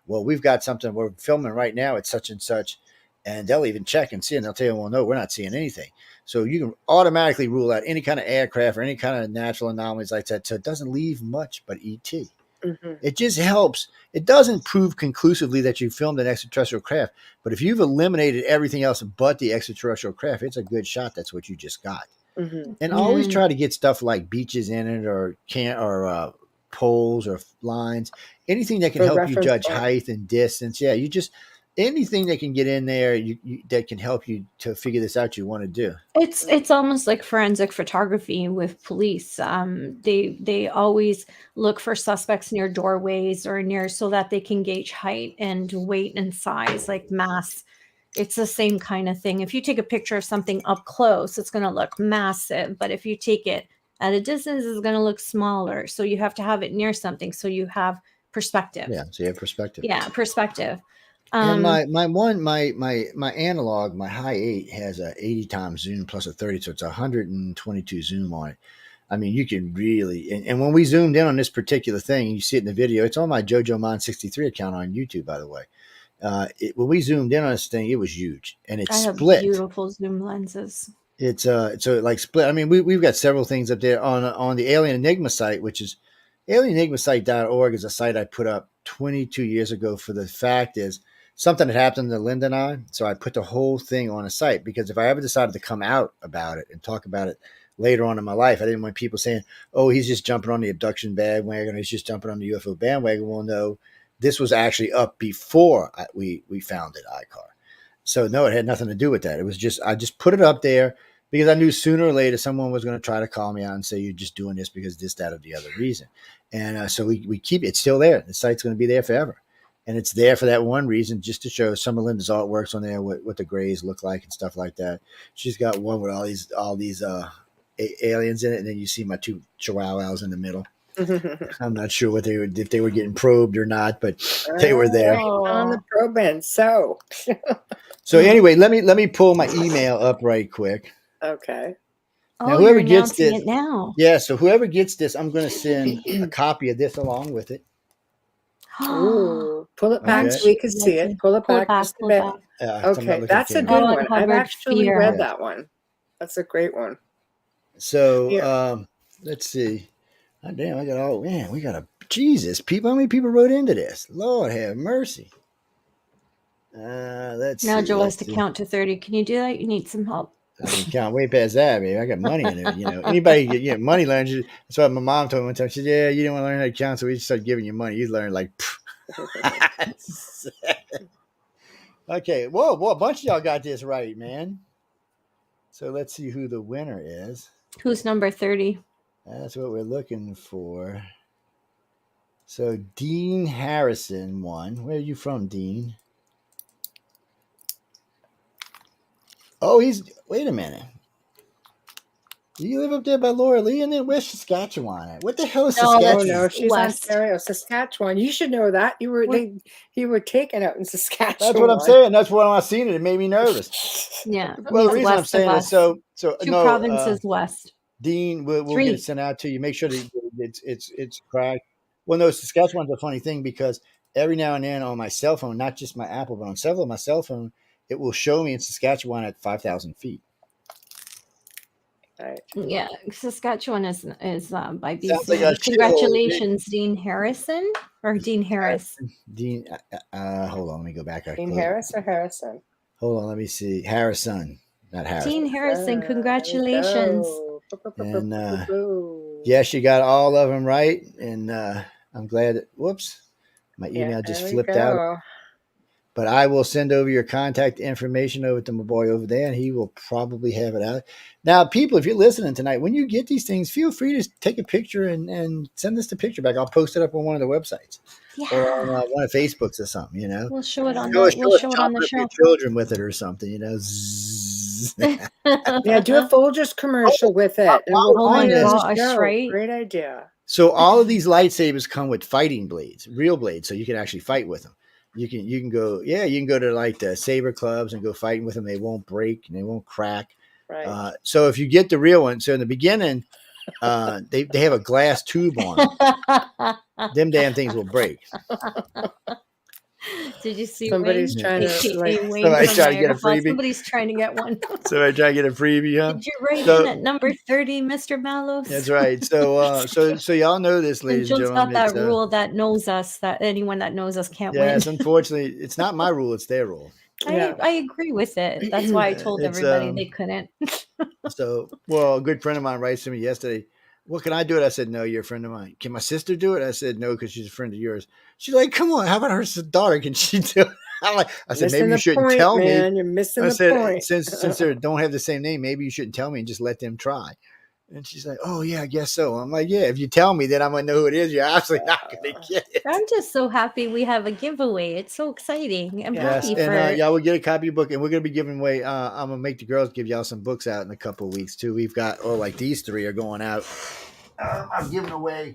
Well, we've got something we're filming right now at such and such, and they'll even check and see, and they'll tell you, well, no, we're not seeing anything. So you can automatically rule out any kind of aircraft or any kind of natural anomalies like that. So it doesn't leave much but ET. Mhm. It just helps. It doesn't prove conclusively that you filmed an extraterrestrial craft, but if you've eliminated everything else but the extraterrestrial craft, it's a good shot. That's what you just got. Mhm. And always Mm. try to get stuff like beaches in it, or poles or lines, anything that can For help you reference judge point. height and distance. Yeah, you just anything that can get in there that can help you to figure this out. You want to do. It's almost like forensic photography with police. They always look for suspects near doorways or near so that they can gauge height and weight and size, like mass. It's the same kind of thing. If you take a picture of something up close, it's going to look massive, but if you take it at a distance, it's going to look smaller. So you have to have it near something so you have perspective. Yeah, so you have perspective. Yeah, perspective. And my analog, my high 8 has a 80 times zoom plus a 30, so it's 122 zoom on it. I mean, you can really, and when we zoomed in on this particular thing, you see it in the video. It's on my JoJo Mon 63 account on YouTube, by the way. When we zoomed in on this thing, it was huge, and it's I have split. beautiful zoom lenses. It's so like split. I mean, we've got several things up there on the Alien Enigma site, which is alienenigmasite.org is a site I put up 22 years ago. For the fact is something that happened to Linda and I, so I put the whole thing on a site because if I ever decided to come out about it and talk about it later on in my life, I didn't want people saying, "Oh, he's just jumping on the abduction bandwagon, or he's just jumping on the UFO bandwagon." Well, no, this was actually up before we founded ICAR. So no, it had nothing to do with that. It was just I just put it up there because I knew sooner or later someone was going to try to call me out and say you're just doing this because this, that, or the other reason. And so we keep it still there. The site's going to be there forever, and it's there for that one reason, just to show some of Linda's artworks on there, what the grays look like and stuff like that. She's got one with all these aliens in it, and then you see my two chihuahuas in the middle. I'm not sure if they were getting probed or not, but they were there. On the probing. So anyway, let me pull my email up right quick. okay. Now, Oh, whoever you're gets announcing this- it now. Yeah, so whoever gets this, I'm going to send a copy of this along with it. Ooh, pull it back Okay. so we can see it. Pull it back just a pull it bit. back. So I'm not Okay, looking that's at a the good camera. one. I've Uncovered actually fear. read Yeah. that one. That's a great one. So Yeah. let's see. Oh, damn, I got all man. We got Jesus people. How many people wrote into this? Lord have mercy. Let's Now see. Joe has let's to see. count to 30. Can you do that? You need some help. I can count way past that, baby. I got money in it. Anybody money learns. That's what my mom told me one time. She said, "Yeah, you didn't want to learn how to count, so we just started giving you money. You learn like." Okay, whoa, a bunch of y'all got this right, man. So let's see who the winner is. Who's number 30? That's what we're looking for. So Dean Harrison won. Where are you from, Dean? Oh, wait a minute. Do you live up there by Laura Lee? And then where's Saskatchewan at? What the hell is No, Saskatchewan? Oh no, she's West. Ontario, Saskatchewan. You should know that. You were taken out in Saskatchewan. That's what I'm saying. That's what I seen it. It made me nervous. Yeah. Well, the he's reason I'm west of saying us. is so Two no, provinces west. Dean, we'll Three. get it sent out to you. Make sure that it's correct. Well, no, Saskatchewan's a funny thing because every now and then on my cell phone, not just my Apple, but on several of my cell phone, it will show me in Saskatchewan at 5,000 feet. Right. Yeah, Saskatchewan is by Sounds like BC. a shithole. Congratulations, Dean Harrison or Dean Harris. Dean, hold on, let me go back. Dean Harris or Harrison? Hold on, let me see. Harrison, not Harris. Dean Harrison, There we congratulations. go. And yes, you got all of them right, and I'm glad. Whoops, my email just there we flipped out. go. But I will send over your contact information over to my boy over there, and he will probably have it out. Now, people, if you're listening tonight, when you get these things, feel free to take a picture and send us the picture back. I'll post it up on one of the websites or on Yeah. one of Facebook's or something. We'll show it on Show us the chopping up show. your children with it or something. Zzz. Yeah, do a Folgers commercial with it. And we'll Oh play my it as a gosh, show. right? Great idea. So all of these lightsabers come with fighting blades, real blades, so you can actually fight with them. You can go, you can go to like the saber clubs and go fighting with them. They won't break and they won't crack. Right. So if you get the real one, so in the beginning, they have a glass tube on them. Them damn things will break. Did you see Somebody's Wayne? trying to like. Wayne Somebody from trying to get a Niagara Falls. freebie. Somebody's trying to get one. Somebody try to get a freebie, huh? Did you write So- in at number 30, Mr. Mallows? That's right. So y'all know this, And ladies and Joe's gentlemen. got that It's, rule that knows us, that anyone that knows us can't yes, win. unfortunately, it's not my rule; it's their rule. Yeah. I agree with it. That's why I told It's, everybody they couldn't. So, well, a good friend of mine writes to me yesterday. What can I do it? I said, no, you're a friend of mine. Can my sister do it? I said, no, because she's a friend of yours. She's like, come on, how about her daughter? Can she do it? I said, Missing maybe you the shouldn't point, tell man. me. You're missing I the said, point. since they don't have the same name, maybe you shouldn't tell me and just let them try. And she's like, oh, yeah, I guess so. I'm like, yeah, if you tell me, then I'm going to know who it is. You're absolutely not going to get it. I'm just so happy we have a giveaway. It's so exciting. I'm Yes, happy And for y'all will get a copy of the book, and we're going to be giving away. I'm going to make the girls give y'all some books out in a couple of weeks, too. We've got, like these three are going out. I'm giving away.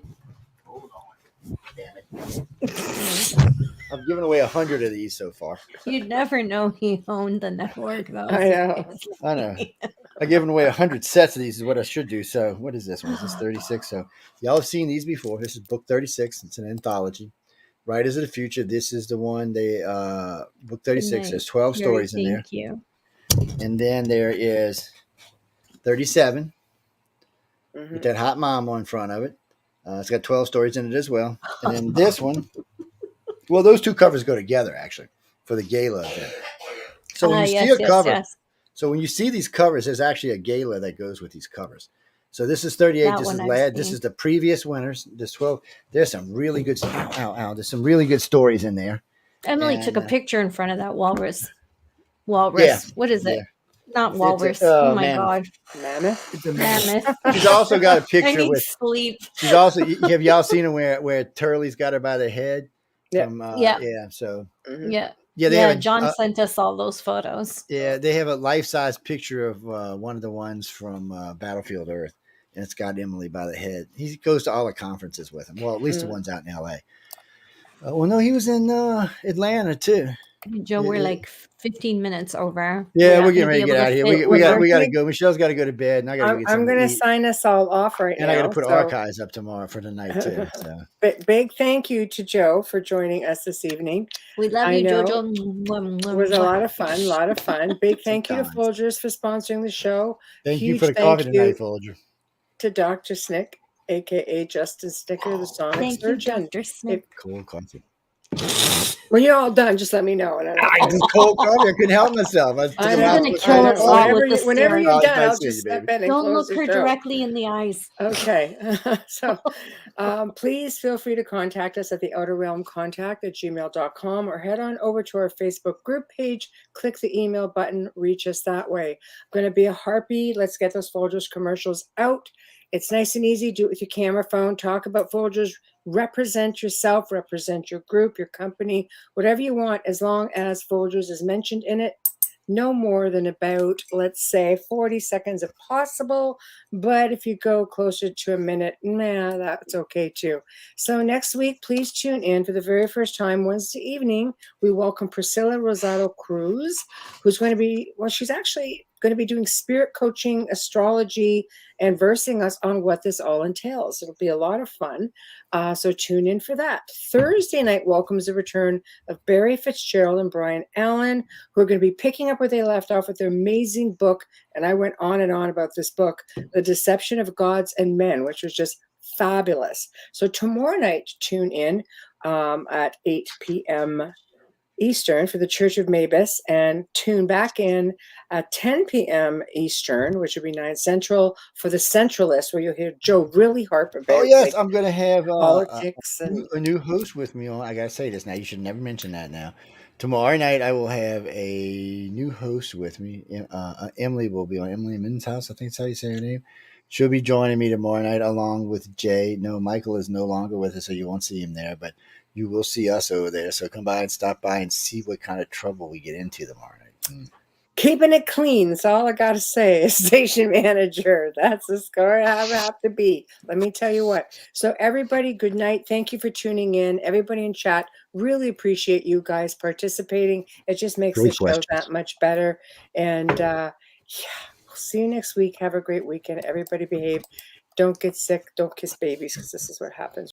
Hold on. Damn it. I've given away 100 of these so far. You'd never know he owned the network, though. I know. I know. I've given away 100 sets of these is what I should do. So what is this one? Is this 36? So y'all have seen these before. This is book 36. It's an anthology. Writers of the Future. This is the one book 36. There's 12 stories in there. Thank you. And then there is 37 Mhm. with that hot mama in front of it. It's got 12 stories in it as well. And then this one, well, those two covers go together actually for the gala event. So when you see a cover, so when you see these covers, there's actually a gala that goes with these covers. So this is 38. That This one is I've lad. This seen. is the previous winners. This 12. There's some really good. There's some really good stories in there. Emily took a And, picture in front of that walrus. Walrus. Yeah, What is it? yeah. Not walrus. a- oh my mammoth. God. Mammoth. It's a Mammoth. She's also got a I picture need with. sleep. She's also. Have y'all seen her where Turley's got her by the head? Yeah. From, Yeah. Yeah. So Mhm. Yeah. they have John sent us all those photos. Yeah, they have a life-size picture of one of the ones from Battlefield Earth, and it's got Emily by the head. He goes to all the conferences with him. Well, at least the ones out in L.A. Well, no, he was in Atlanta too. Joe, we're Yeah. like 15 minutes over. Yeah, we're not getting gonna ready be to get able out of here. fit We with got our- to go. Michelle's got to go to bed, and I got to get I'm something going to to eat. sign us all off right And now. I got to put so, archives up tomorrow for tonight too. So big thank you to Joe for joining us this evening. We love I you, know. Jojo. It was a lot of fun. A lot of fun. Big thank you to Sometimes. Folgers for sponsoring the show. thank you Huge for the thank coffee you tonight, Folger. to Dr. Snick, aka Justin Sticker, the sonic Thank you, surgeon. Dr. Smith. Cold coffee. When you're all done, just let me know. And I just cold coffee. I couldn't help myself. I took I a know, You're mouthful gonna of kill cold us coffee. all with the whenever stare. you're Oh, done, nice I'll seeing just you, step baby. in and Don't close look the her show. directly in the eyes. Okay. So please feel free to contact us at the outerrealmcontact@gmail.com or head on over to our Facebook group page, click the email button, reach us that way. I'm going to be a harpy. Let's get those Folgers commercials out. It's nice and easy. Do it with your camera phone. Talk about Folgers. Represent yourself, represent your group, your company, whatever you want, as long as Folgers is mentioned in it. No more than about, let's say, 40 seconds if possible. But if you go closer to a minute, that's okay too. So next week, please tune in for the very first time, Wednesday evening. We welcome Priscilla Rosado Cruz, who's going to be, she's actually going to be doing spirit coaching, astrology, and versing us on what this all entails. It'll be a lot of fun. So tune in for that. Thursday night welcomes the return of Barry Fitzgerald and Brian Allen, who are going to be picking up where they left off with their amazing book. And I went on and on about this book, The Deception of Gods and Men, which was just fabulous. So tomorrow night, tune in at 8 p.m. Eastern for the Church of Mabus, and tune back in at 10 p.m. Eastern, which would be 9 Central, for the Centralist, where you'll hear Joe really harp about Oh yes, I'm going to have politics and a new host with me on. I gotta say this now. You should never mention that now. Tomorrow night, I will have a new host with me. Emily will be on. Emily Min's house, I think that's how you say her name. She'll be joining me tomorrow night along with Jay. No, Michael is no longer with us, so you won't see him there, but you will see us over there. So come by and stop by and see what kind of trouble we get into tomorrow night. Keeping it clean. That's all I got to say. Station manager. That's the score I have to be. Let me tell you what. So everybody, good night. Thank you for tuning in. Everybody in chat, really appreciate you guys participating. It just makes Great the show questions. that much better. And yeah, we'll see you next week. Have a great weekend. Everybody behave. Don't get sick. Don't kiss babies because this is what happens.